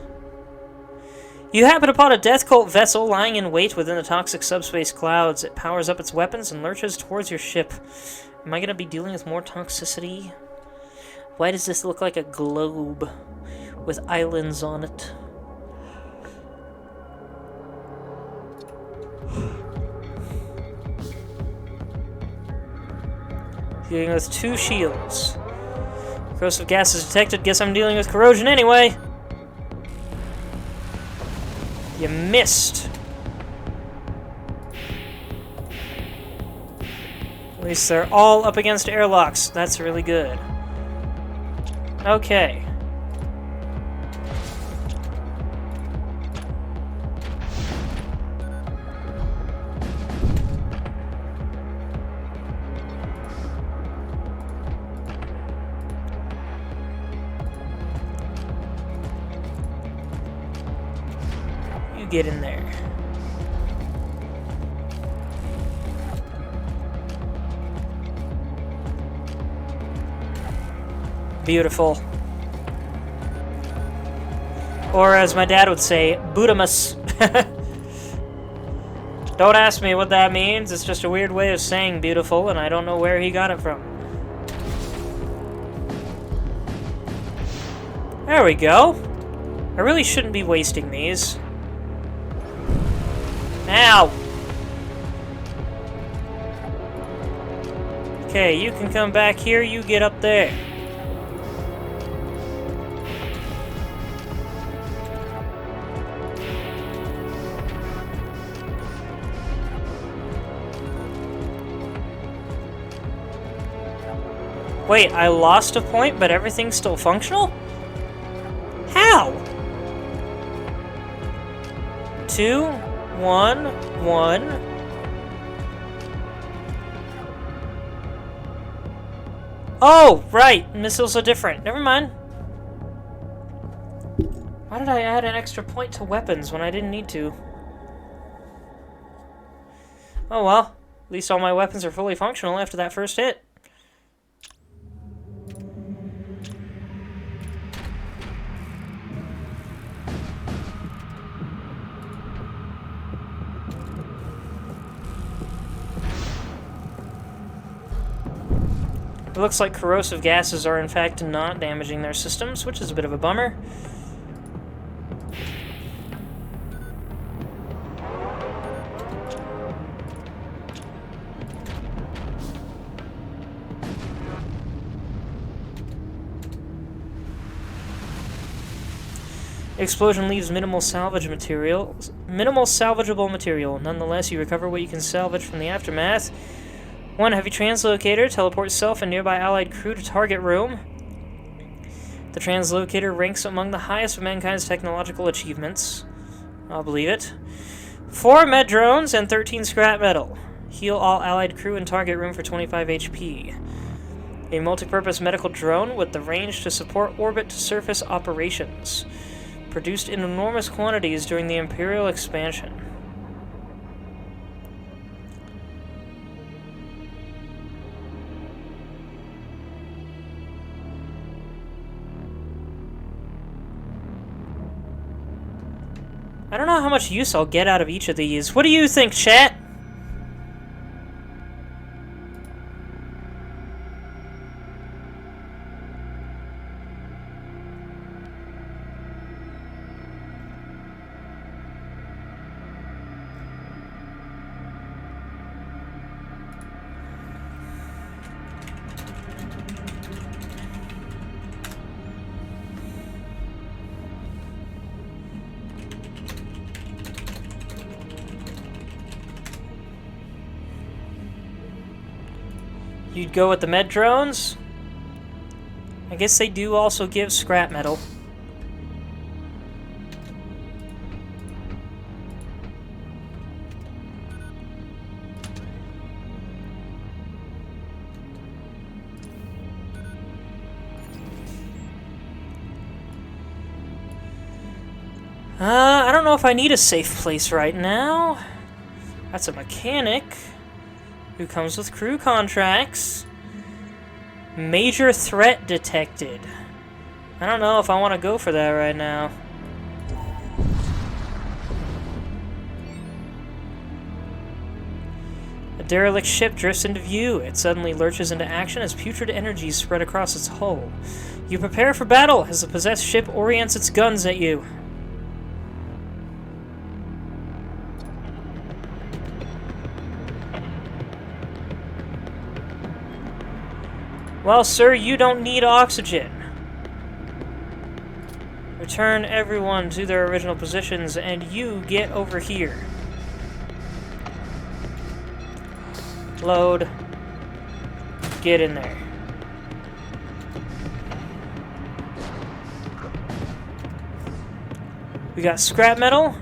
You happen upon a death cult vessel lying in wait within the toxic subspace clouds. It powers up its weapons and lurches towards your ship. Am I going to be dealing with more toxicity? Why does this look like a globe with islands on it? Dealing with 2 shields. Corrosive gas is detected. Guess I'm dealing with corrosion anyway. You missed. At least they're all up against airlocks. That's really good. Okay. you get in there. Beautiful. Or as my dad would say, Budamus. Don't ask me what that means, it's just a weird way of saying beautiful, and I don't know where he got it from. There we go. I really shouldn't be wasting these. Ow! Okay, you can come back here, you get up there. Wait, I lost a point, but everything's still functional? How? 2, 1, 1. Oh, right. Missiles are different. Never mind. Why did I add an extra point to weapons when I didn't need to? Oh well. At least all my weapons are fully functional after that first hit. It looks like corrosive gases are in fact not damaging their systems, which is a bit of a bummer. Explosion leaves minimal salvageable material. Nonetheless, you recover what you can salvage from the aftermath. 1 heavy translocator teleports self and nearby allied crew to target room. The translocator ranks among the highest of mankind's technological achievements. I'll believe it. 4 med drones and 13 scrap metal. Heal all allied crew in target room for 25 HP. A multi-purpose medical drone with the range to support orbit-to-surface operations. Produced in enormous quantities during the Imperial expansion. I don't know how much use I'll get out of each of these. What do you think, chat? You'd go with the med drones? I guess they do also give scrap metal. I don't know if I need a safe place right now. That's a mechanic who comes with crew contracts. Major threat detected. I don't know if I want to go for that right now. A derelict ship drifts into view. It suddenly lurches into action as putrid energies spread across its hull. You prepare for battle as the possessed ship orients its guns at you. Well, sir, you don't need oxygen. Return everyone to their original positions, and you get over here. Load. Get in there. We got scrap metal.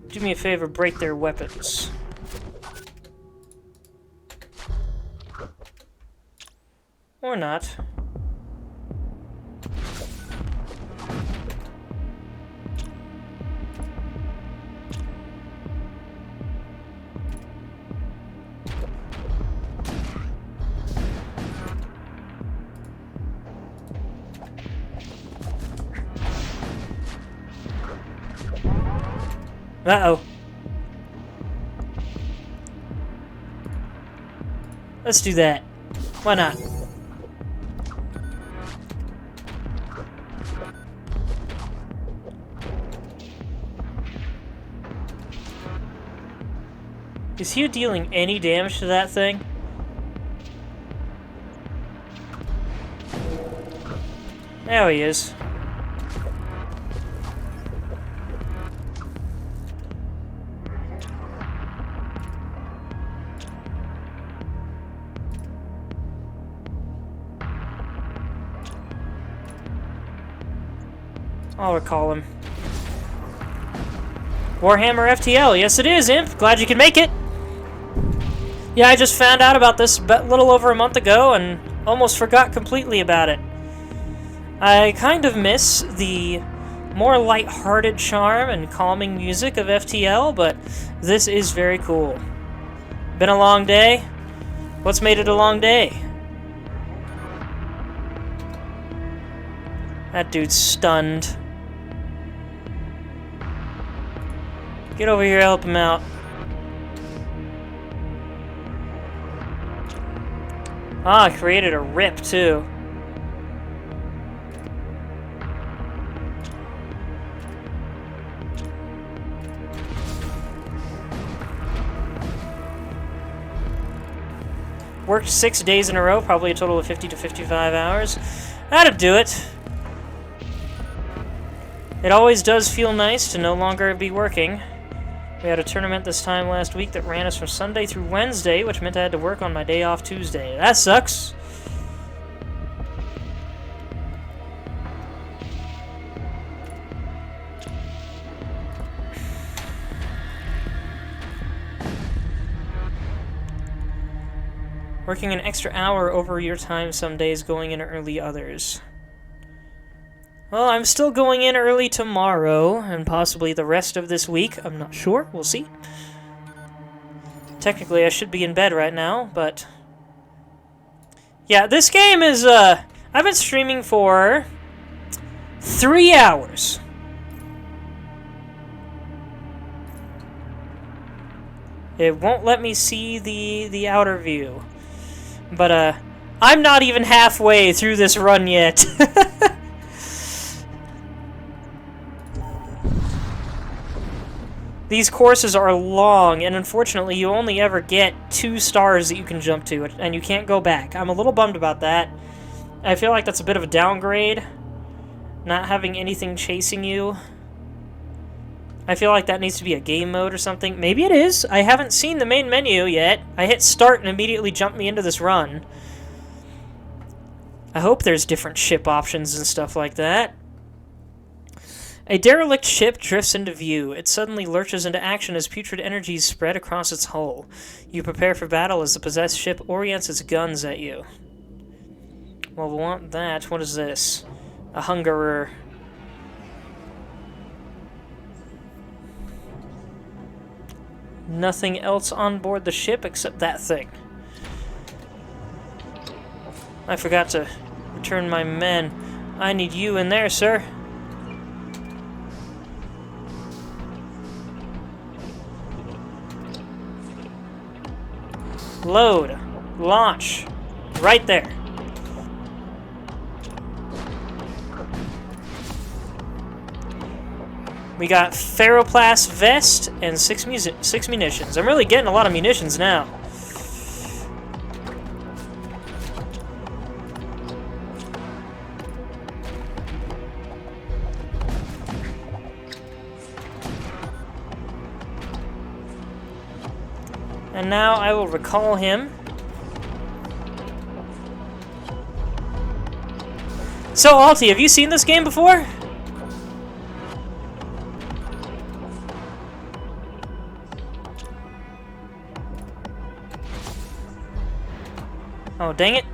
Do me a favor, break their weapons. Or not. Uh-oh. Let's do that. Why not? Is he dealing any damage to that thing? There he is. I'll recall him. Warhammer FTL, yes it is, Imp. Glad you could make it. Yeah, I just found out about this a little over a month ago and almost forgot completely about it. I kind of miss the more light-hearted charm and calming music of FTL, but this is very cool. Been a long day? What's made it a long day? That dude's stunned. Get over here, help him out. Ah, created a rip, too. Worked 6 days in a row, probably a total of 50 to 55 hours. That'd do it. It always does feel nice to no longer be working. We had a tournament this time last week that ran us from Sunday through Wednesday, which meant I had to work on my day off Tuesday. That sucks. Working an extra hour over your time some days, going in early others. Well, I'm still going in early tomorrow, and possibly the rest of this week. I'm not sure. We'll see. Technically, I should be in bed right now, but... yeah, this game is, I've been streaming for 3 hours. It won't let me see the outer view. But, I'm not even halfway through this run yet. These courses are long, and unfortunately you only ever get 2 stars that you can jump to, and you can't go back. I'm a little bummed about that. I feel like that's a bit of a downgrade, not having anything chasing you. I feel like that needs to be a game mode or something. Maybe it is. I haven't seen the main menu yet. I hit start and immediately jumped me into this run. I hope there's different ship options and stuff like that. A derelict ship drifts into view. It suddenly lurches into action as putrid energies spread across its hull. You prepare for battle as the possessed ship orients its guns at you. Well, we want that. What is this? A hungerer. Nothing else on board the ship except that thing. I forgot to return my men. I need you in there, sir. Load. Launch. Right there. We got Ferroplast Vest and 6 munitions. I'm really getting a lot of munitions now. And now I will recall him. So, Alti, have you seen this game before? Oh, dang it.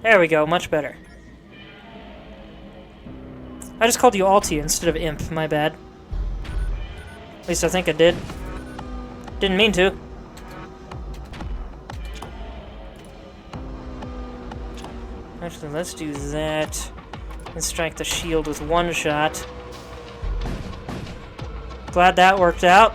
There we go, much better. I just called you Alti instead of Imp, my bad. At least I think I did. Didn't mean to. Actually, let's do that. and strike the shield with one shot. Glad that worked out.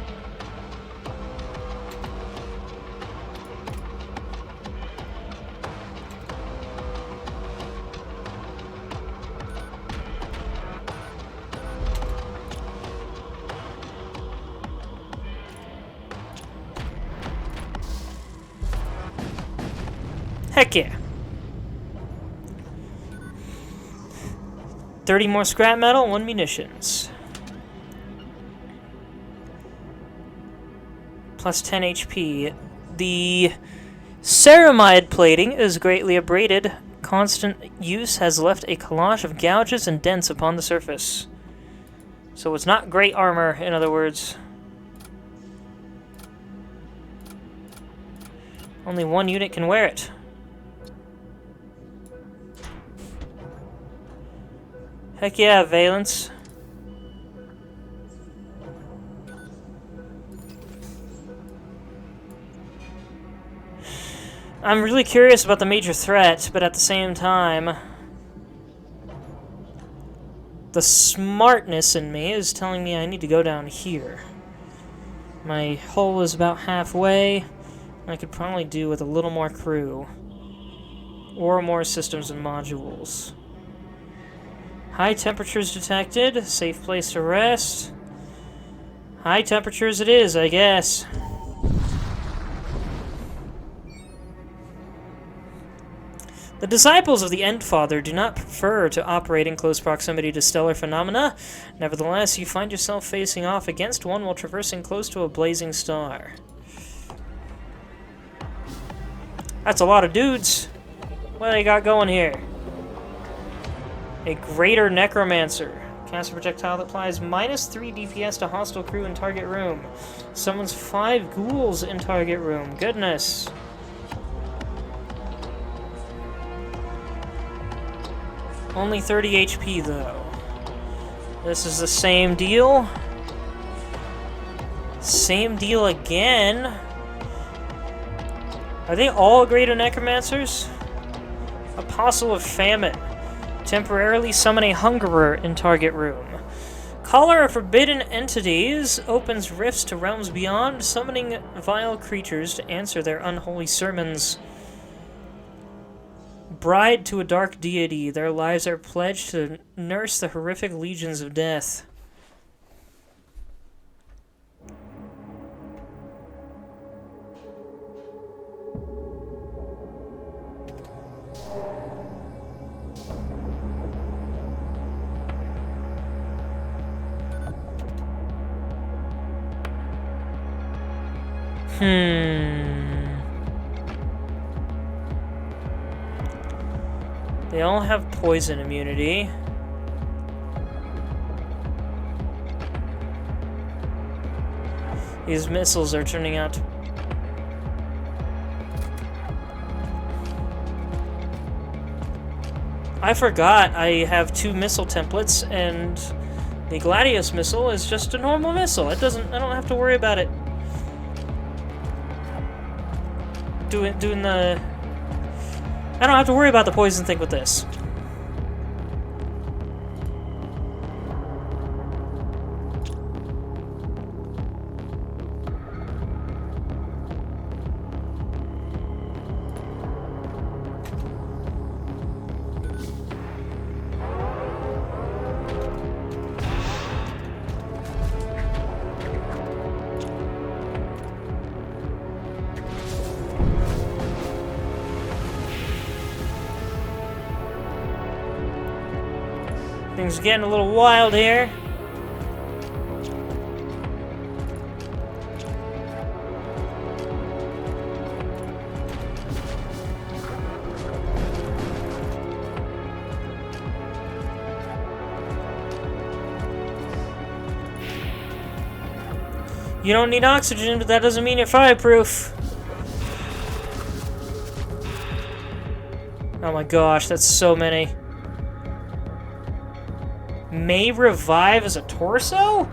Heck yeah. 30 more scrap metal, 1 munitions. Plus 10 HP. The ceramide plating is greatly abraded. Constant use has left a collage of gouges and dents upon the surface. So it's not great armor, in other words. Only one unit can wear it. Heck yeah, Valence. I'm really curious about the major threat, but at the same time, the smartness in me is telling me I need to go down here. My hull is about halfway. I could probably do with a little more crew. Or more systems and modules. High temperatures detected. Safe place to rest. High temperatures it is, I guess. The disciples of the Endfather do not prefer to operate in close proximity to stellar phenomena. Nevertheless, you find yourself facing off against one while traversing close to a blazing star. That's a lot of dudes. What do they got going here? A Greater Necromancer. Cast a projectile that applies -3 DPS to hostile crew in target room. Summons 5 ghouls in target room. Goodness. Only 30 HP though. This is the same deal. Same deal again. Are they all Greater Necromancers? Apostle of Famine. Temporarily summon a Hungerer in target room. Caller of Forbidden Entities opens rifts to realms beyond, summoning vile creatures to answer their unholy sermons. Bride to a dark deity, their lives are pledged to nurse the horrific legions of death. They all have poison immunity. These missiles are turning out to... I forgot I have 2 missile templates, and the Gladius missile is just a normal missile. I don't have to worry about it doing the... I don't have to worry about the poison thing with this. Things are getting a little wild here. You don't need oxygen, but that doesn't mean you're fireproof. Oh my gosh, that's so many. May revive as a torso?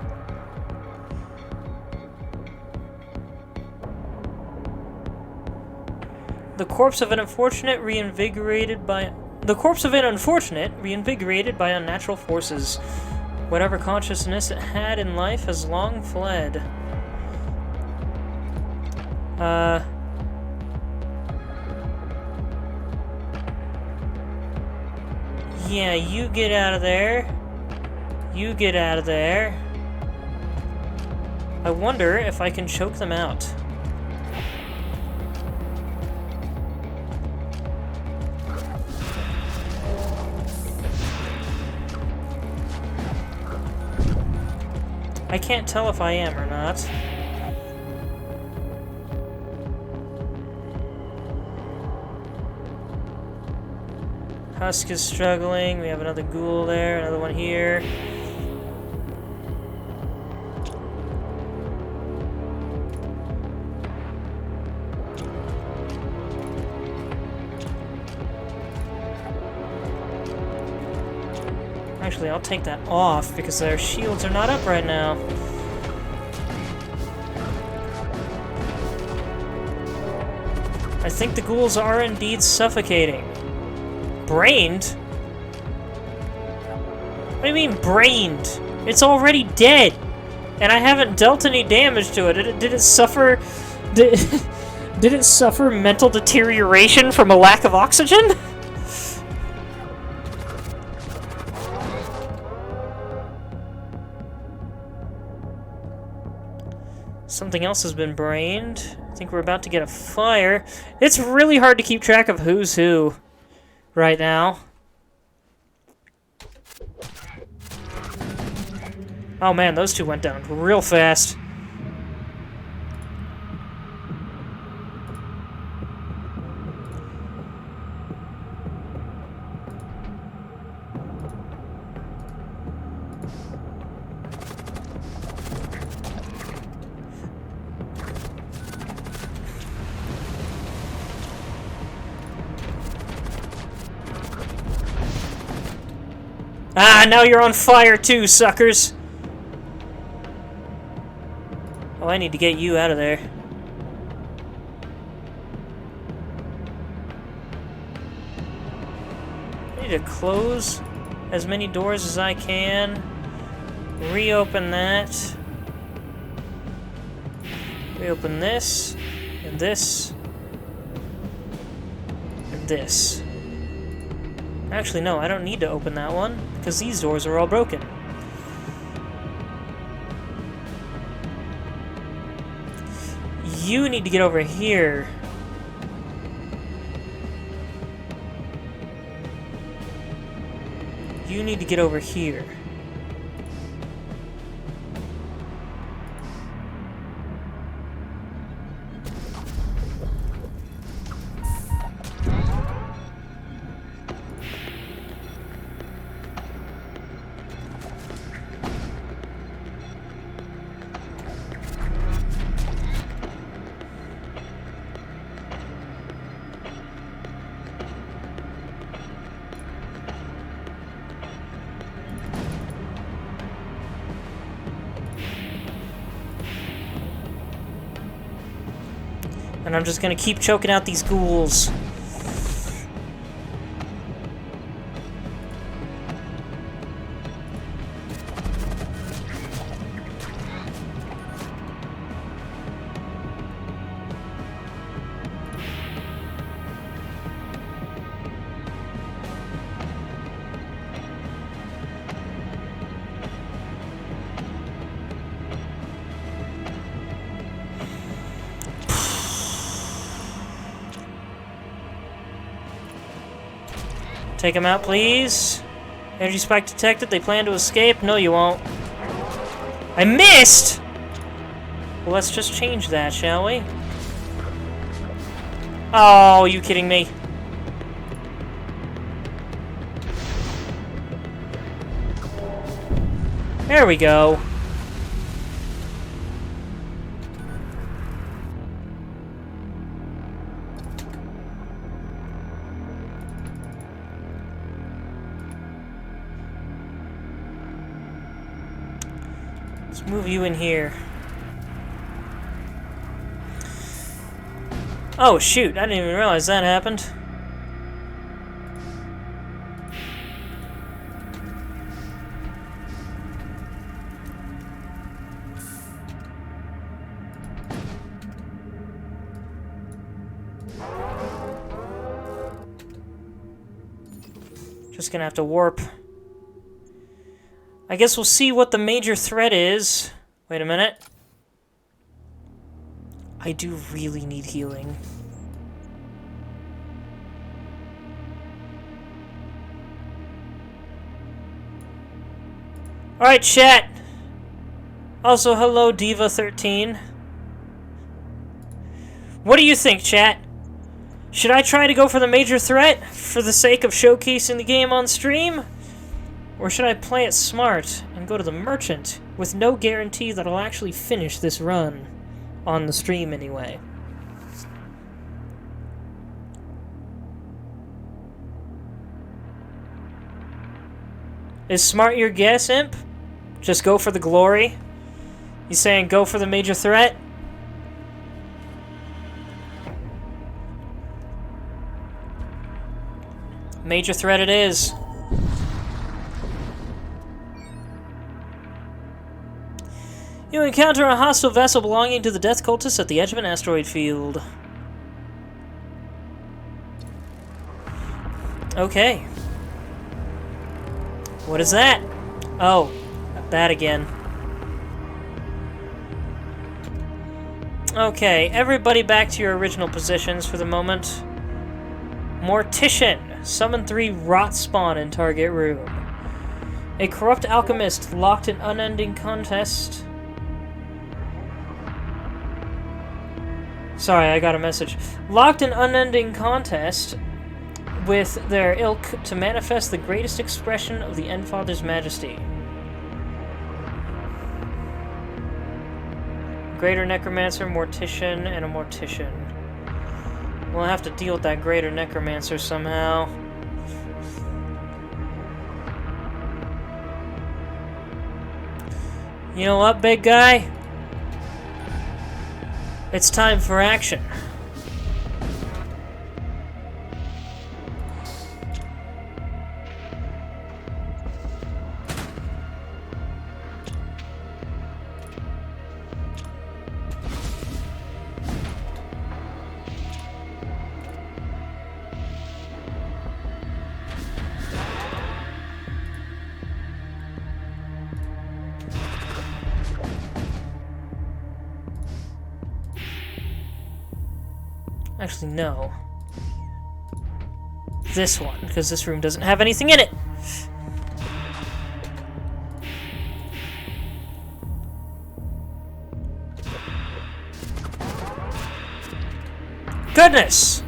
The corpse of an unfortunate reinvigorated by The corpse of an unfortunate, reinvigorated by unnatural forces. Whatever consciousness it had in life has long fled. Yeah, you get out of there. You get out of there. I wonder if I can choke them out. I can't tell if I am or not. Husk is struggling. We have another ghoul there, another one here. Actually, I'll take that off because their shields are not up right now. I think the ghouls are indeed suffocating. Brained? What do you mean, brained? It's already dead! And I haven't dealt any damage to it. Did it suffer... Did it suffer mental deterioration from a lack of oxygen? Something else has been brained. I think we're about to get a fire. It's really hard to keep track of who's who right now. Oh man, those two went down real fast. Ah, now you're on fire too, suckers! Oh, I need to get you out of there. I need to close as many doors as I can. Reopen that. Reopen this. And this. And this. Actually, no, I don't need to open that one, because these doors are all broken. You need to get over here. You need to get over here. And I'm just gonna keep choking out these ghouls. Take them out, please. Energy spike detected. They plan to escape. No, you won't. I missed! Well, let's just change that, shall we? Oh, are you kidding me? There we go. Let's move you in here. Oh shoot, I didn't even realize that happened. Just gonna have to warp. I guess we'll see what the major threat is. Wait a minute. I do really need healing. Alright, chat! Also, hello, Diva13. What do you think, chat? Should I try to go for the major threat for the sake of showcasing the game on stream? Or should I play it smart and go to the merchant with no guarantee that I'll actually finish this run on the stream anyway? Is smart your guess, Imp? Just go for the glory? You saying go for the major threat? Major threat it is. You encounter a hostile vessel belonging to the Death Cultists at the edge of an asteroid field. Okay. What is that? Oh, that again. Okay, everybody back to your original positions for the moment. Mortician. Summon 3 rot spawn in target room. A corrupt alchemist locked in unending contest. Sorry, I got a message. Locked in unending contest with their ilk to manifest the greatest expression of the Endfather's majesty. Greater Necromancer, Mortician, and a Mortician. We'll have to deal with that Greater Necromancer somehow. You know what, big guy? It's time for action. Actually, no. This one, because this room doesn't have anything in it. Goodness!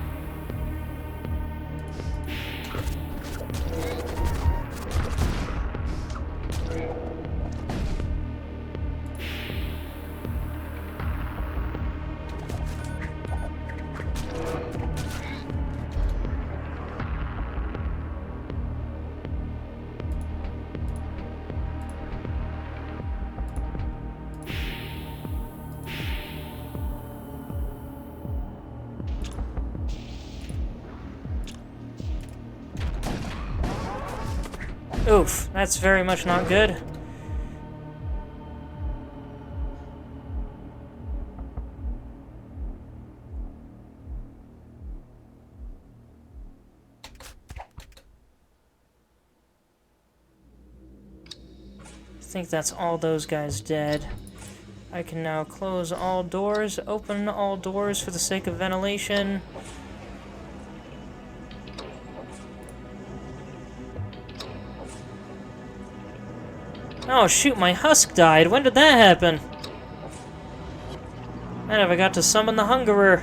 Oof, that's very much not good. I think that's all those guys dead. I can now close all doors, open all doors for the sake of ventilation. Oh shoot, my husk died. When did that happen? I never got to summon the Hungerer.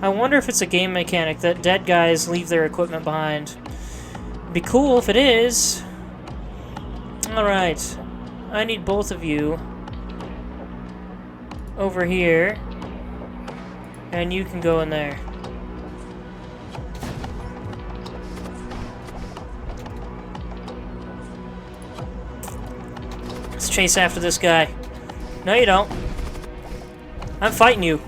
I wonder if it's a game mechanic that dead guys leave their equipment behind. It'd be cool if it is. Alright. I need both of you over here. And you can go in there. Let's chase after this guy. No, you don't. I'm fighting you.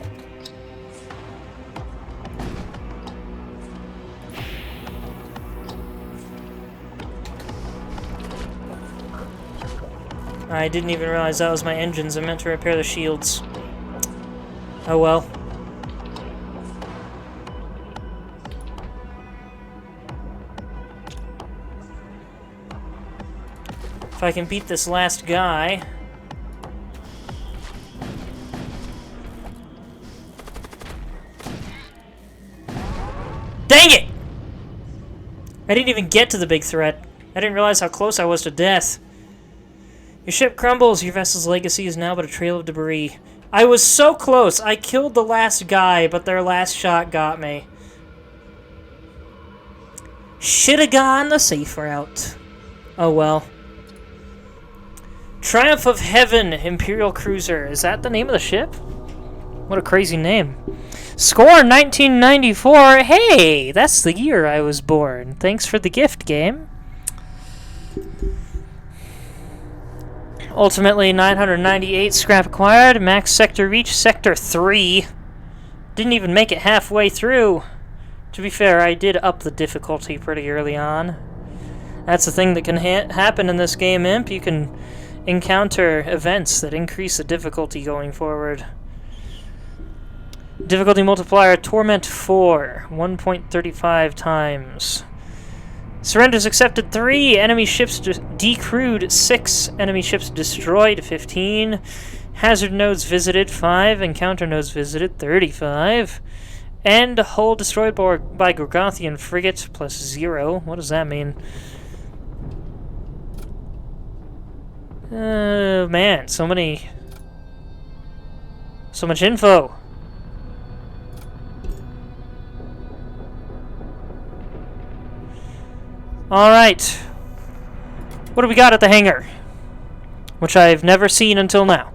I didn't even realize that was my engines. I meant to repair the shields. Oh well. If I can beat this last guy. Dang it! I didn't even get to the big threat. I didn't realize how close I was to death. Your ship crumbles. Your vessel's legacy is now but a trail of debris. I was so close. I killed the last guy, but their last shot got me. Should have gone the safe route. Oh well. Triumph of Heaven, Imperial Cruiser. Is that the name of the ship? What a crazy name. Score 1994. Hey, that's the year I was born. Thanks for the gift, game. Ultimately, 998 scrap acquired. Max sector reach, sector 3. Didn't even make it halfway through. To be fair, I did up the difficulty pretty early on. That's the thing that can happen in this game, Imp. You can encounter events that increase the difficulty going forward. Difficulty multiplier, Torment 4, 1.35 times. Surrenders accepted 3, enemy ships decrewed 6, enemy ships destroyed 15, hazard nodes visited 5, encounter nodes visited 35, and hull destroyed by Gorgothian frigate plus 0. What does that mean? Man, so much info. Alright. What do we got at the hangar? Which I've never seen until now.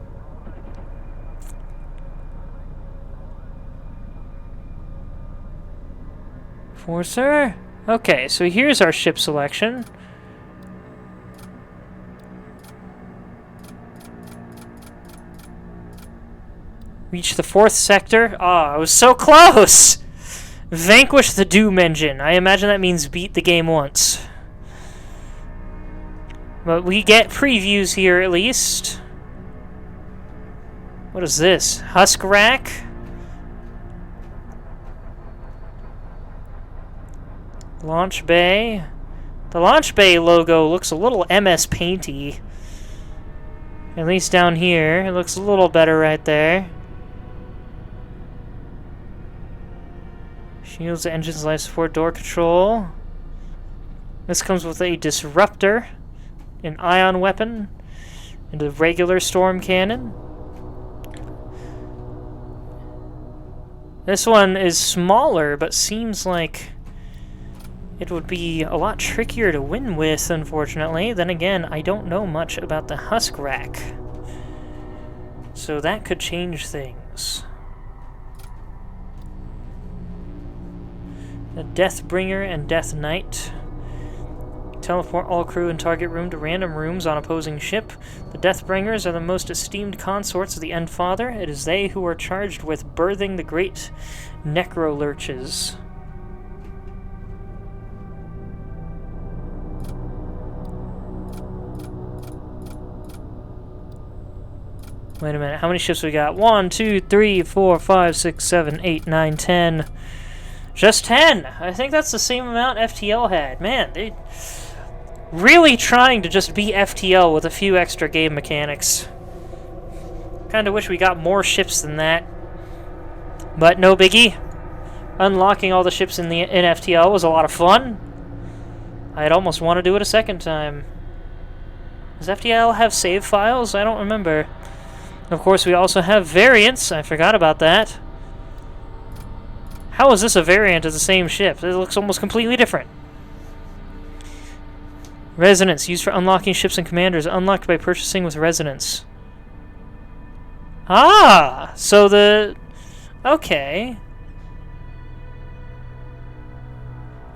Forcer? Okay, so here's our ship selection. Reach the 4th sector. Ah, I was so close! Vanquish the Doom engine. I imagine that means beat the game once. But we get previews here at least. What is this? Husk rack? Launch bay. The launch bay logo looks a little MS Painty. At least down here. It looks a little better right there. Shields, engines, life support, door control. This comes with a disruptor, an ion weapon, and a regular storm cannon. This one is smaller, but seems like it would be a lot trickier to win with, unfortunately. Then again, I don't know much about the Husk rack, so that could change things. The Deathbringer and Death Knight. Teleport all crew and target room to random rooms on opposing ship. The Deathbringers are the most esteemed consorts of the End Father. It is they who are charged with birthing the great Necrolurches. Wait a minute, how many ships we got? 1, 2, 3, 4, 5, 6, 7, 8, 9, 10. Just 10! I think that's the same amount FTL had. Man, they really trying to just be FTL with a few extra game mechanics. Kinda wish we got more ships than that. But no biggie. Unlocking all the ships in FTL was a lot of fun. I'd almost want to do it a second time. Does FTL have save files? I don't remember. Of course, we also have variants. I forgot about that. How is this a variant of the same ship? It looks almost completely different. Resonance, used for unlocking ships and commanders, unlocked by purchasing with Resonance. Ah! So the... Okay.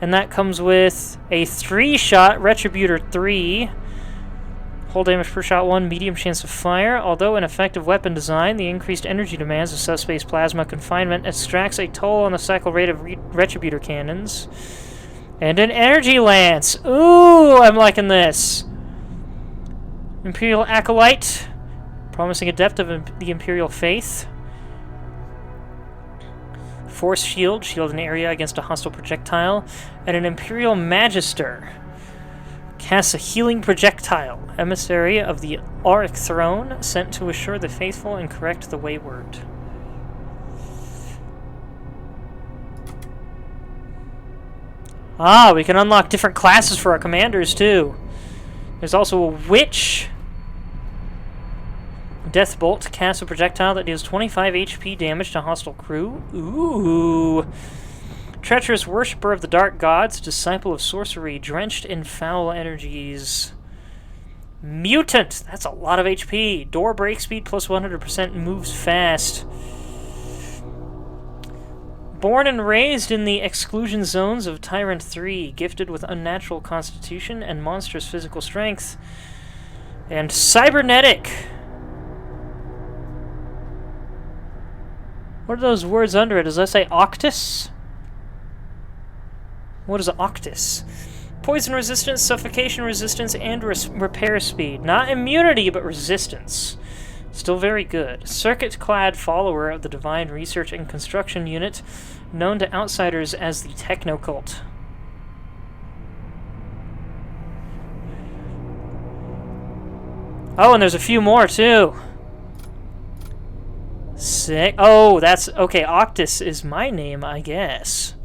And that comes with a 3-shot Retributor 3. Hull damage per shot 1, medium chance of fire. Although an effective weapon design, the increased energy demands of subspace plasma confinement extracts a toll on the cycle rate of Retributor cannons. And an energy lance! Ooh, I'm liking this! Imperial Acolyte, promising adept of the Imperial Faith. Force shield, shield an area against a hostile projectile. And an Imperial Magister. Casts a healing projectile. Emissary of the Auric Throne, sent to assure the faithful and correct the wayward. Ah, we can unlock different classes for our commanders, too. There's also a Witch. Death Bolt casts a projectile that deals 25 HP damage to hostile crew. Ooh. Treacherous Worshipper of the Dark Gods, Disciple of Sorcery, drenched in foul energies. Mutant! That's a lot of HP. Door break speed plus 100%, moves fast. Born and raised in the exclusion zones of Tyrant 3, gifted with unnatural constitution and monstrous physical strength. And cybernetic! What are those words under it? Does that say Octus? What is Octus? Poison resistance, suffocation resistance, and repair speed. Not immunity, but resistance. Still very good. Circuit-clad follower of the Divine Research and Construction Unit, known to outsiders as the Technocult. Oh, and there's a few more, too. Sick. Oh, that's... Okay, Octus is my name, I guess.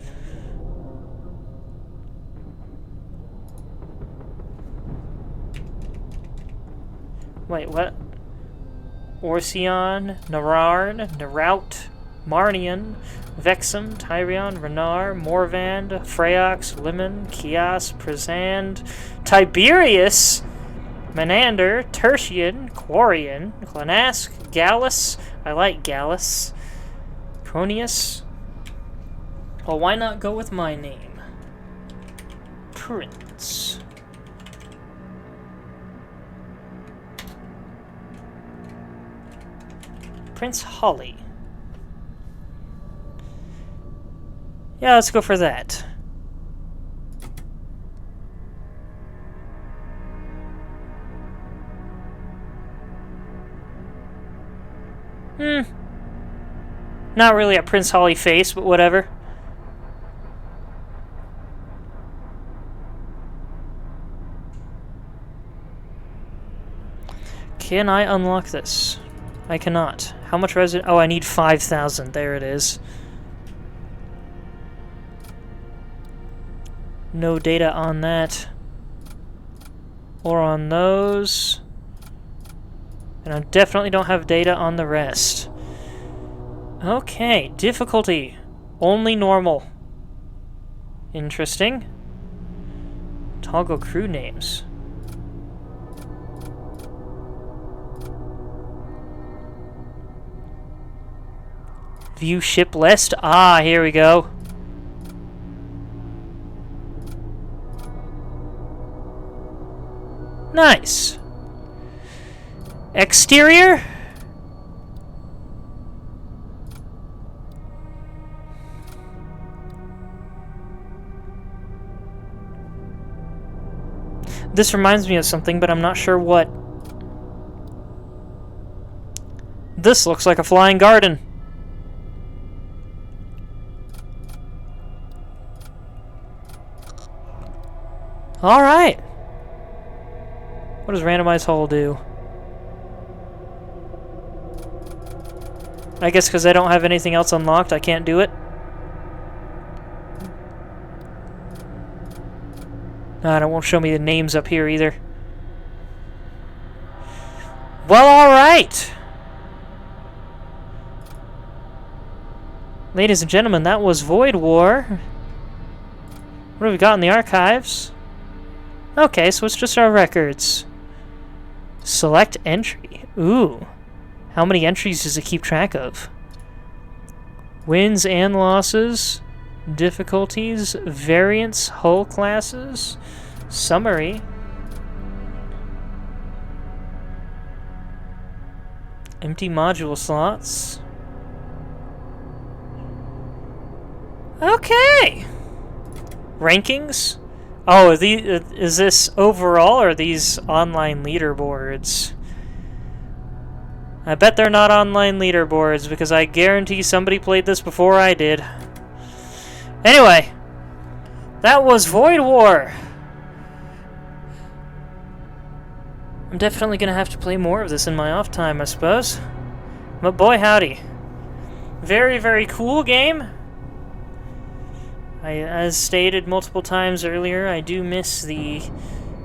Wait, what? Orsion, Nararn, Neraut, Marnian, Vexum, Tyrion, Renar, Morvand, Freox, Limon, Kias, Prezand, Tiberius, Menander, Tertian, Quarian, Clanask, Gallus. I like Gallus. Cronius. Well, why not go with my name? Prince. Prince Holly. Yeah, let's go for that. Not really a Prince Holly face, but whatever. Can I unlock this? I cannot. How much resin? Oh, I need 5,000. There it is. No data on that. Or on those. And I definitely don't have data on the rest. Okay, difficulty. Only normal. Interesting. Toggle crew names. View ship list. Ah, here we go. Nice. Exterior? This reminds me of something, but I'm not sure what. This looks like a flying garden. Alright. What does randomized hull do? I guess because I don't have anything else unlocked, I can't do it. Nah, it won't show me the names up here either. Well, alright! Ladies and gentlemen, that was Void War. What have we got in the archives? Okay, so it's just our records. Select entry. Ooh. How many entries does it keep track of? Wins and losses. Difficulties. Variants. Hull classes. Summary. Empty module slots. Okay. Rankings. Oh, is this overall or are these online leaderboards? I bet they're not online leaderboards because I guarantee somebody played this before I did. Anyway, that was Void War. I'm definitely going to have to play more of this in my off time, I suppose. But boy howdy. Very, very cool game. As stated multiple times earlier, I do miss the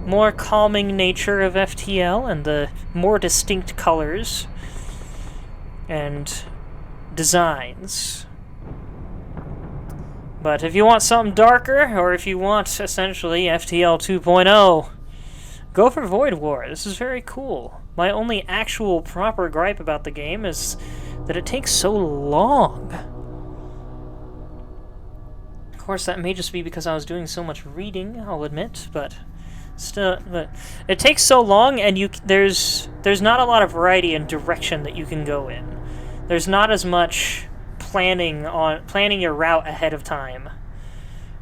more calming nature of FTL and the more distinct colors and designs. But if you want something darker, or if you want essentially FTL 2.0, go for Void War. This is very cool. My only actual proper gripe about the game is that it takes so long. Of course, that may just be because I was doing so much reading, I'll admit, but still, it takes so long, and there's not a lot of variety and direction that you can go in. There's not as much planning your route ahead of time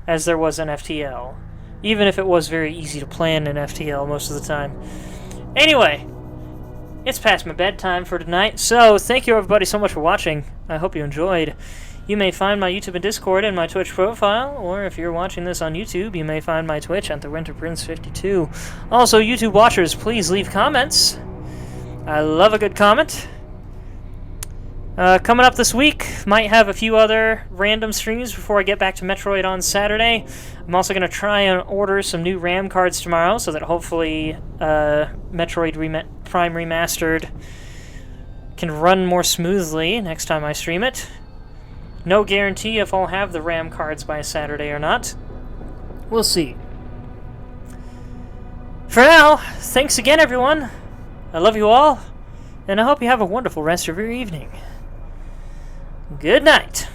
as there was in FTL, even if it was very easy to plan in FTL most of the time. Anyway, it's past my bedtime for tonight, so thank you everybody so much for watching. I hope you enjoyed. You may find my YouTube and Discord in my Twitch profile, or if you're watching this on YouTube, you may find my Twitch at TheWinterPrince52. Also, YouTube watchers, please leave comments. I love a good comment. Coming up this week, might have a few other random streams before I get back to Metroid on Saturday. I'm also going to try and order some new RAM cards tomorrow, so that hopefully Metroid Prime Remastered can run more smoothly next time I stream it. No guarantee if I'll have the RAM cards by Saturday or not. We'll see. For now, thanks again everyone. I love you all, and I hope you have a wonderful rest of your evening. Good night.